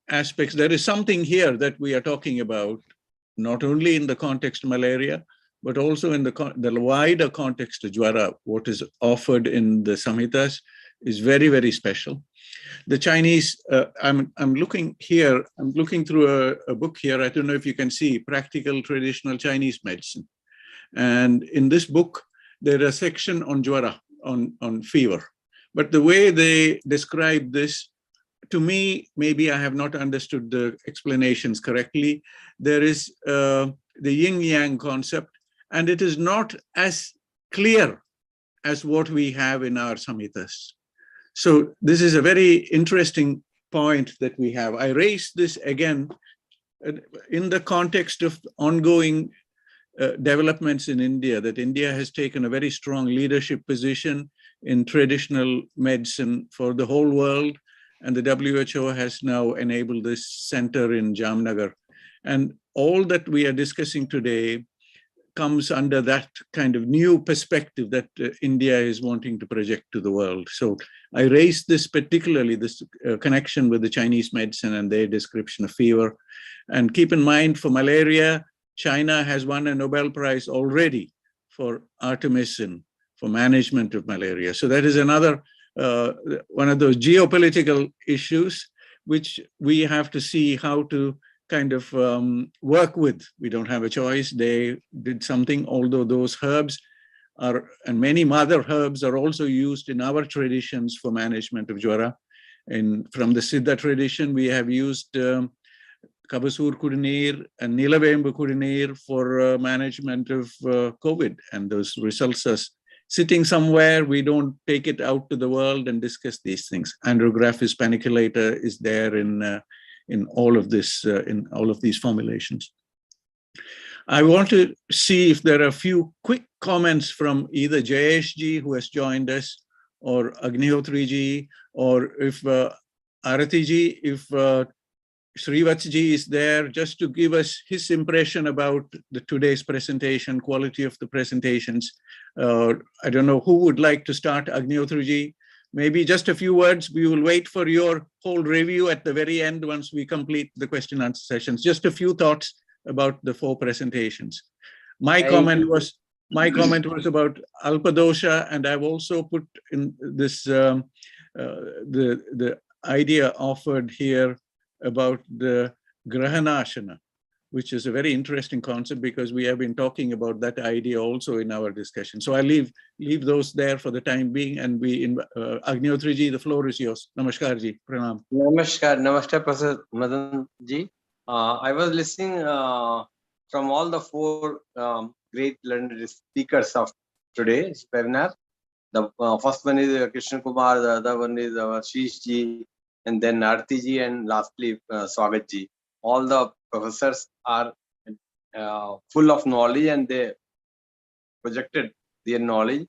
aspects, there is something here that we are talking about, not only in the context of malaria, but also in the wider context of Jwara. What is offered in the Samhitas is very, very special. The Chinese, I'm looking here, I'm looking through a book here. I don't know if you can see Practical Traditional Chinese Medicine. And in this book, there is a section on Jwara, on fever. But the way they describe this, to me, maybe I have not understood the explanations correctly. There is the yin-yang concept, and it is not as clear as what we have in our Samhitas. So this is a very interesting point that we have. I raise this again in the context of ongoing developments in India, that India has taken a very strong leadership position in traditional medicine for the whole world. And the WHO has now enabled this center in Jamnagar. And all that we are discussing today comes under that kind of new perspective that India is wanting to project to the world. So I raised this particularly, this connection with the Chinese medicine and their description of fever. And keep in mind, for malaria, China has won a Nobel Prize already for artemisinin, for management of malaria. So that is another one of those geopolitical issues which we have to see how to kind of work with. We don't have a choice. They did something, although those herbs and many mother herbs are also used in our traditions for management of Jwara. And from the Siddha tradition, we have used Kabasur Kudineer and Nilavembu Kudineer for management of COVID. And those results are sitting somewhere. We don't take it out to the world and discuss these things. Andrographis paniculator is there in all of this, in all of these formulations. I want to see if there are a few quick comments from either Jayesh ji, who has joined us, or Agnihotri ji, or if Arathi ji, if Sreejith ji is there, just to give us his impression about today's presentation, quality of the presentations. I don't know who would like to start. Agnihotri ji, maybe just a few words. We will wait for your whole review at the very end once we complete the question and answer sessions. Just a few thoughts about the 4 presentations. My comment was about Alpadosha, and I've also put in this the idea offered here about the Grahanashana, which is a very interesting concept because we have been talking about that idea also in our discussion. So I leave those there for the time being, and we Agnihotri ji, the floor is yours. Namaskar ji, pranam. Namaskar, Professor Madan ji. I was listening from all the 4 great learned speakers of today's webinar. The first one is Krishna Kumar, the other one is Sreejith ji, and then Arathi ji, and lastly SwagathN ji. All the professors are full of knowledge, and they projected their knowledge.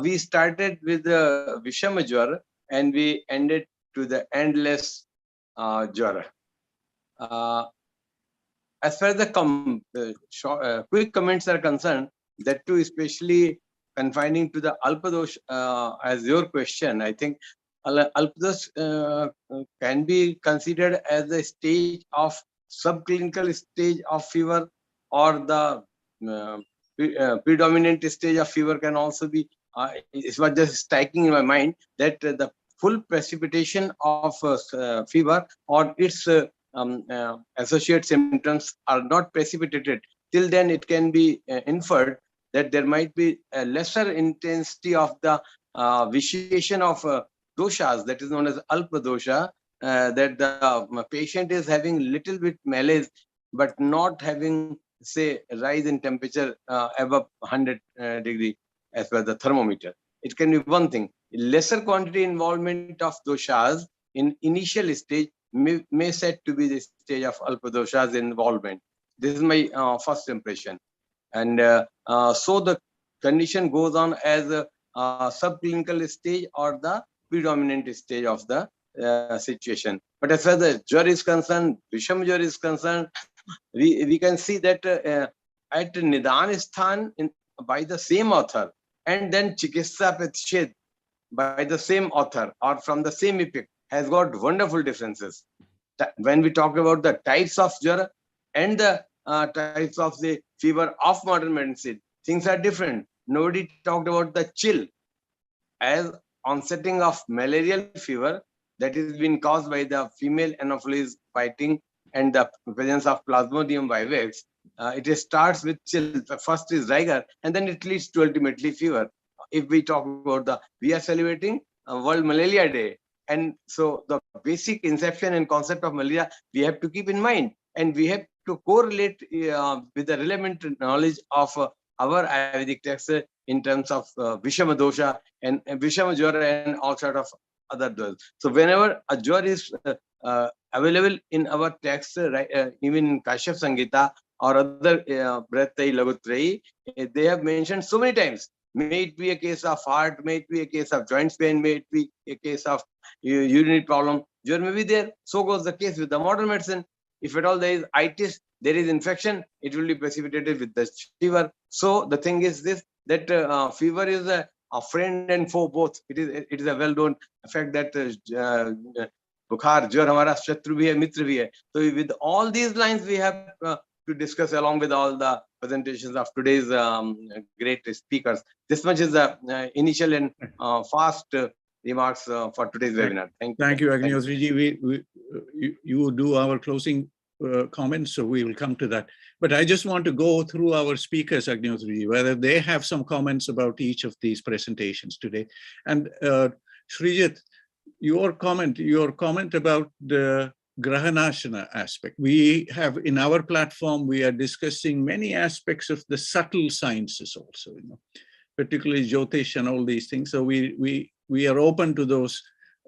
We started with the VISHAM JWARA, and we ended to the endless Jwara. As far as the quick comments are concerned, that too especially confining to the Alpadosha as your question, I think Alpadosha can be considered as a stage of subclinical stage of fever, or the predominant stage of fever can also be. It was just striking in my mind that the full precipitation of fever or its associated symptoms are not precipitated. Till then, it can be inferred that there might be a lesser intensity of the vitiation of doshas, that is known as alpa dosha, that the patient is having little bit malaise, but not having, say, rise in temperature above 100 degree as per the thermometer. It can be one thing. Lesser quantity involvement of doshas in initial stage may said to be the stage of alpa doshas involvement. This is my first impression. And so the condition goes on as a subclinical stage or the predominant stage of the situation. But as far as the Jwara is concerned, VISHAM JWARA is concerned, we can see that at Nidan Sthan by the same author, and then Chikitsa Pratishedh by the same author or from the same epoch has got wonderful differences. When we talk about the types of Jwara and the types of the fever of modern medicine, things are different. Nobody talked about the chill as onsetting of malarial fever that is being caused by the female Anopheles biting and the presence of Plasmodium vivax. It starts with chill. The first is rigor, and then it leads to ultimately fever. If we talk about we are celebrating World Malaria Day, and so the basic inception and concept of malaria we have to keep in mind, and we have to correlate with the relevant knowledge of our Ayurvedic texts in terms of Vishama dosha and Vishama Jwara and all sort of other dwells. So whenever a Jwara is available in our text, even in Kashyap Samhita or other Brihatrayi, Laghutrayi, they have mentioned so many times. May it be a case of heart, may it be a case of joint pain, may it be a case of urinary problem. Jwara may be there. So goes the case with the modern medicine. If at all there is itis, there is infection, it will be precipitated with the fever. So the thing is this, that fever is a friend and foe both. It is a well-known fact that Bukhar, Jwar, hamara shatru bhi hai, mitra bhi hai. So with all these lines we have to discuss along with all the presentations of today's great speakers. This much is the initial and fast remarks for today's webinar. Thank you. Thank you, Agnihotri ji. You do our closing comments, so we will come to that. But I just want to go through our speakers, Agnihotriji, whether they have some comments about each of these presentations today. And Sreejith, your comment about the Grahanashana aspect. We have in our platform, we are discussing many aspects of the subtle sciences also, you know, particularly Jyotish and all these things. So we are open to those.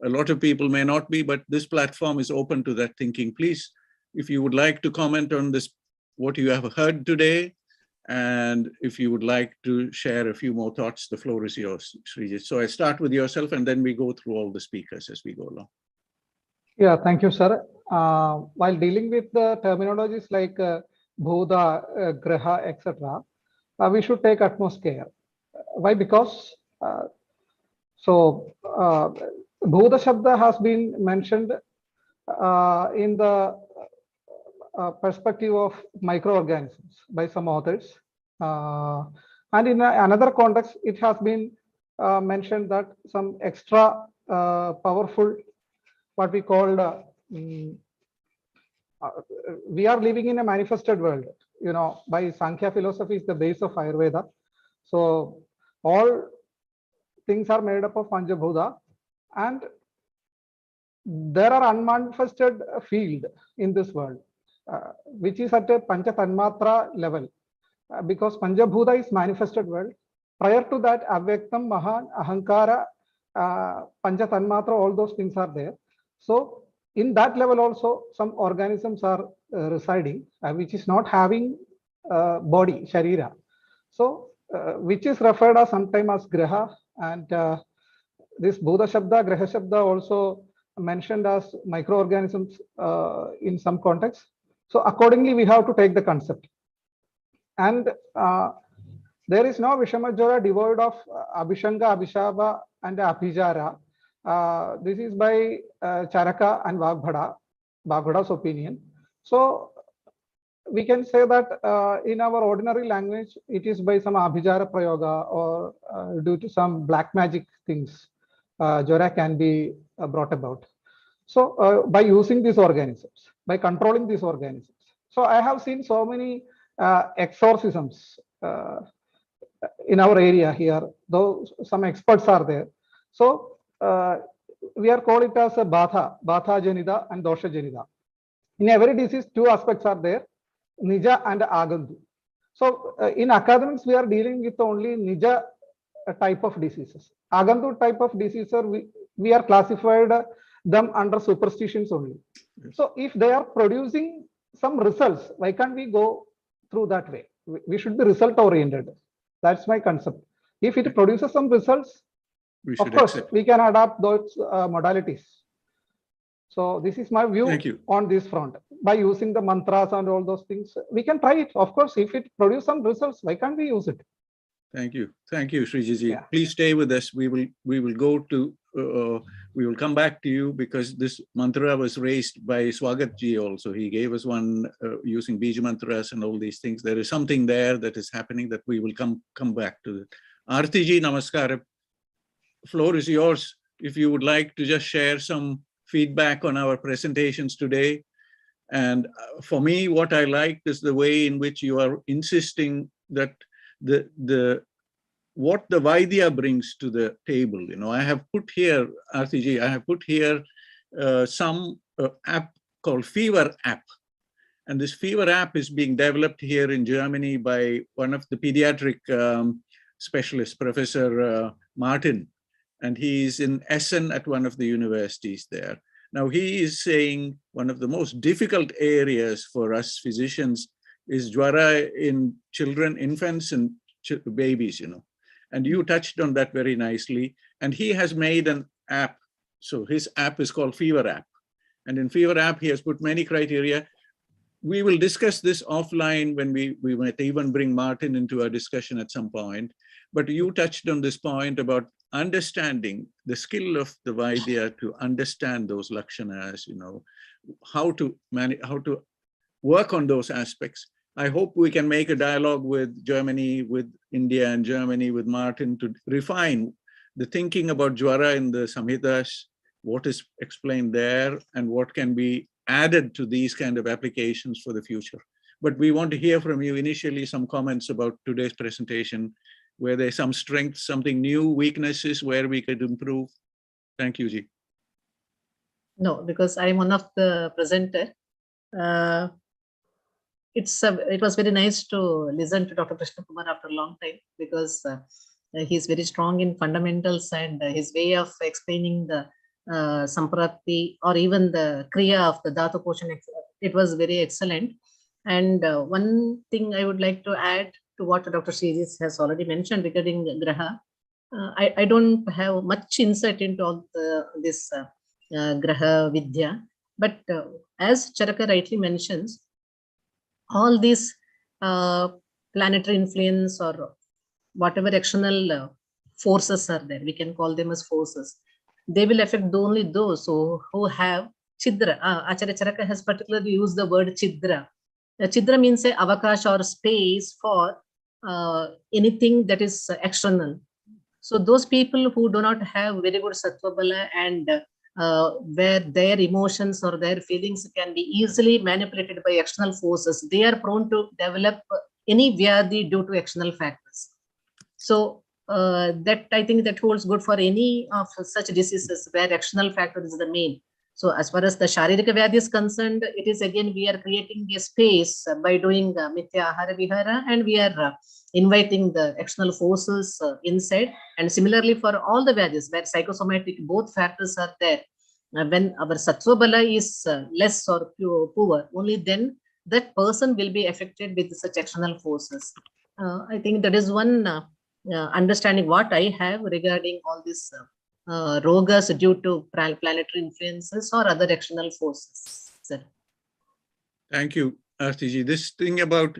A lot of people may not be, but this platform is open to that thinking. Please, if you would like to comment on this, what you have heard today, and if you would like to share a few more thoughts, the floor is yours, Sreejith. So I start with yourself, and then we go through all the speakers as we go along. Yeah, thank you, sir. While dealing with the terminologies like Bhuda, Graha, etc., we should take utmost care. Why? Because Bhuda Shabda has been mentioned in the perspective of microorganisms by some authors. And in another context, it has been mentioned that some extra powerful, what we call, we are living in a manifested world, you know, by Sankhya philosophy is the base of Ayurveda. So all things are made up of Panchabhuta, and there are unmanifested field in this world, which is at a Pancha Tanmatra level, because Panchabhuta is manifested world. Prior to that, Avyaktam, Mahan, Ahankara, Pancha Tanmatra, all those things are there. So in that level also, some organisms are residing, which is not having body, Sharira. So which is referred as sometimes as Graha, and this Bhuda Shabda, Graha Shabda also mentioned as microorganisms in some context. So accordingly, we have to take the concept. And there is no Vishama Jwara devoid of Abhishanga, Abhishava, and Abhijara. This is by Charaka and Vagbhada's opinion. So we can say that in our ordinary language, it is by some Abhijara Prayoga, or due to some black magic things, Jwara can be brought about. So by using these organisms, by controlling these organisms. So I have seen so many exorcisms in our area here, though some experts are there. So we are called it as a Batha Janida and Dosha Janida. In every disease, two aspects are there, Nija and Agandu. So in academics, we are dealing with only Nija type of diseases. Agandu type of diseases, we are classified them under superstitions only. So if they are producing some results, why can't we go through that way? We should be result oriented. That's my concept. If it produces some results, of course, we can adapt those modalities. So this is my view on this front. By using the mantras and all those things, we can try it. Of course, if it produces some results, why can't we use it? Thank you, Sreejith. Yeah. Please stay with us. We will go to we will come back to you, because this mantra was raised by SwagathN also. He gave us one using Bija mantras and all these things. There is something there that is happening that we will come back to. Arathi ji, namaskar. Floor is yours. If you would like to just share some feedback on our presentations today. And for me, what I liked is the way in which you are insisting that what the Vaidya brings to the table. You know, I have put here, Arathi ji, I have put here some app called Fever App. And this Fever App is being developed here in Germany by one of the pediatric specialists, Professor Martin. And he's in Essen at one of the universities there. Now he is saying one of the most difficult areas for us physicians is Jwara in children, infants and babies, you know. And you touched on that very nicely. And he has made an app. So his app is called Fever App. And in Fever App, he has put many criteria. We will discuss this offline when we might even bring Martin into our discussion at some point. But you touched on this point about understanding the skill of the Vaidya to understand those lakshanas, you know, how to work on those aspects. I hope we can make a dialogue with Germany, with India and Germany, with Martin, to refine the thinking about Jwara in the Samhitas, what is explained there and what can be added to these kind of applications for the future. But we want to hear from you initially some comments about today's presentation. Were there some strengths, something new, weaknesses where we could improve? Thank you, Ji. No, because I'm one of the presenter. It was very nice to listen to Dr. Krishna Kumar after a long time, because he's very strong in fundamentals, and his way of explaining the Sampradhi or even the Kriya of the Dhatu portion, it was very excellent. And one thing I would like to add to what Dr. Sreejith has already mentioned regarding Graha, I don't have much insight into all this Graha Vidya, but as Charaka rightly mentions, all these planetary influence or whatever external forces are there, we can call them as forces, they will affect only those who have Chidra. Acharya Charaka has particularly used the word Chidra. Chidra means a avakash or space for anything that is external. So those people who do not have very good sattva bala, and where their emotions or their feelings can be easily manipulated by external forces, they are prone to develop any vyadhi due to external factors. So that I think that holds good for any of such diseases where external factor is the main. So as far as the Sharirika Vyadhi is concerned, it is again, we are creating a space by doing Mithya Ahara Vihara, and we are inviting the external forces inside. And similarly for all the Vyadhis where psychosomatic, both factors are there, when our Sattva Bala is less or poor, only then that person will be affected with such external forces. I think that is one understanding what I have regarding all this rogas due to planetary influences or other external forces. Sir. Thank you, Arathi ji. This thing about,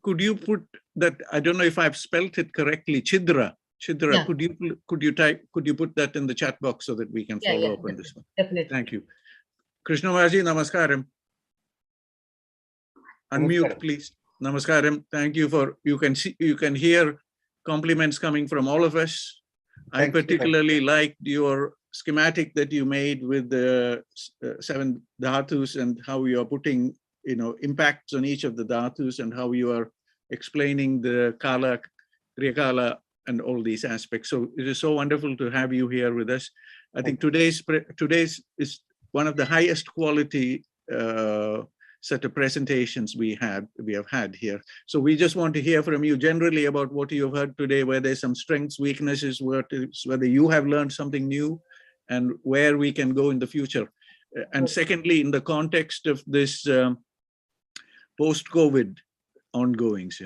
could you put that, I don't know if I've spelt it correctly, Chidra. Chidra, yeah. Could you put that in the chat box so that we can follow up on this one? Definitely. Thank you. Krishna Vaji, namaskaram. Unmute, please. Namaskaram. Thank you for, you can hear compliments coming from all of us. I particularly liked your schematic that you made with the 7 dhatus and how you are putting, impacts on each of the dhatus and how you are explaining the kala, kriya kala, and all these aspects. So it is so wonderful to have you here with us. I think today's is one of the highest quality set of presentations we have had here. So we just want to hear from you generally about what you have heard today, where there's some strengths, weaknesses, whether you have learned something new and where we can go in the future. And secondly, in the context of this post-COVID ongoings,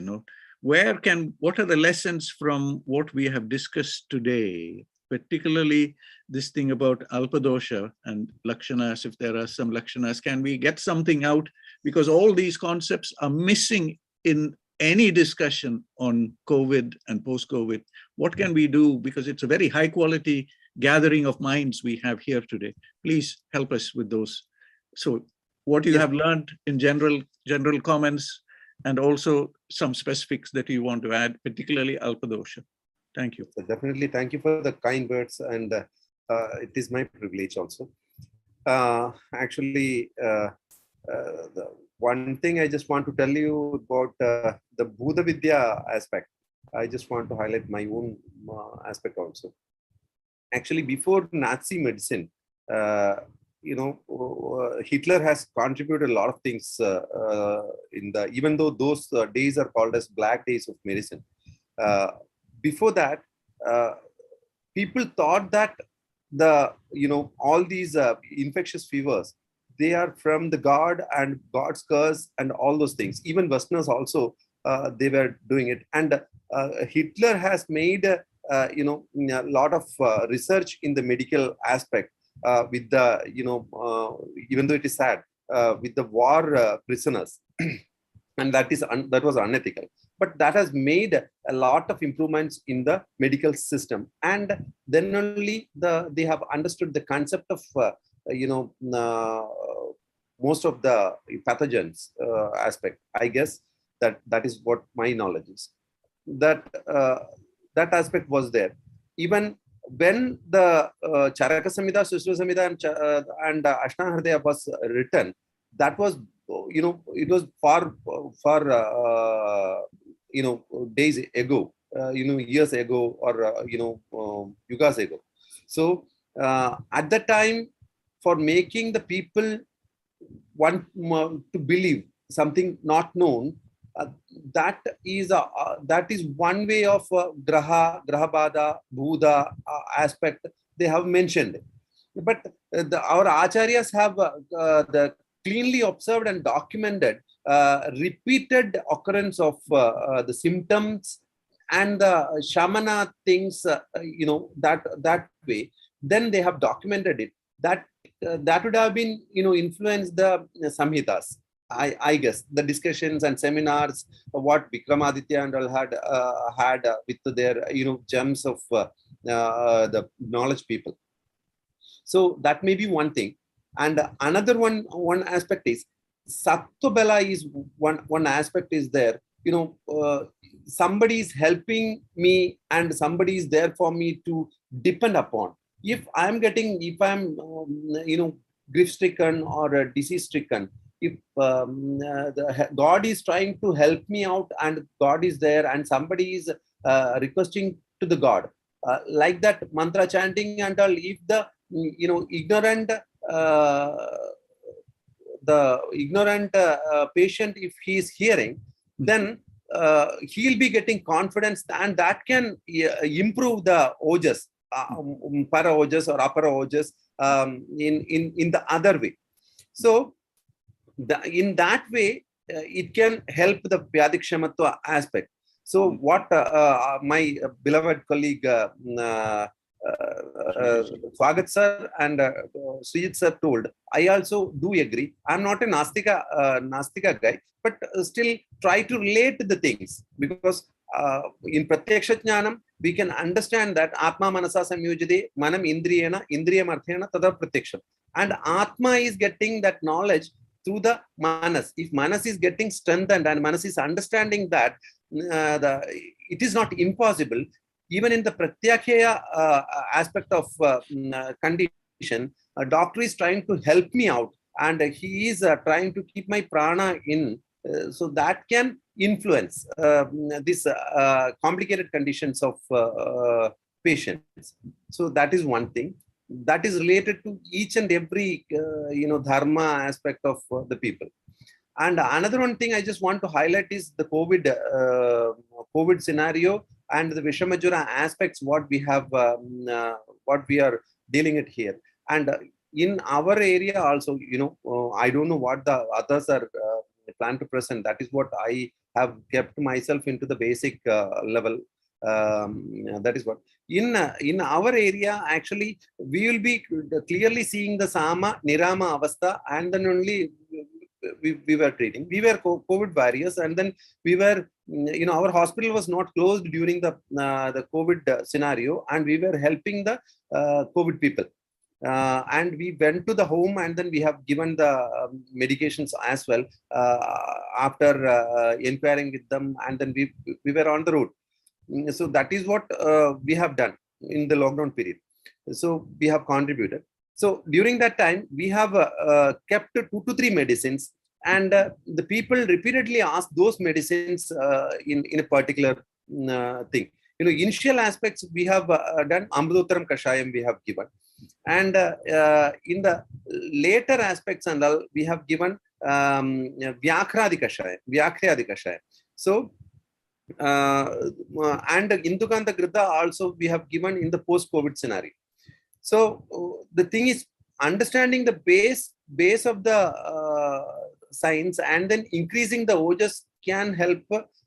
what are the lessons from what we have discussed today, particularly this thing about Alpadosha and Lakshanas, if there are some Lakshanas, can we get something out? Because all these concepts are missing in any discussion on COVID and post-COVID. What can we do? Because it's a very high quality gathering of minds we have here today. Please help us with those. So what you have learned in general comments, and also some specifics that you want to add, particularly Alpadosha. Thank you. Definitely. Thank you for the kind words. And it is my privilege also. Actually, the one thing I just want to tell you about the Bhuta Vidya aspect. I just want to highlight my own aspect also. Actually, before Nazi medicine, Hitler has contributed a lot of things even though those days are called as black days of medicine. Before that, people thought that all these infectious fevers, they are from the God and God's curse and all those things. Even Westerners also, they were doing it. And Hitler has made a lot of research in the medical aspect with the, even though it is sad, with the war prisoners. And that was unethical. But that has made a lot of improvements in the medical system. And then only they have understood the concept of, most of the pathogens aspect. I guess that is what my knowledge is. That aspect was there. Even when the Charaka Samhita, Susra Samhita, and Ashtanga Hridaya was written, that was, it was far days ago, years ago, or yugas ago. So at the time, for making the people want to believe something not known, that is one way of graha bada bhuda aspect they have mentioned. But our acharyas have the cleanly observed and documented repeated occurrence of the symptoms and the shamana things, that way. Then they have documented it. That would have been, influenced the samhitas. I guess the discussions and seminars what Vikramaditya and all had with their gems of the knowledge people. So that may be one thing. And another one aspect is Sattva Bala is one aspect is there. Somebody is helping me and somebody is there for me to depend upon. If I'm grief-stricken or disease-stricken, if God is trying to help me out and God is there and somebody is requesting to the God, like that mantra chanting and all, if the ignorant patient, if he is hearing, then he'll be getting confidence, and that can improve the ojas, para ojas or upper ojas, in the other way. So in that way, it can help the Vyadikshamatva aspect. So what my beloved colleague Swagath sir and Sreejith sir told, I also do agree. I'm not a Nastika guy, but still try to relate the things, because in Pratyaksha Jnanam, we can understand that Atma Manasa Samyujade Manam Indriyena Indriyam Arthena Tada Pratyaksham. And Atma is getting that knowledge through the Manas. If Manas is getting strengthened and Manas is understanding that, it is not impossible. Even in the Pratyakshaya aspect of condition, a doctor is trying to help me out, and he is trying to keep my prana in, so that can influence these complicated conditions of patients. So that is one thing that is related to each and every dharma aspect of the people. And another one thing I just want to highlight is the COVID scenario and the Visham Jwara aspects, what we have, what we are dealing it here. And in our area also, I don't know what the others are plan to present. That is what I have kept myself into the basic level. That is what in our area, actually, we will be clearly seeing the Sama, Nirama Avastha, and then only we were treating. We were COVID warriors, and then we were, our hospital was not closed during the COVID scenario, and we were helping the COVID people. And we went to the home, and then we have given the medications as well after inquiring with them, and then we were on the road. So that is what we have done in the lockdown period. So we have contributed. So during that time, we have kept 2 to 3 medicines, and the people repeatedly ask those medicines in a particular thing. Initial aspects we have done Amrudottaram Kashayam we have given, and in the later aspects and all we have given Vyakradi Kashayam. So and Indukanta Grita also we have given in the post-COVID scenario. So the thing is understanding the base of the science, and then increasing the ojas can help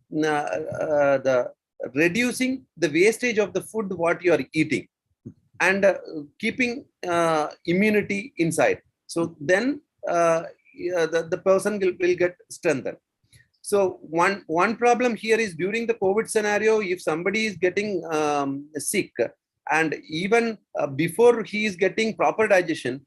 the reducing the wastage of the food what you are eating, and keeping immunity inside. So then the person will get strengthened. So one problem here is during the COVID scenario, if somebody is getting sick, and even before he is getting proper digestion,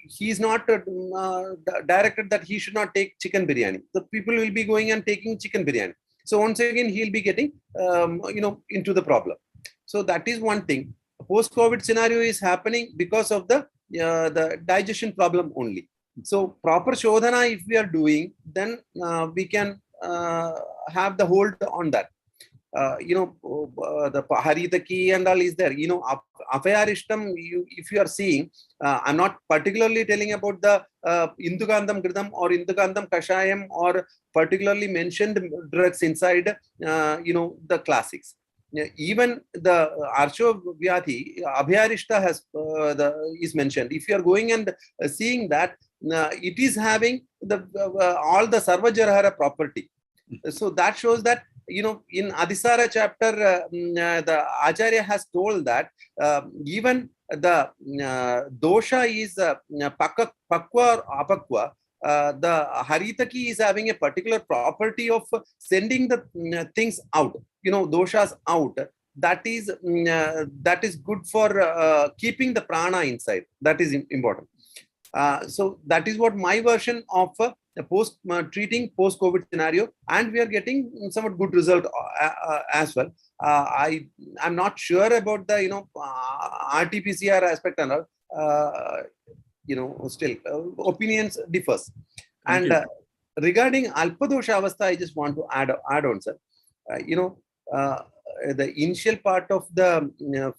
he is not directed that he should not take chicken biryani. The people will be going and taking chicken biryani. So once again, he'll be getting into the problem. So that is one thing. Post-COVID scenario is happening because of the digestion problem only. So proper shodhana if we are doing, then we can have the hold on that. The Haritaki and all is there. Afayarishtam, if you are seeing, I'm not particularly telling about the Indugandham Gridam or Indugandham Kashayam or particularly mentioned drugs inside, the classics. Even the Arsho Vyadhi, Abhyarishta has is mentioned. If you are going and seeing that, it is having the all the Sarvajarhara property. So that shows that, in Adhisara chapter, the Acharya has told that even the dosha is pakwa or apakwa. The Haritaki is having a particular property of sending the things out, doshas out. That is good for keeping the prana inside. That is important. So that is what my version of treating post-COVID scenario, and we are getting somewhat good result as well. I'm not sure about the RT-PCR aspect and all. Still opinions differs. And regarding Alpadosha Avastha, I just want to add on, sir. The initial part of the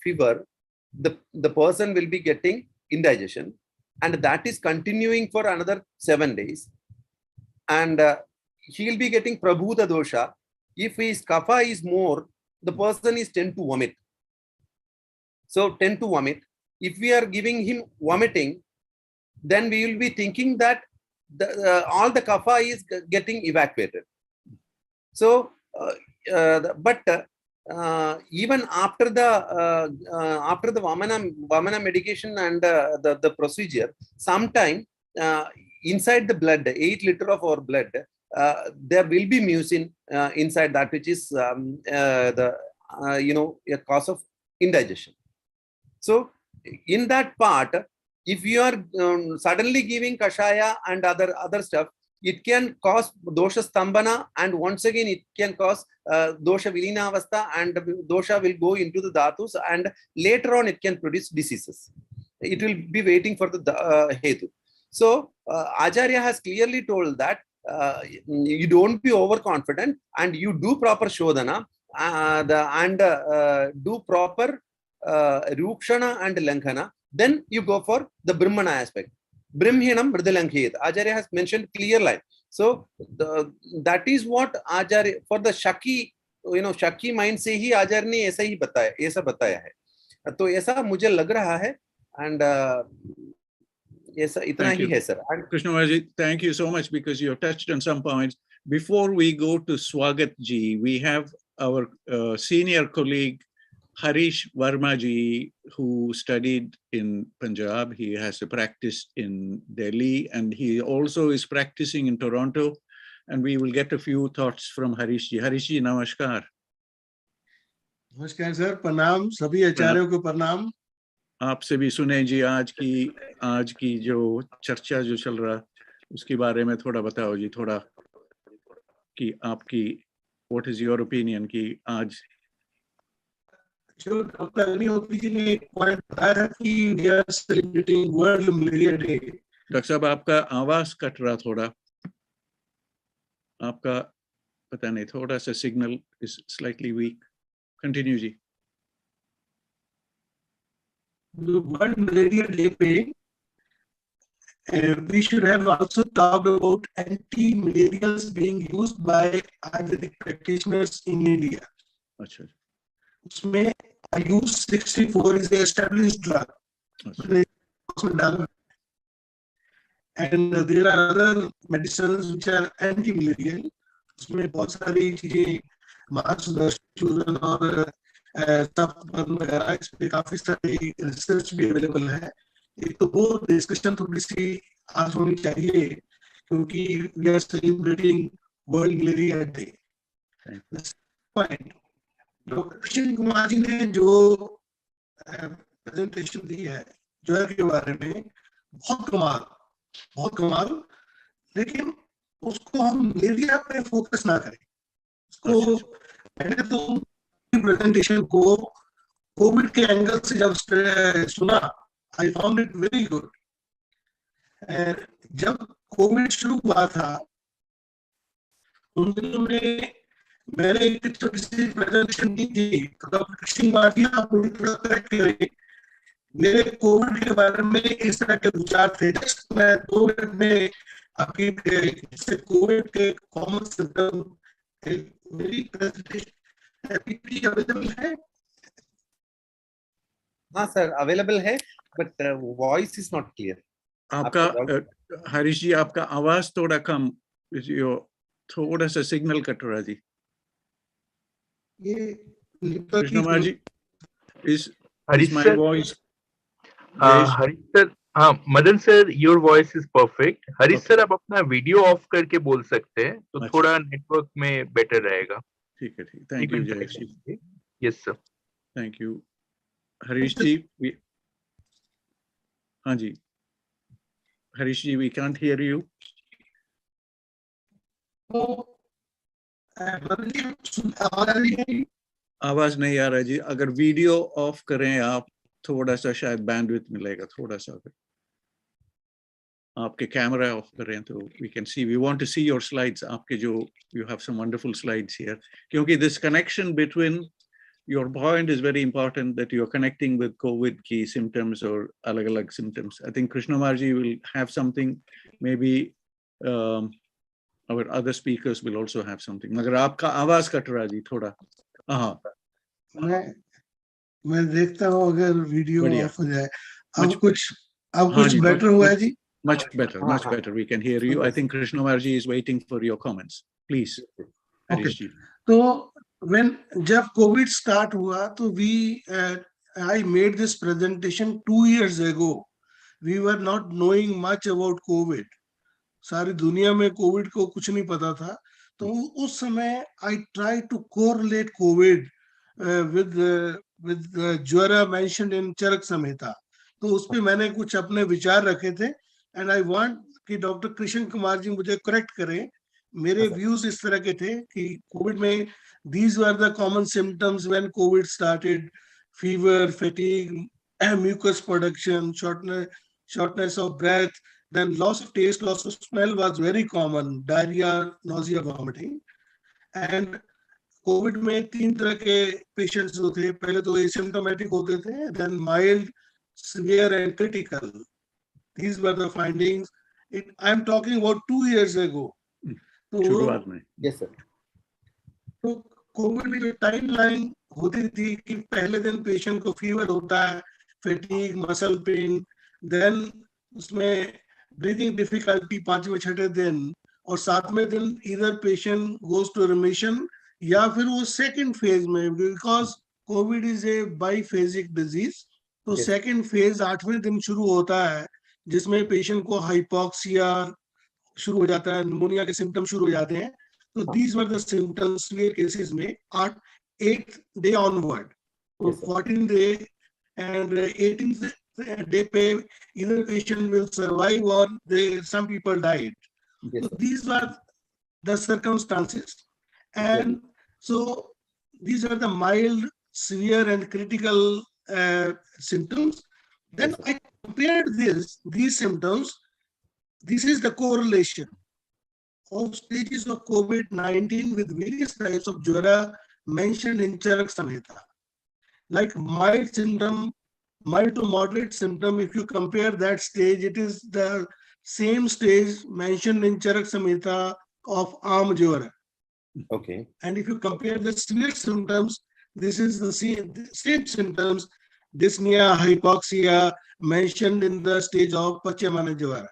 fever, the person will be getting indigestion, and that is continuing for another 7 days. And he will be getting Prabhuta dosha. If his kapha is more, the person is tend to vomit. So tend to vomit. If we are giving him vomiting, then we will be thinking that all the kapha is getting evacuated. So, even after the Vamana medication and the procedure, sometime inside the blood, 8 liters of our blood, there will be mucin inside that, which is a cause of indigestion. So in that part, if you are suddenly giving kashaya and other stuff, it can cause dosha stambhana, and once again it can cause dosha vilina avastha, and dosha will go into the dhatus, and later on it can produce diseases. It will be waiting for the hetu. So Acharya has clearly told that you don't be overconfident, and you do proper shodhana and do proper rukshana and langhana. Then you go for the brahmana aspect. Brahminam Mridalankhet. Acharya has mentioned clear line. So that is what Acharya, for the Shaki, Shaki mind से ही Acharya ने ऐसा ही बताया, ऐसा बताया है. तो ऐसा मुझे लग रहा है, and ऐसा इतना ही है, sir. Krishna Maharaj, thank you so much, because you have touched on some points. Before we go to Swagat ji, we have our senior colleague Harish Verma ji, who studied in Punjab. He has a practice in Delhi, and he also is practicing in Toronto. And we will get a few thoughts from Harish ji. Harish ji, namaskar. नमस्कार sir, प्रणाम सभी आचार्यों को प्रणाम. आपसे भी सुने जी, आज की जो चर्चा जो चल रहा, उसके बारे में थोड़ा बताओ जी, थोड़ा कि आपकी what is your opinion कि आज जो डॉक्टर अग्निहोत्री जी ने पॉइंट बताया था कि we are celebrating World Malaria Day. Doctor साहब, आपका आवाज कट रहा थोड़ा, आपका पता नहीं, थोड़ा सा signal is slightly weak. Continue जी. World Malaria Day पे we should have also talked about anti-malarials being used by Ayurvedic practitioners in India. अच्छा. उसमें Ayush 64 is the established drug. And there are other medicines which are anti-malarial. उसमें बहुत सारी चीजें महासुदर्शन और वगैरह, इस पे काफी सारी रिसर्च भी अवेलेबल है. एक तो वो डिस्कशन थोड़ी सी आज होनी चाहिए, क्योंकि we are celebrating World Malaria Day. Doctor Krishna Kumar ji ने जो प्रेजेंटेशन दी है जहर के बारे में, बहुत कमाल, लेकिन उसको हम मलेरिया पे फोकस ना करें. उसको मैंने तो प्रेजेंटेशन को कोविड के एंगल से जब सुना, I found it very good. जब कोविड शुरू हुआ था उन दिनों में मैंने एक छोटी सी प्रेजेंटेशन की थी, डॉक्टर कृष्ण आप मुझे थोड़ा करेक्ट करें, मेरे कोविड के बारे में इस तरह के विचार थे। जस्ट मैं 2 मिनट में आपकी कोविड के कॉमन सिम्टम मेरी प्रेजेंटेशन अवेलेबल है। हाँ सर अवेलेबल है, but voice is not clear. आपका हरीश जी आपका आवाज थोड़ा कम, थोड़ा सा सिग्नल कट रहा जी। ये Krishna ji is Harish my sir, voice? Harish sir, हाँ Madan sir, your voice is perfect. Harish Okay. Sir आप अपना वीडियो ऑफ करके बोल सकते हैं तो अच्छा। थोड़ा नेटवर्क में बेटर रहेगा। ठीक है, ठीक। Thank you Jayesh ji. Yes sir. Thank you Harish ji. हाँ जी Harish ji, we can't hear you. आवाज नहीं आ रहा जी। अगर वीडियो ऑफ करें आप, थोड़ा सा शायद बैंडविड्थ मिलेगा थोड़ा सा। अगर आपके कैमरा ऑफ करें तो we can see, we want to see your slides. आपके जो you have some wonderful slides here, क्योंकि this connection between your point is very important, that you are connecting with COVID key symptoms or alag-alag symptoms. I think Krishna Marji will have something, maybe our other speakers will also have something. मगर आपका आवाज cut रहा जी थोड़ा। हाँ मैं देखता हूँ अगर वीडियो ऑफ हो जाए। अब कुछ जी, बेटर हुआ है जी? Much better. We can hear you. I think Krishna Marji is waiting for your comments. Please, Harish ji. तो जब कोविड स्टार्ट हुआ तो I made this presentation 2 years ago. We were not knowing much about COVID. सारी दुनिया में Covid को कुछ नहीं पता था। तो उस समय I tried to correlate COVID with ज्वारा mentioned in चरक संहिता। तो उस पे मैंने कुछ अपने विचार रखे थे, and I want कि डॉक्टर कृष्ण कुमार जी मुझे करेक्ट करें। मेरे व्यूज इस तरह के थे कि कोविड में these were the common symptoms when COVID started: fever, fatigue, mucus production, shortness of breath, then loss of taste, loss of smell was very common, diarrhea, nausea, vomiting. And Covid में 3 तरह के patients होते, पहले तो asymptomatic होते थे, then mild, severe and critical. These were the findings. I'm talking about 2 years ago. शुरुआत में। Yes sir. तो कोविड में जो टाइमलाइन होती थी कि पहले दिन पेशेंट को फीवर होता है, फैटीग, मसल पेन, देन उसमें ब्रीथिंग डिफिकल्टी 5वें 6ठे दिन, और 7वें दिन इधर पेशेंट गोज टू रिमिशन या फिर वो सेकंड फेज में, because Covid is a biphasic disease. तो सेकंड फेज 8वें दिन शुरू होता है, जिसमें पेशेंट को हाइपोक्सिया शुरू हो जाता है, निमोनिया के सिम्टम शुरू हो जाते हैं। तो these were the symptoms severe cases में 8th day onward. So 14th day and 18th day पे either patient will survive or some people died. So these were the circumstances, and so these are the mild, severe and critical symptoms. Then I compared these symptoms. This is the correlation of stages of COVID-19 with various types of jwara mentioned in Charak Samhita. Like mild symptom, mild to moderate symptom, if you compare that stage, it is the same stage mentioned in Charak Samhita of Aam Jwara. Okay. And if you compare the severe symptoms, this is the same symptoms, dyspnea, hypoxia, mentioned in the stage of Pachyamana Jwara.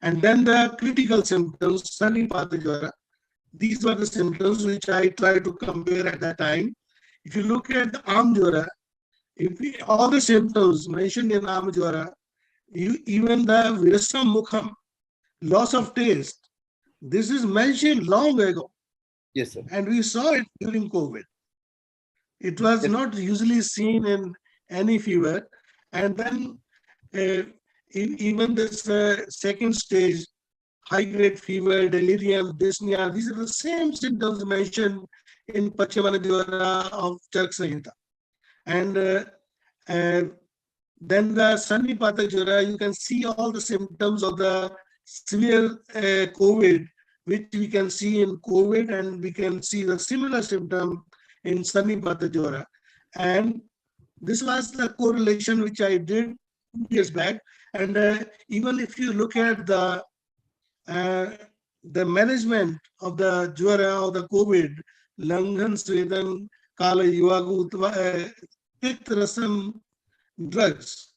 And then the critical symptoms, Sanipata Jwara. These were the symptoms which I tried to compare at that time. If you look at the Aam Jwara, all the symptoms mentioned in Aam Jwara, even the Visham Mukham, loss of taste, this is mentioned long ago. Yes, sir. And we saw it during COVID. It was not usually seen in any fever. And then even this second stage, high-grade fever, delirium, dyspnea, these are the same symptoms mentioned in Pachyamana Jwara of Charak Samhita. And then the Sanipata Jwara, you can see all the symptoms of the severe COVID, which we can see in COVID, and we can see the similar symptom in Sanipata Jwara. And this was the correlation which I did years back. And even if you look at the management of the Jwara or the COVID, Langhan, Svedan, Kala, Yuvagu, Rasam drugs,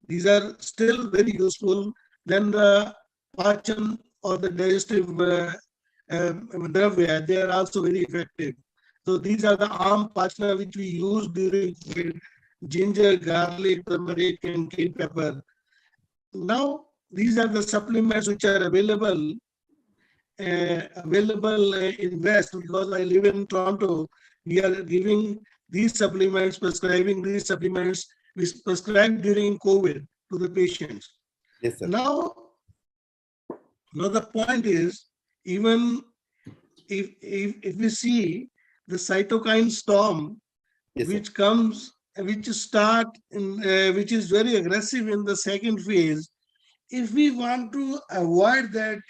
these are still very useful. Then the Pachan or the digestive dravya, they are also very effective. So these are the arm pachna which we use during COVID: ginger, garlic, turmeric, and cane pepper. Now, these are the supplements which are available in West, because I live in Toronto. We are giving these supplements, prescribing these supplements, we prescribed during COVID to the patients. Yes, sir. Now the point is, even if we see the cytokine storm, Yes, which comes, which is very aggressive in the second phase, if we want to avoid that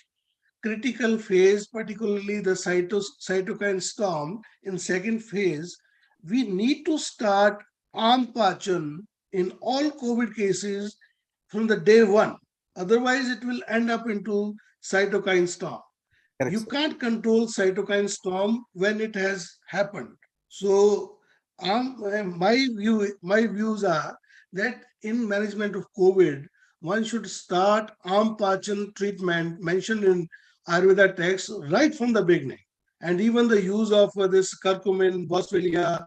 critical phase, particularly the cytokine storm in second phase, we need to start Ampachan in all COVID cases from the day one. Otherwise, it will end up into cytokine storm. Correct, You sir. can't control cytokine storm when it has happened. So my views are that in management of COVID, one should start Ampachan treatment mentioned in Ayurveda text right from the beginning. And even the use of this curcumin, boswellia,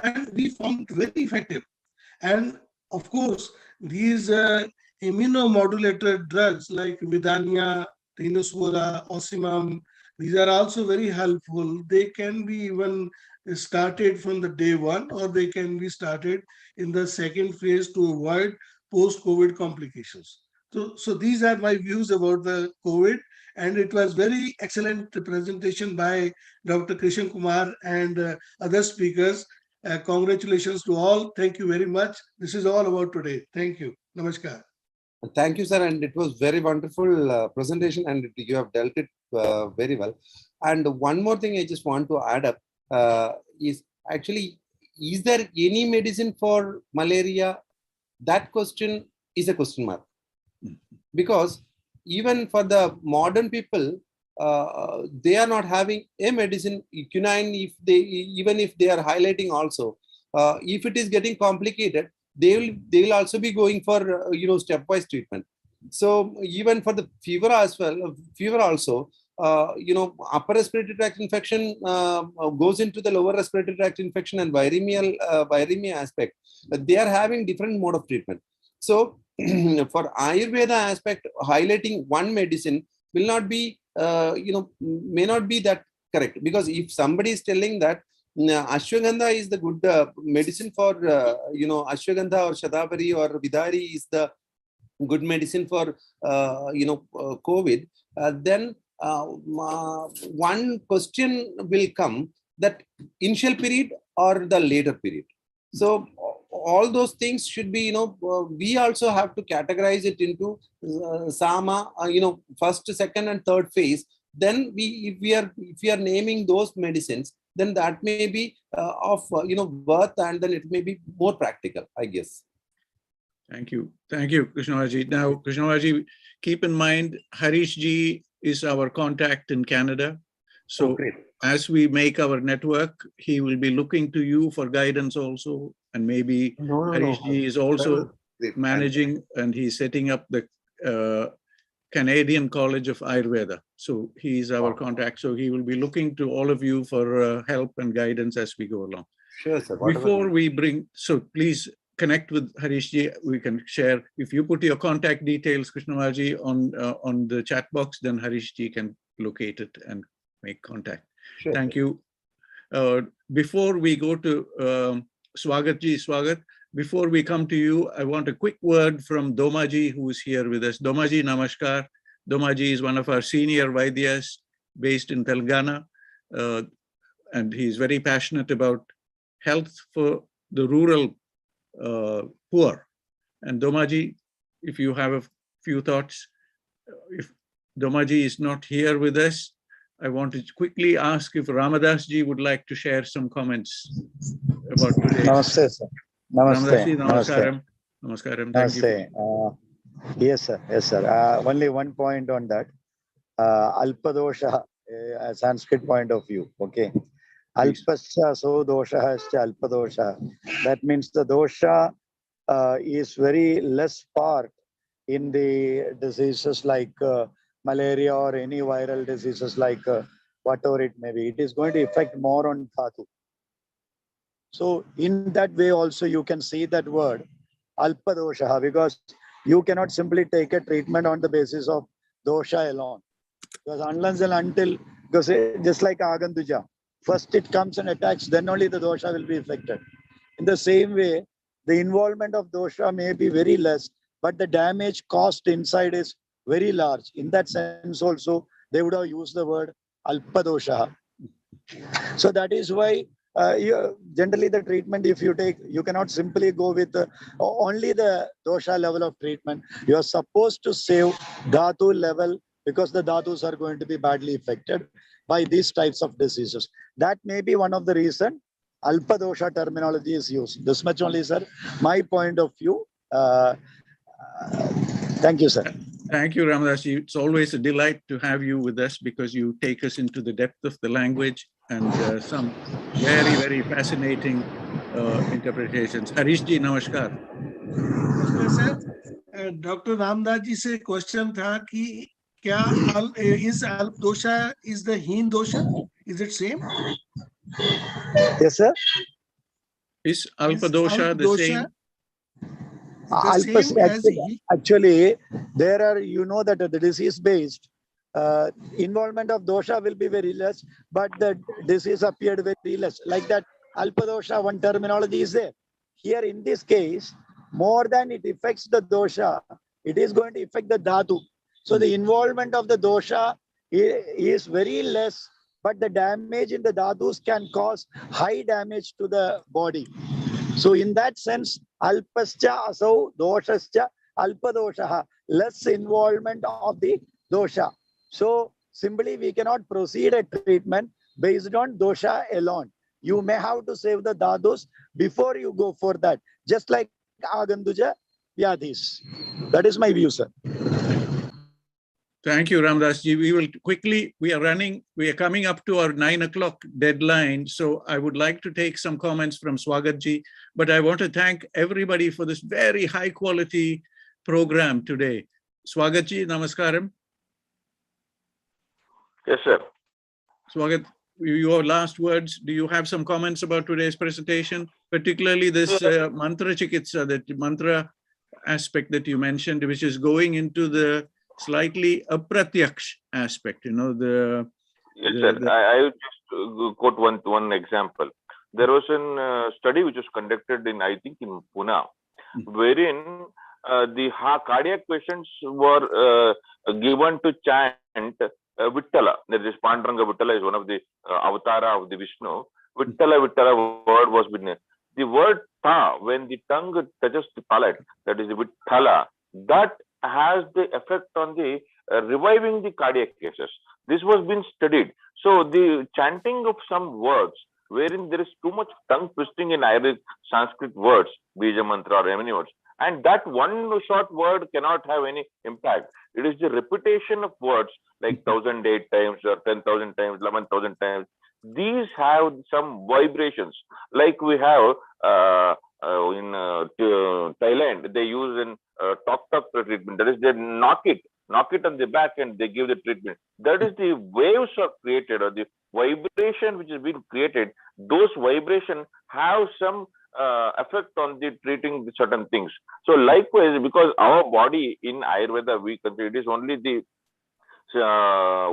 and we found very effective. And of course, these immunomodulator drugs like Vidania, Rhinosphora, Osimum, these are also very helpful. They can be even started from the day one, or they can be started in the second phase to avoid post-COVID complications. So these are my views about the COVID, and it was very excellent presentation by Dr. Krishna Kumar and other speakers. Congratulations to all. Thank you very much. This is all about today. Thank you. Namaskar. Thank you, sir. And it was very wonderful presentation, and you have dealt it very well. And one more thing I just want to add up is actually, is there any medicine for malaria? That question is a question mark. Because even for the modern people, they are not having a medicine, quinine, even if they are highlighting also, if it is getting complicated, they will also be going for stepwise treatment. So even for the fever as well, fever also, upper respiratory tract infection goes into the lower respiratory tract infection and viremia aspect. They are having different mode of treatment. So for Ayurveda aspect, highlighting one medicine will not be, may not be that correct, because if somebody is telling that Ashwagandha is the good medicine for, Ashwagandha or Shadabari or Vidari is the good medicine for, COVID, then one question will come, that initial period or the later period. So all those things should be, we also have to categorize it into Sama, first, second, and third phase. Then if we are naming those medicines, then that may be of worth, and then it may be more practical, I guess. Thank you, Krishnaji. Now, Krishnaji, keep in mind, Harish ji is our contact in Canada. So as we make our network, he will be looking to you for guidance also, and maybe Harish ji is also managing, and he's setting up the Canadian College of Ayurveda. So he's our contact. So he will be looking to all of you for help and guidance as we go along. Sure, sir. Before we bring, so please connect with Harish ji. We can share. If you put your contact details, Krishnaji, on the chat box, then Harish ji can locate it and make contact. Sure. Thank you. Before we go to Swagath ji, Swagath, before we come to you, I want a quick word from Domaji, who is here with us. Domaji, namaskar. Domaji is one of our senior Vaidyas based in Telangana, and he's very passionate about health for the rural poor. And Domaji, if you have a few thoughts, if Domaji is not here with us, I want to quickly ask if Ramadas ji would like to share some comments about today. Namaste, sir. Ramadas ji, Namaste. namaskaram. Namaskaram. Thank you. Yes, sir. Yes, sir. Only one point on that. Alpadosha, Sanskrit point of view. Okay. Alpasya so dosha hascha alpadosha. That means the dosha is very less part in the diseases like malaria or any viral diseases like whatever it may be. It is going to affect more on dhatu. So in that way also you can see that word alpadosha, because you cannot simply take a treatment on the basis of dosha alone. Because unless and until, because just like Aganduja, first it comes and attacks, then only the dosha will be affected. In the same way, the involvement of dosha may be very less, but the damage caused inside is very large. In that sense also, they would have used the word alpadosha. So that is why generally the treatment, if you take, you cannot simply go with only the dosha level of treatment. You are supposed to save dhatu level, because the dhatus are going to be badly affected by these types of diseases. That may be one of the reasons alpadosha terminology is used. This much only, sir, my point of view. Thank you, sir. Thank you, Ramadas ji. It's always a delight to have you with us, because you take us into the depth of the language and some very, very fascinating interpretations. Harish ji, namaskar. नमस्कार sir. Doctor Ramdas ji से question था कि क्या is alp dosha is the heen dosha? Is it same? Yes, sir. Is alpadosha the same? Actually, there are, you know, that the disease based involvement of dosha will be very less, but the disease appeared very less. Like that, alpadosha, one terminology is there. Here in this case, more than it affects the dosha, it is going to affect the dhatu. So the involvement of the dosha is very less, but the damage in the dhatus can cause high damage to the body. So in that sense, alpascha asau doshascha alpadosha, less involvement of the dosha. So simply we cannot proceed a treatment based on dosha alone. You may have to save the dhatus before you go for that. Just like Aganduja Vyadhis. That is my view, sir. Thank you, Ramdas ji. We will quickly, we are coming up to our 9 o'clock deadline. So I would like to take some comments from Swagath ji, but I want to thank everybody for this very high quality program today. Swagath ji, namaskaram. Yes, sir. Swagath, your last words. Do you have some comments about today's presentation, particularly this mantra chikitsa, that mantra aspect that you mentioned, which is going into the slightly aprathyaksh aspect, you know, Yes, sir. I will just quote one example. There was a study which was conducted in, I think, in Pune, wherein the cardiac patients were given to chant Vittala. That is, Panduranga Vittala is one of the avatara of the Vishnu. Vittala word was been. The word tha, when the tongue touches the palate, that is the Vittala, that has the effect on the reviving the cardiac cases. This was being studied. So the chanting of some words wherein there is too much tongue twisting in IRES Sanskrit words, bija mantra or any words, and that one short word cannot have any impact. It is the repetition of words like 1,008 times or 10,000 times, 11,000 times. These have some vibrations, like we have in Thailand. They use in talk treatment. That is, they knock it on the back and they give the treatment. That is, the waves are created, or the vibration which is being created. Those vibrations have some effect on the treating certain things. So likewise, because our body in Ayurveda, we consider it is only the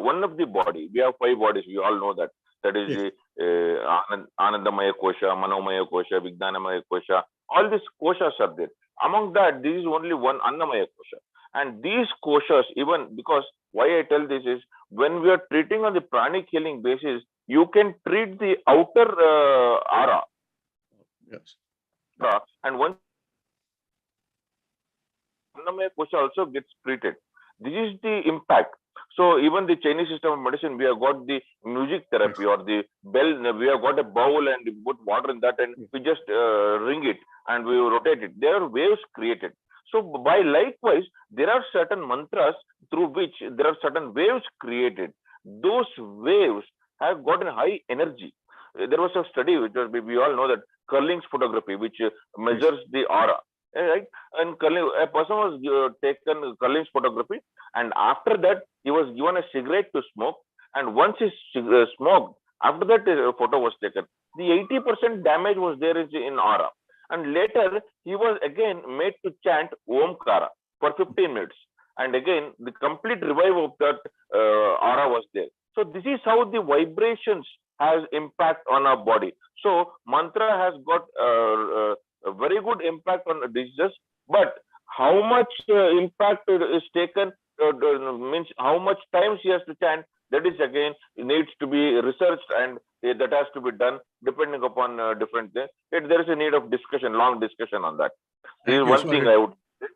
one of the body. We have 5 bodies. We all know that. That is the Anandamaya Kosha, Manomaya Kosha, Vijnanamaya Kosha. All these koshas are there. Among that, this is only one Annamaya Kosha. And these koshas, even because why I tell this is, when we are treating on the pranic healing basis, you can treat the outer aura. Yes. And once Annamaya Kosha also gets treated. This is the impact. So even the Chinese system of medicine, we have got the music therapy or the bell. We have got a bowl and we put water in that and we just ring it and we rotate it. There are waves created. So by likewise, there are certain mantras through which there are certain waves created. Those waves have got a high energy. There was a study which was, we all know that Curling's photography, which measures the aura. Right? And a person was taken Curling's photography, and after that he was given a cigarette to smoke. And once he smoked, after that a photo was taken. The 80% damage was there in aura. And later he was again made to chant Omkara for 15 minutes. And again, the complete revival of that aura was there. So this is how the vibrations has impact on our body. So mantra has got a very good impact on diseases, but how much impact is taken means how much time she has to chant. That is again needs to be researched, and that has to be done depending upon different things. There is a need of discussion, long discussion on that. This is one thing I would say.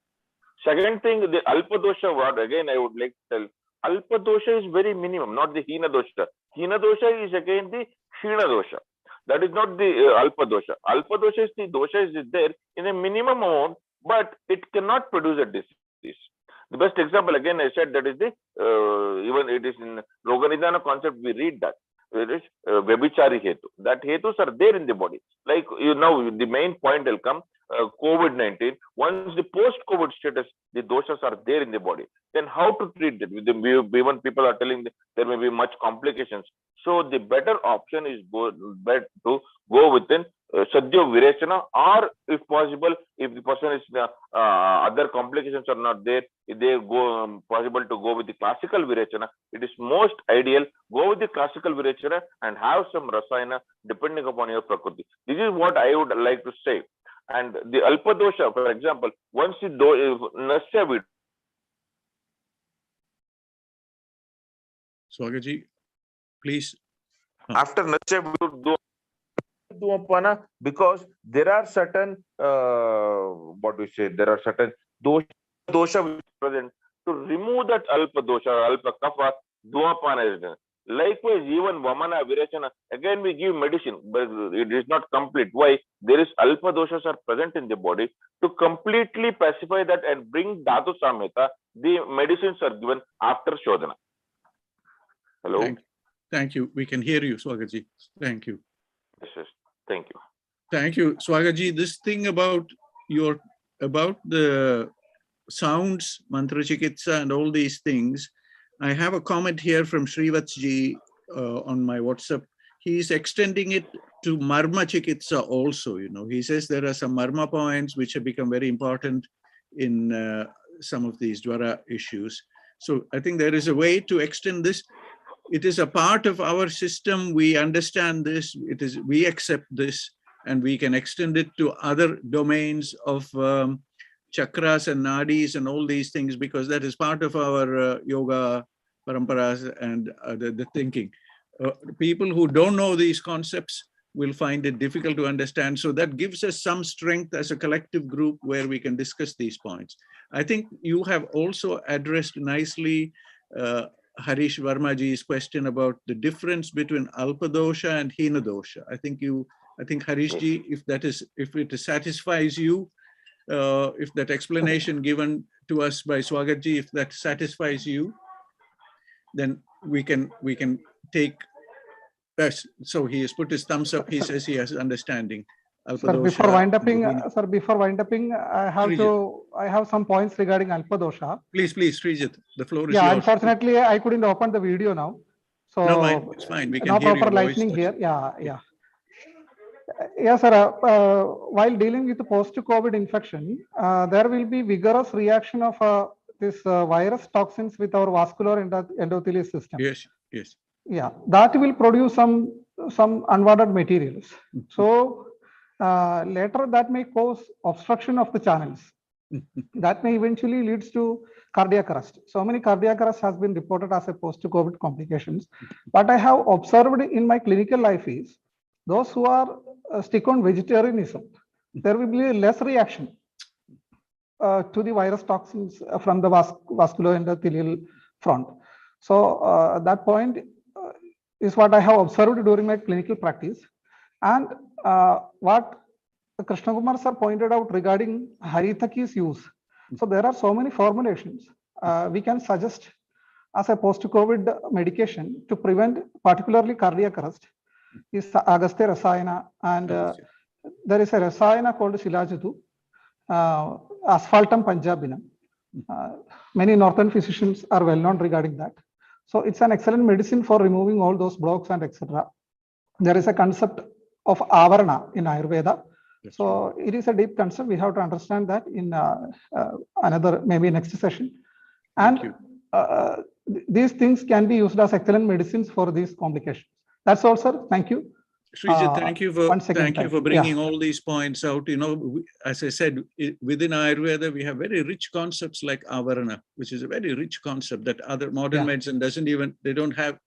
Second thing, the Alpa dosha word, again I would like to tell, Alpa dosha is very minimum, not the Hina dosha. Hina dosha is again the Shina dosha. That is not the Alpa dosha. Alpa dosha is the dosha is there in a minimum amount, but it cannot produce a disease. The best example, again, I said that is the, even it is in Roganidhana concept, we read that. It is Vebhichari Hetu. That Hetus are there in the body. Like, you know, the main point will come, COVID-19. Once the post-COVID status, the doshas are there in the body. Then how to treat them? Even people are telling there may be much complications. So the better option is to go within Sadhya Virechana, or if possible, if the person is other complications are not there, if they go possible to go with the classical Virechana, it is most ideal. Go with the classical Virechana and have some Rasayana depending upon your Prakriti. This is what I would like to say. And the Alpa dosha, for example, once the Nasya Vid. Swagathji, please. After Nasya Vid, because there are certain what we say, there are certain dosha which is present. To remove that Alpa dosha, Alpa kapha, Dvapana is there. Likewise, even Vamana, Virechana, again we give medicine, but it is not complete. Why? There is Alpa doshas are present in the body. To completely pacify that and bring Dhatu Samhita, the medicines are given after Shodhana. Hello? Thank you. We can hear you, Swagathji. Thank you. Yes. Thank you. Thank you, Swagathji. This thing about the sounds, mantra chikitsa, and all these things, I have a comment here from Sreevathji on my WhatsApp. He's extending it to marma chikitsa also. You know, he says there are some marma points which have become very important in some of these Jwara issues. So I think there is a way to extend this. It is a part of our system. We understand this. We accept this, and we can extend it to other domains of chakras and nadis and all these things, because that is part of our yoga paramparas and the thinking. People who don't know these concepts will find it difficult to understand. So that gives us some strength as a collective group where we can discuss these points. I think you have also addressed nicely Harish Varmaji's question about the difference between Alpa dosha and Hina dosha. I think Harishji, if it satisfies you, if that explanation given to us by Swagathji, if that satisfies you, then we can take. So he has put his thumbs up. He says he has understanding. Sir, before wind upping, I have some points regarding Alpa dosha. Please, Sreejith, the floor is yours. Unfortunately, I couldn't open the video now. So no, it's fine. We can hear proper lighting here. Yeah, sir. While dealing with the post-COVID infection, there will be vigorous reaction of this virus toxins with our vascular endothelial system. Yes. Yeah, that will produce some unwanted materials. So later that may cause obstruction of the channels. That may eventually leads to cardiac arrest. So many cardiac arrest has been reported as a post-COVID complications. What I have observed in my clinical life is those who are stick on vegetarianism, there will be less reaction. to the virus toxins from the vasculoendothelial front. So that point is what I have observed during my clinical practice. And what Krishna Kumar sir pointed out regarding Harithaki's use. So there are so many formulations we can suggest as a post-COVID medication to prevent particularly cardiac arrest is Agastya Rasayana, and there is a Rasayana called Shilajatu, Asphaltum Punjabinum. Many northern physicians are well known regarding that. So it's an excellent medicine for removing all those blocks and etc. There is a concept of avarana in Ayurveda. So it is a deep concept. We have to understand that in another, maybe next session. And these things can be used as excellent medicines for these complications. That's all, sir. Thank you. Sreejith, thank you for bringing all these points out. You know, as I said, within Ayurveda, we have very rich concepts like avarana, which is a very rich concept that other modern medicine doesn't even, they don't have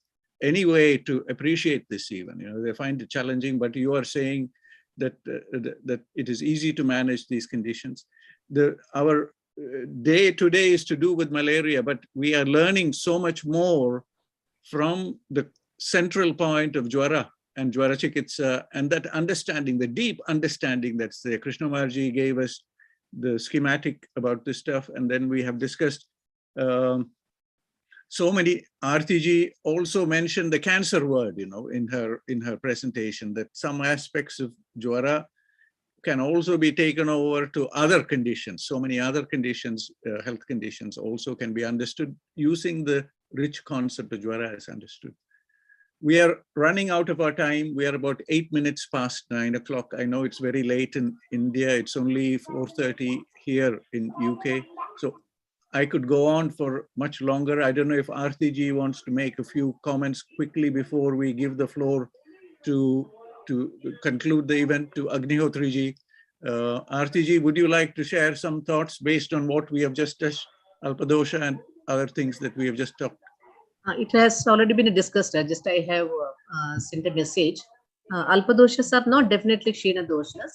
any way to appreciate this even. You know, they find it challenging, but you are saying that that it is easy to manage these conditions. Our day today is to do with malaria, but we are learning so much more from the central point of Jwara and Jwara Chikitsa, and that understanding, the deep understanding that's there. Krishna Marji gave us the schematic about this stuff, and then we have discussed so many. Arathi also mentioned the cancer word, you know, in her presentation, that some aspects of Jwara can also be taken over to other conditions. So many other conditions, health conditions also can be understood using the rich concept of Jwara as understood. We are running out of our time. We are about 8 minutes past 9 o'clock. I know it's very late in India. It's only 4:30 here in UK. So I could go on for much longer. I don't know if Arathi wants to make a few comments quickly before we give the floor to conclude the event to Agnihotriji. Arathi, would you like to share some thoughts based on what we have just touched, Alpadosha and other things that we have just talked? It has already been discussed. Just I have sent a message. Alpadoshas are not definitely Kshina doshas.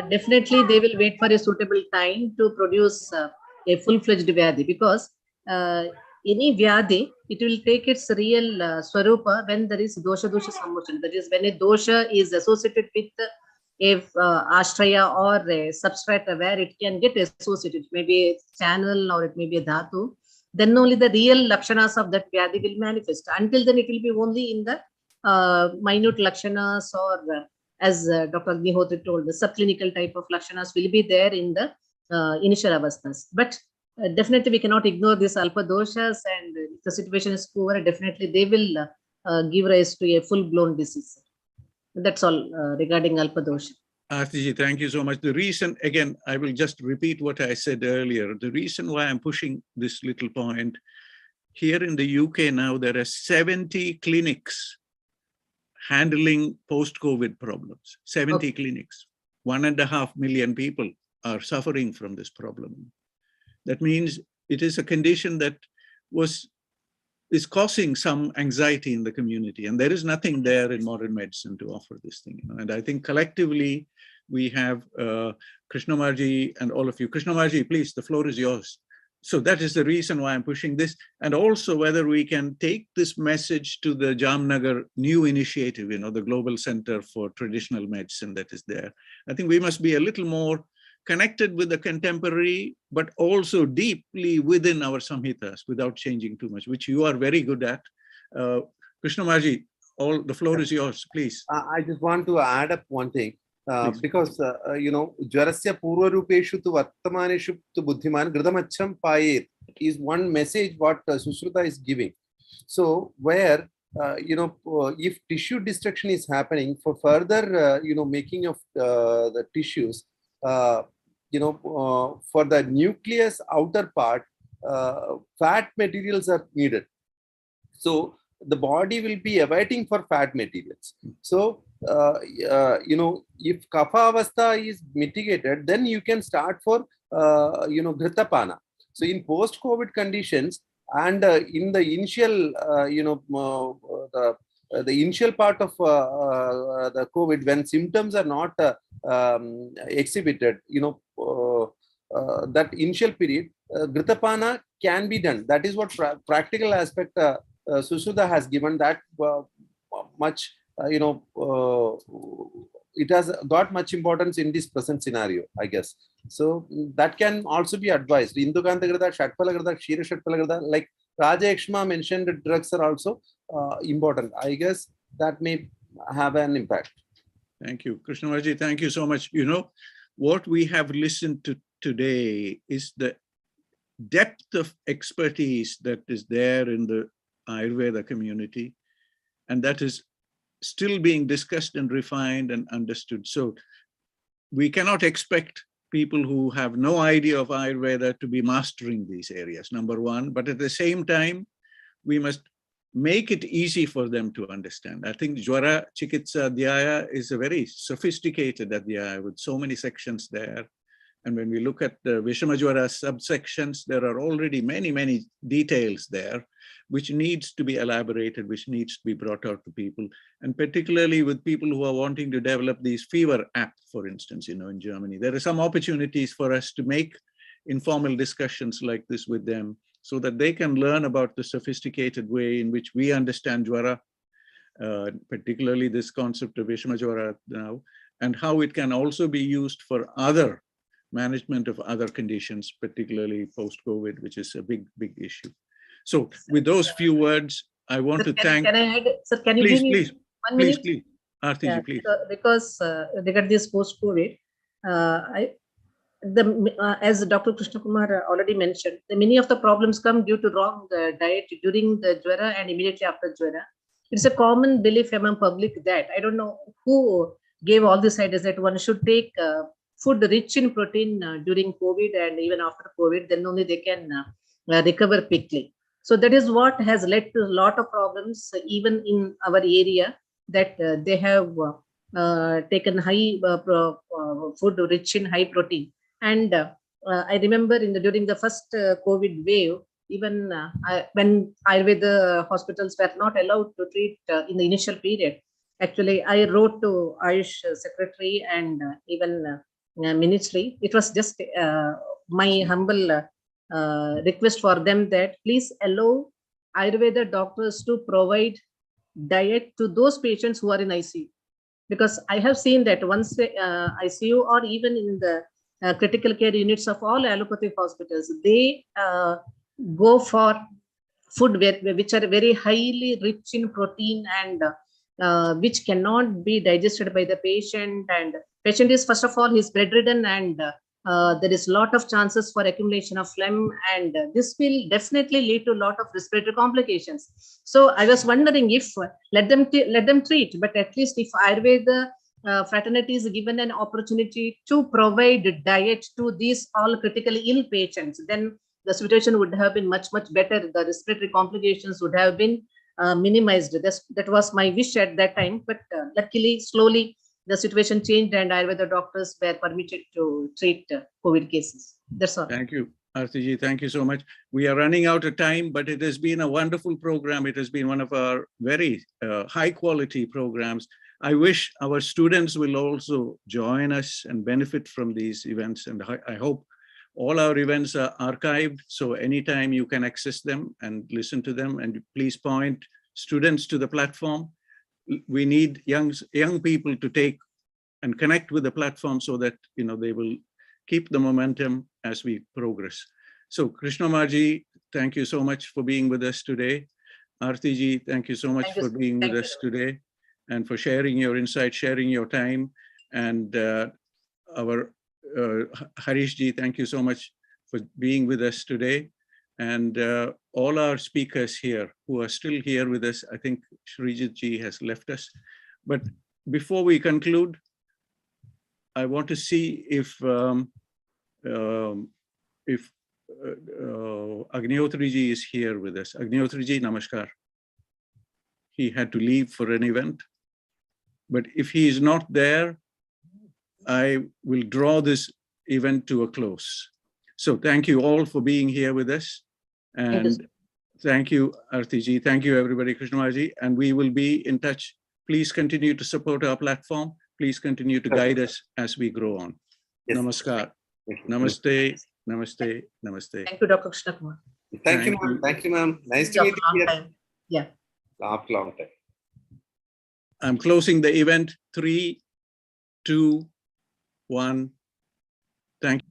Definitely they will wait for a suitable time to produce a full-fledged Vyadhi, because any Vyadhi, it will take its real Swarupa when there is dosha sammochana. That is, when a dosha is associated with a ashraya or a substrate where it can get associated, maybe a channel or it may be a dhatu, then only the real lakshanas of that Vyadhi will manifest. Until then, it will be only in the minute lakshanas, or as Dr. Agnihotri told, the subclinical type of lakshanas will be there in the initial avasthas. But definitely we cannot ignore these alpha doshas, and if the situation is poor, definitely they will give rise to a full-blown disease. That's all regarding alpha dosha. Arathi, thank you so much. The reason, again, I will just repeat what I said earlier. The reason why I'm pushing this little point, here in the UK now, there are 70 clinics handling post-COVID problems. 70 clinics. 1.5 million people are suffering from this problem. That means it is a condition that is causing some anxiety in the community, and there is nothing there in modern medicine to offer this thing. You know? And I think collectively we have Krishna Marji and all of you. Krishna Marji, please, the floor is yours. So that is the reason why I'm pushing this, and also whether we can take this message to the Jamnagar new initiative, you know, the Global Center for Traditional Medicine that is there. I think we must be a little more connected with the contemporary, but also deeply within our samhitas without changing too much, which you are very good at. Krishna Marji, the floor is yours, please. I just want to add up one thing. Because you know, Jwarasya Purva Rupeshu tu Vartamaneshu tu Buddhiman Gridamacham Payet is one message what Sushruta is giving. So where you know, if tissue destruction is happening, for further you know, making of the tissues, you know, for the nucleus outer part, fat materials are needed. So the body will be awaiting for fat materials. So you know, if kapha avastha is mitigated, then you can start for you know, Ghrutapana. So in post-COVID conditions, and in the initial you know, the initial part of the COVID, when symptoms are not exhibited, you know, that initial period, Gritapana can be done. That is what practical aspect Susudha has given, that much, it has got much importance in this present scenario, I guess. So that can also be advised. Indukantagrada, Shatpalagrada, Kshira Shatpalagrada, like Raja Ekshma mentioned, drugs are also important. I guess that may have an impact. Thank you. Krishnamaji, thank you so much. You know, what we have listened to today is the depth of expertise that is there in the Ayurveda community, and that is still being discussed and refined and understood. So we cannot expect people who have no idea of Ayurveda to be mastering these areas, number one, but at the same time, we must make it easy for them to understand. I think Jwara Chikitsa Adhyaya is a very sophisticated Adhyaya with so many sections there. And when we look at the VISHAM JWARA subsections, there are already many, many details there, which needs to be elaborated, which needs to be brought out to people. And particularly with people who are wanting to develop these fever app, for instance, in Germany, there are some opportunities for us to make informal discussions like this with them, so that they can learn about the sophisticated way in which we understand Jwara, particularly this concept of VISHAM JWARA now, and how it can also be used for other management of other conditions, particularly post-COVID, which is a big, big issue. So with those few words, I want to thank... Can I add, sir, can you please, give me please, 1 minute? Please, Arathi, please. Because regarding this post-COVID, as Dr. Krishna Kumar already mentioned, many of the problems come due to wrong diet during the Jwara and immediately after Jwara. It's a common belief among public that, I don't know who gave all these ideas, that one should take food rich in protein during COVID and even after COVID, then only they can recover quickly. So that is what has led to a lot of problems, even in our area, that they have taken high food rich in high protein. And I remember during the first COVID wave, even when Ayurveda hospitals were not allowed to treat in the initial period, actually I wrote to Ayush Secretary and even Ministry. It was just my humble request for them that please allow Ayurveda doctors to provide diet to those patients who are in ICU. Because I have seen that once ICU or even in the critical care units of all allopathic hospitals, they go for food which are very highly rich in protein and which cannot be digested by the patient. And patient is, first of all, he's bedridden, and there is a lot of chances for accumulation of phlegm, and this will definitely lead to a lot of respiratory complications. So I was wondering if let them treat, but at least if Ayurveda fraternity is given an opportunity to provide diet to these all critically ill patients, then the situation would have been much better. The respiratory complications would have been minimized. That was my wish at that time, but luckily, slowly, the situation changed and Ayurveda doctors were permitted to treat COVID cases. That's all. Thank you, Arathi. Thank you so much. We are running out of time, but it has been a wonderful program. It has been one of our very high quality programs. I wish our students will also join us and benefit from these events. And I hope all our events are archived, so anytime you can access them and listen to them. And please point students to the platform. We need young people to take and connect with the platform so that they will keep the momentum as we progress. So Krishna Marji, thank you so much for being with us today. Arathi ji, thank you so much for being with us today and for sharing your insight, sharing your time. And our Harish ji, thank you so much for being with us today. And all our speakers here who are still here with us, I think Sreejith ji has left us. But before we conclude, I want to see if Agnihotri ji is here with us. Agnihotri ji, namaskar. He had to leave for an event. But if he is not there, I will draw this event to a close. So thank you all for being here with us. And thank you, Arathi ji. Thank you, everybody, Krishna ji. And we will be in touch. Please continue to support our platform. Please continue to guide us as we grow on. Yes. Namaskar. Namaste, namaste, namaste. Thank you, Dr. Krishna Kumar. Thank you, ma'am. Thank you, ma'am. Nice to meet After long you. time. Yeah. After long time. I'm closing the event. 3, 2, 1. Thank you.